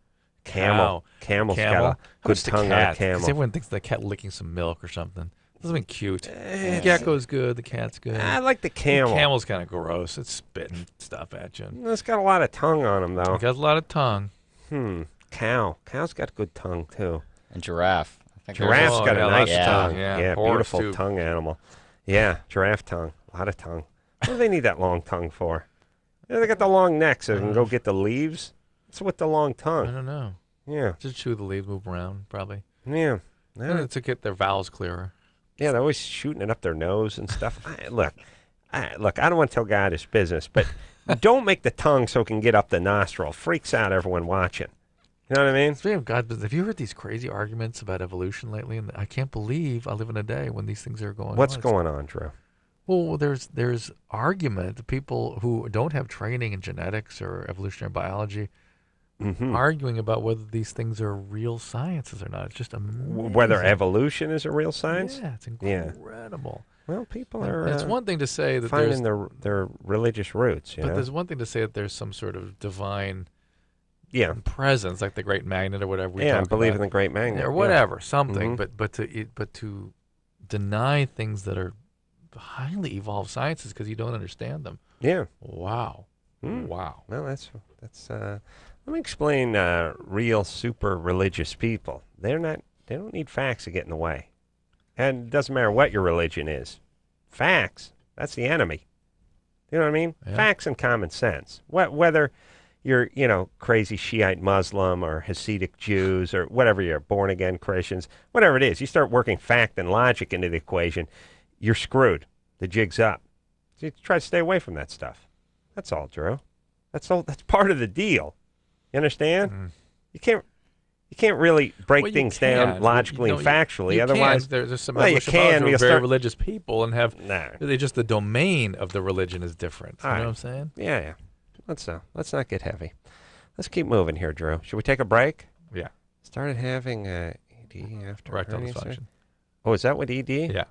Speaker 3: Camel. Camel's got a good tongue on a camel.
Speaker 4: Because everyone thinks the cat licking some milk or something. Something cute. The gecko's good. The cat's good.
Speaker 3: I like the camel.
Speaker 4: The camel's kind of gross. It's spitting stuff at you.
Speaker 3: It's got a lot of tongue on him, though.
Speaker 4: It got a lot of tongue.
Speaker 3: Cow. Cow's got good tongue, too.
Speaker 5: And giraffe.
Speaker 3: Giraffe's got a nice tongue.
Speaker 4: Yeah,
Speaker 3: beautiful
Speaker 4: too.
Speaker 3: tongue animal. Yeah, giraffe tongue. A lot of tongue. What do they need that long tongue for? They got the long neck so they can go get the leaves. What's with the long tongue?
Speaker 4: I don't know.
Speaker 3: Yeah.
Speaker 4: Just chew the leaves, move around, probably.
Speaker 3: Yeah.
Speaker 4: To get their vowels clearer.
Speaker 3: Yeah, they're always shooting it up their nose and stuff. Look, I don't want to tell God his business, but don't make the tongue so it can get up the nostril. Freaks out everyone watching. You know what I mean?
Speaker 4: Speaking of God, have you heard these crazy arguments about evolution lately? And I can't believe I live in a day when these things are going on.
Speaker 3: What's going on, Drew?
Speaker 4: Well, there's argument. The people who don't have training in genetics or evolutionary biology arguing about whether these things are real sciences or not. It's just amazing.
Speaker 3: Whether evolution is a real science?
Speaker 4: Yeah, it's incredible.
Speaker 3: Well, people are.
Speaker 4: It's one thing to say that
Speaker 3: finding their religious roots.
Speaker 4: But there's one thing to say that there's some sort of divine.
Speaker 3: Yeah,
Speaker 4: presence like the Great Magnet or whatever.
Speaker 3: I believe in the Great Magnet
Speaker 4: or whatever, something. But to deny things that are highly evolved sciences because you don't understand them.
Speaker 3: Yeah.
Speaker 4: Wow. Wow.
Speaker 3: Well, that's. Let me explain. Real super religious people. They don't need facts to get in the way, and it doesn't matter what your religion is. Facts. That's the enemy. You know what I mean?
Speaker 4: Yeah.
Speaker 3: Facts and common sense. Whether you're, crazy Shiite Muslim or Hasidic Jews or whatever you're, born-again Christians, whatever it is, you start working fact and logic into the equation, you're screwed. The jig's up. So you try to stay away from that stuff. That's all, Drew. That's part of the deal. You understand? You You can't really break
Speaker 4: Well, you
Speaker 3: things down
Speaker 4: can.
Speaker 3: logically
Speaker 4: You
Speaker 3: and
Speaker 4: know,
Speaker 3: factually.
Speaker 4: you
Speaker 3: Otherwise,
Speaker 4: can. There's some
Speaker 3: well, you
Speaker 4: Muslims
Speaker 3: can.
Speaker 4: who are
Speaker 3: You'll
Speaker 4: very
Speaker 3: start.
Speaker 4: religious people and have.
Speaker 3: Nah.
Speaker 4: They just the domain of the religion is different.
Speaker 3: All
Speaker 4: You know
Speaker 3: right.
Speaker 4: what I'm saying?
Speaker 3: Yeah. Let's not get heavy. Let's keep moving here, Drew. Should we take a break?
Speaker 4: Yeah.
Speaker 3: Started having ED after
Speaker 4: Erectile
Speaker 3: hernia
Speaker 4: dysfunction.
Speaker 3: surgery? Oh, is that what ED?
Speaker 4: Yeah.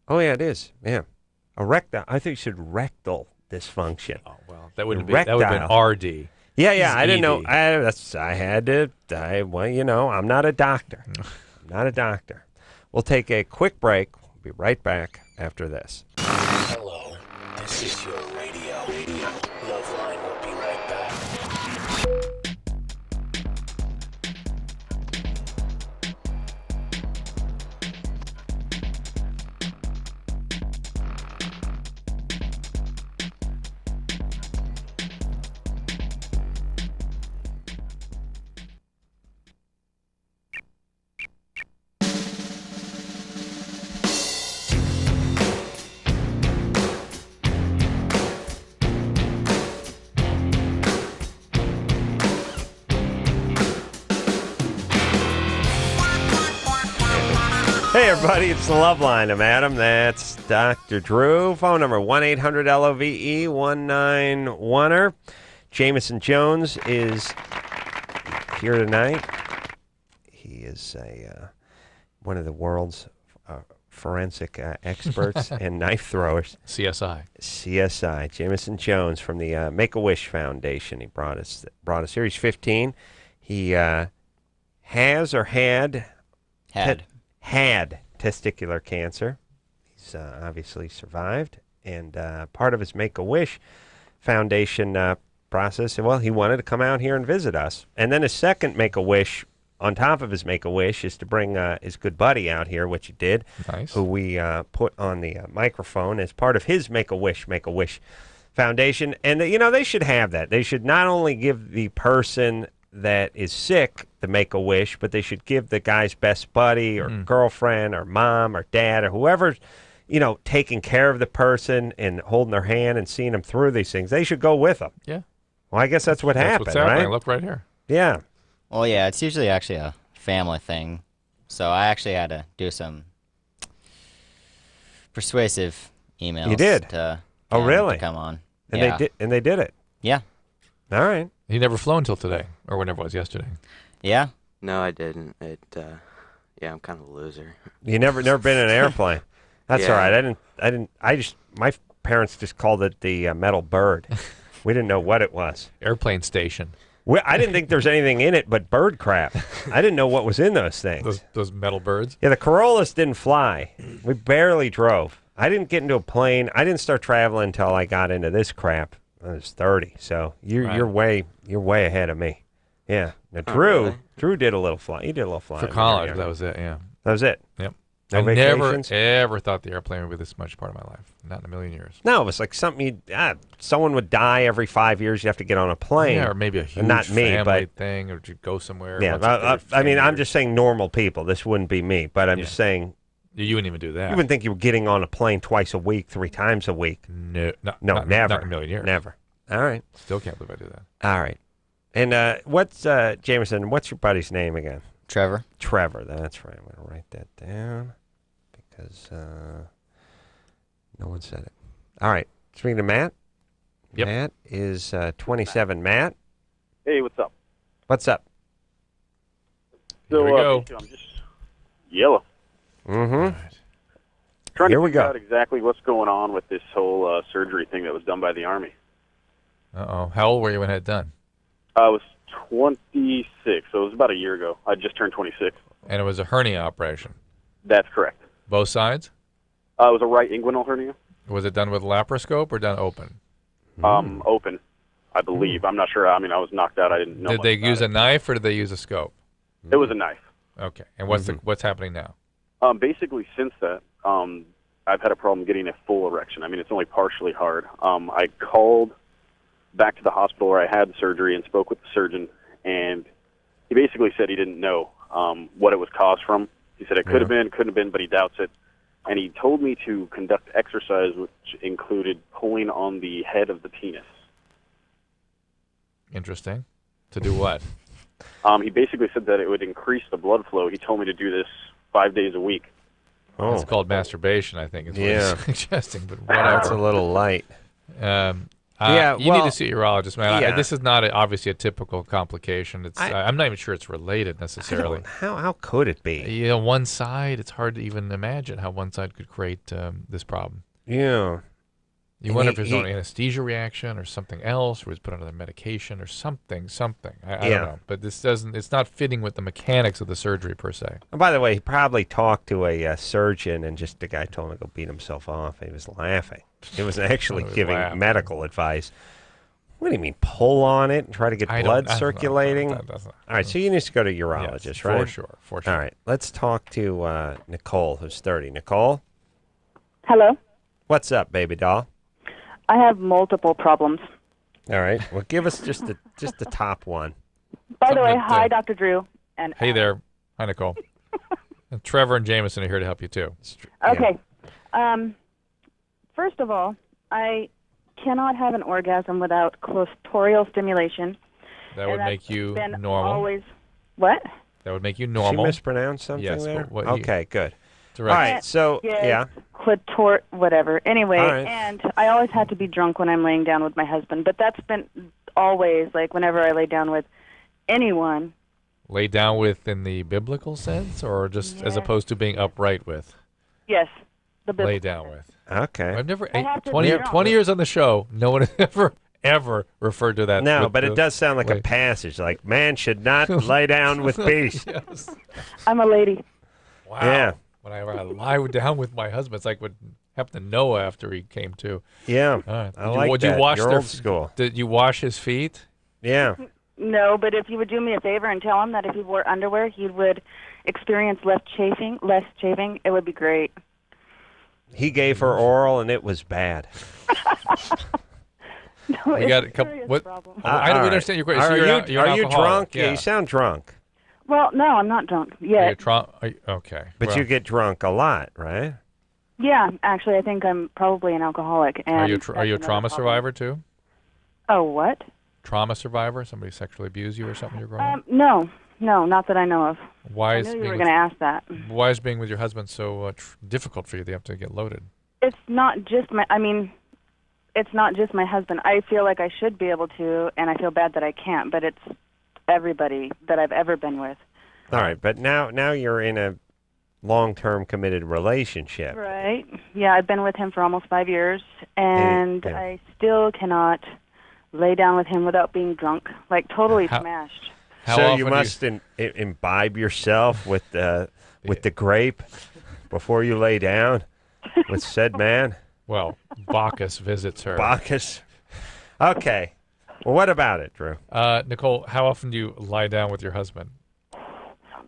Speaker 3: Oh, yeah, it is. Yeah. Erectile. I think you should rectal dysfunction.
Speaker 4: Oh well, that would have been RD.
Speaker 3: Yeah. I didn't know.
Speaker 4: ED.
Speaker 3: Well, I'm not a doctor. I'm not a doctor. We'll take a quick break. We'll be right back after this.
Speaker 2: Hello, this is your radio. LoveLine will be right back.
Speaker 3: Hey, everybody, it's the LoveLine. I'm Adam. That's Dr. Drew. Phone number 1-800-LOVE-191-er. Jaimeson Jones is here tonight. He is one of the world's forensic experts and knife throwers.
Speaker 4: CSI.
Speaker 3: Jaimeson Jones from the Make-A-Wish Foundation. He brought us here. He's 15. He has or had testicular cancer. He's obviously survived, and part of his Make-A-Wish Foundation process, well, he wanted to come out here and visit us. And then his second Make-A-Wish, on top of his Make-A-Wish, is to bring his good buddy out here, which he did, who we put on the microphone as part of his Make-A-Wish Foundation. And, they should have that. They should not only give the person that is sick the Make-A-Wish, but they should give the guy's best buddy or girlfriend or mom or dad or whoever's, taking care of the person and holding their hand and seeing them through these things. They should go with them.
Speaker 4: Yeah.
Speaker 3: Well, I guess that's what happened,
Speaker 4: what's happening.
Speaker 3: right?
Speaker 4: Look right here.
Speaker 3: Yeah.
Speaker 5: Well, yeah, it's usually actually a family thing. So I actually had to do some persuasive emails.
Speaker 3: You did?
Speaker 5: To
Speaker 3: really?
Speaker 5: To come on.
Speaker 3: And
Speaker 5: yeah.
Speaker 3: they did it.
Speaker 5: Yeah.
Speaker 3: All right.
Speaker 4: He never flew until today, or whenever it was yesterday.
Speaker 5: Yeah.
Speaker 8: No, I didn't. I'm kind of a loser.
Speaker 3: You never been in an airplane. That's
Speaker 8: Yeah.
Speaker 3: all right. My parents just called it the metal bird. We didn't know what it was.
Speaker 4: Airplane station.
Speaker 3: I didn't think there was anything in it but bird crap. I didn't know what was in those things.
Speaker 4: Those metal birds?
Speaker 3: Yeah, the Corollas didn't fly. We barely drove. I didn't get into a plane. I didn't start traveling until I got into this crap. I was 30, so you're way ahead of me. Yeah. Now Drew did a little fly. He did a little flying
Speaker 4: For college, that was it, yeah.
Speaker 3: That was it.
Speaker 4: Yep.
Speaker 3: No
Speaker 4: I
Speaker 3: vacations?
Speaker 4: never, ever thought the airplane would be this much part of my life. Not in a million years.
Speaker 3: No, it was like something someone would die every 5 years. You have to get on a plane.
Speaker 4: Yeah, or maybe a huge
Speaker 3: not me,
Speaker 4: family
Speaker 3: but
Speaker 4: thing, or to go somewhere.
Speaker 3: Yeah, I mean, I'm just saying normal people. This wouldn't be me, but I'm just saying.
Speaker 4: You wouldn't even do that.
Speaker 3: You wouldn't think you were getting on a plane twice a week, 3 times a week.
Speaker 4: No,
Speaker 3: never.
Speaker 4: Not in a million years.
Speaker 3: Never. All right.
Speaker 4: Still can't believe I do that.
Speaker 3: All right. And what's Jaimeson? What's your buddy's name again?
Speaker 5: Trevor.
Speaker 3: Trevor. That's right. I'm gonna write that down because no one said it. All right. Speaking to Matt.
Speaker 4: Yep.
Speaker 3: Matt is 27. Matt.
Speaker 17: Hey, what's up?
Speaker 3: What's up?
Speaker 17: So,
Speaker 4: Here we go.
Speaker 17: I'm just yellow.
Speaker 3: Mm-hmm.
Speaker 17: Trying
Speaker 3: Here
Speaker 17: to
Speaker 3: we
Speaker 17: figure
Speaker 3: go.
Speaker 17: out exactly what's going on with this whole surgery thing that was done by the Army.
Speaker 4: Uh-oh. How old were you when it had done?
Speaker 17: I was 26, so it was about a year ago. I just turned 26.
Speaker 4: And it was a hernia operation.
Speaker 17: That's correct.
Speaker 4: Both sides?
Speaker 17: It was a right inguinal hernia.
Speaker 4: Was it done with laparoscope or done open?
Speaker 17: Open, I believe. I'm not sure. I mean, I was knocked out. I didn't know.
Speaker 4: Did they use a knife or did they use a scope?
Speaker 17: It was a knife.
Speaker 4: Okay. And what's happening now?
Speaker 17: Basically, since that, I've had a problem getting a full erection. I mean, it's only partially hard. I called back to the hospital where I had the surgery and spoke with the surgeon, and he basically said he didn't know what it was caused from. He said it could have been, couldn't have been, but he doubts it. And he told me to conduct exercise, which included pulling on the head of the penis.
Speaker 4: Interesting. To do what?
Speaker 17: He basically said that it would increase the blood flow. He told me to do this 5 days a week.
Speaker 3: Oh.
Speaker 4: It's called masturbation, I think, is what
Speaker 3: Yeah.
Speaker 4: he's suggesting, but whatever.
Speaker 3: That's a little light.
Speaker 4: Yeah, you need to see a urologist, man.
Speaker 3: Yeah.
Speaker 4: This is not obviously a typical complication. I'm not even sure it's related necessarily.
Speaker 3: How could it be?
Speaker 4: You know, one side, it's hard to even imagine how one side could create this problem.
Speaker 3: Yeah.
Speaker 4: You wonder if there's an anesthesia reaction or something else, or was put on another medication or something. I don't know. But it's not fitting with the mechanics of the surgery per se.
Speaker 3: And by the way, he probably talked to a surgeon, and just the guy told him to go beat himself off. He was laughing. He was actually giving medical advice. What do you mean, pull on it and try to get blood circulating? All right, so you need to go to a urologist,
Speaker 4: Yes,
Speaker 3: right?
Speaker 4: For sure.
Speaker 3: All right, let's talk to Nicole, who's 30. Nicole?
Speaker 18: Hello.
Speaker 3: What's up, baby doll?
Speaker 18: I have multiple problems.
Speaker 3: All right, well, give us just the top one.
Speaker 18: By the way, hi, Dr. Drew. And
Speaker 4: Hey there. Hi, Nicole. And Trevor and Jaimeson are here to help you, too.
Speaker 18: Okay. First of all, I cannot have an orgasm without clitoral stimulation.
Speaker 4: That would make you
Speaker 18: been
Speaker 4: normal.
Speaker 18: Always. What?
Speaker 4: That would make you normal.
Speaker 3: She mispronounced something
Speaker 4: Yes,
Speaker 3: there?
Speaker 4: but what
Speaker 3: Okay, good. All
Speaker 4: Direct.
Speaker 3: right, so, yeah.
Speaker 18: Whatever. Anyway,
Speaker 3: All right.
Speaker 18: and I always had to be drunk when I'm laying down with my husband, but that's been always, like, whenever I lay down with anyone.
Speaker 4: Lay down with in the biblical sense, or just as opposed to being upright with?
Speaker 18: Yes. The
Speaker 4: Lay down with.
Speaker 3: Okay.
Speaker 4: I've never,
Speaker 18: I have to be drunk.
Speaker 4: 20 years on the show, no one has ever referred to that.
Speaker 3: No,
Speaker 4: with
Speaker 3: but
Speaker 4: the-
Speaker 3: it does sound like a passage, like, man should not lay down with beast.
Speaker 4: Yes.
Speaker 18: I'm a lady.
Speaker 4: Wow.
Speaker 3: Yeah.
Speaker 4: When I lie down with my husband, it's like what happened to Noah after he came to.
Speaker 3: Yeah.
Speaker 4: All right.
Speaker 3: I like
Speaker 4: Would you
Speaker 3: that.
Speaker 4: wash
Speaker 3: You're
Speaker 4: their
Speaker 3: old school.
Speaker 4: Did you wash his feet?
Speaker 3: Yeah.
Speaker 18: No, but if you would do me a favor and tell him that if he wore underwear, he would experience less chafing, it would be great.
Speaker 3: He gave her oral, and it was bad.
Speaker 18: No,
Speaker 4: We got a couple. What?
Speaker 18: problem.
Speaker 4: I don't understand your question. So you're
Speaker 3: Are you
Speaker 4: alcoholic.
Speaker 3: drunk?
Speaker 4: Yeah.
Speaker 3: You sound drunk.
Speaker 18: Well, no, I'm not drunk
Speaker 4: Are
Speaker 18: yet.
Speaker 4: you okay.
Speaker 3: But
Speaker 4: Well,
Speaker 3: you get drunk a lot, right?
Speaker 18: Yeah, actually, I think I'm probably an alcoholic. And
Speaker 4: are you a
Speaker 18: that's
Speaker 4: trauma
Speaker 18: another problem.
Speaker 4: survivor too?
Speaker 18: Oh, what?
Speaker 4: Trauma survivor? Somebody sexually abused you or something? You're growing up?
Speaker 18: No, not that I know of.
Speaker 4: Why
Speaker 18: I
Speaker 4: is
Speaker 18: knew you
Speaker 4: being
Speaker 18: were
Speaker 4: with-
Speaker 18: going to ask that.
Speaker 4: Why is being with your husband so difficult for you? That you have to get loaded.
Speaker 18: It's not just it's not just my husband. I feel like I should be able to, and I feel bad that I can't, but it's everybody that I've ever been with.
Speaker 3: All right, but now you're in a long-term committed relationship.
Speaker 18: Right. Yeah, I've been with him for almost 5 years, and
Speaker 3: Yeah.
Speaker 18: I still cannot lay down with him without being drunk, like totally smashed.
Speaker 4: How
Speaker 3: so
Speaker 4: often
Speaker 3: you
Speaker 4: do
Speaker 3: must imbibe yourself with the grape before you lay down with said man.
Speaker 4: Well, Bacchus visits her.
Speaker 3: Bacchus. Okay. Well, what about it, Drew?
Speaker 4: Nicole, how often do you lie down with your husband?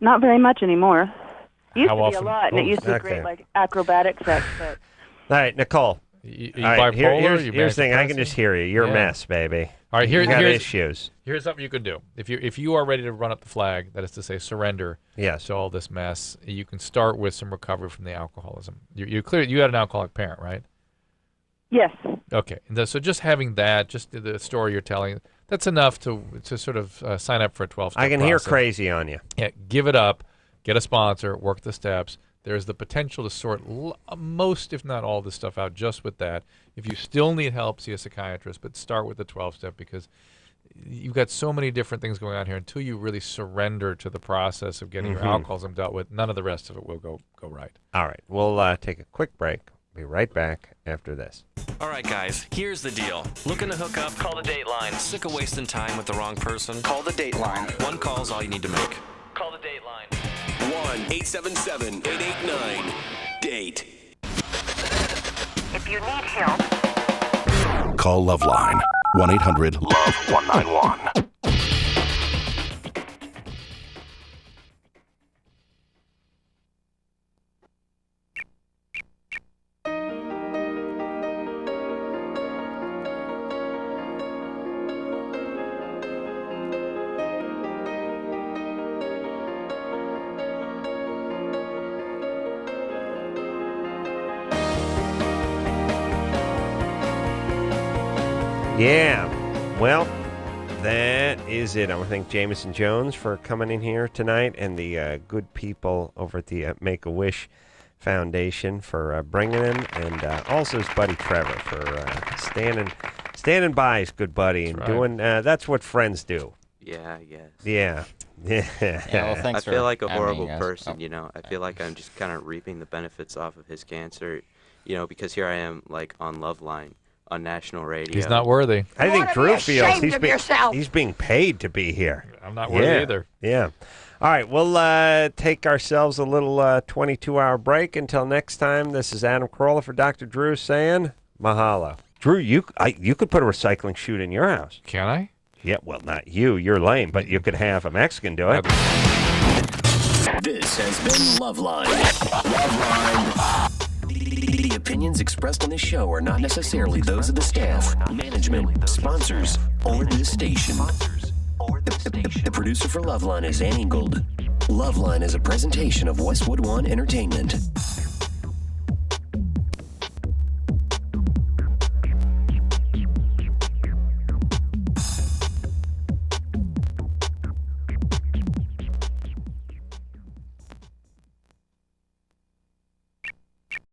Speaker 18: Not very much anymore. Used
Speaker 4: How
Speaker 18: to be a
Speaker 4: often?
Speaker 18: lot, and it used to be
Speaker 3: Okay.
Speaker 18: great, like acrobatic sex, but
Speaker 3: All right, Nicole.
Speaker 4: You
Speaker 3: All right,
Speaker 4: bipolar?
Speaker 3: here's
Speaker 4: You
Speaker 3: the thing. I can
Speaker 4: manic
Speaker 3: just hear you. You're a
Speaker 4: Yeah.
Speaker 3: mess, baby.
Speaker 4: All right,
Speaker 3: you got
Speaker 4: here's
Speaker 3: issues.
Speaker 4: Here's something you can do. If you are ready to run up the flag, that is to say, surrender to all this mess, you can start with some recovery from the alcoholism. You had an alcoholic parent, right?
Speaker 18: yes.
Speaker 4: Okay, so just having that, just the story you're telling, that's enough to sort of sign up for a 12-step
Speaker 3: I can hear
Speaker 4: process.
Speaker 3: crazy on you.
Speaker 4: Yeah, give it up, get a sponsor, work the steps. There's the potential to sort most, if not all, this stuff out just with that. If you still need help, see a psychiatrist, but start with the 12-step because you've got so many different things going on here. Until you really surrender to the process of getting your alcoholism dealt with, none of the rest of it will go right.
Speaker 3: All right, we'll take a quick break. Be right back after this.
Speaker 19: All right, guys, here's the deal. Looking to hook up? Call the Dateline. Sick of wasting time with the wrong person? Call the Dateline. One call's all you need to make. Call the Dateline.
Speaker 2: 1-877-889-DATE.
Speaker 20: If you need help,
Speaker 2: Call LoveLine. 1-800-LOVE-191.
Speaker 3: Yeah. Well, That is it. I want to thank Jaimeson Jones for coming in here tonight, and the good people over at the Make-A-Wish Foundation for bringing him, and also his buddy Trevor for standing by his good buddy and doing. That's what friends do.
Speaker 21: Yeah, I guess.
Speaker 3: Yeah.
Speaker 5: well,
Speaker 21: I feel like a horrible
Speaker 5: guys.
Speaker 21: person, you know. I feel like I'm just kind of reaping the benefits off of his cancer, you know, because here I am, like, on LoveLine, on national radio.
Speaker 4: He's not worthy.
Speaker 3: I think Drew feels he's being paid to be here.
Speaker 4: I'm not worthy either.
Speaker 3: Yeah. All right, we'll take ourselves a little 22-hour break. Until next time, this is Adam Carolla for Dr. Drew saying mahalo. Drew, you could put a recycling chute in your house.
Speaker 4: Can I?
Speaker 3: Yeah, well, not you. You're lame, but you could have a Mexican do it.
Speaker 2: This has been LoveLine. LoveLine. The opinions expressed on this show are not necessarily those of the staff, management, sponsors, or the station. The producer for LoveLine is Annie Gold. LoveLine is a presentation of Westwood One Entertainment.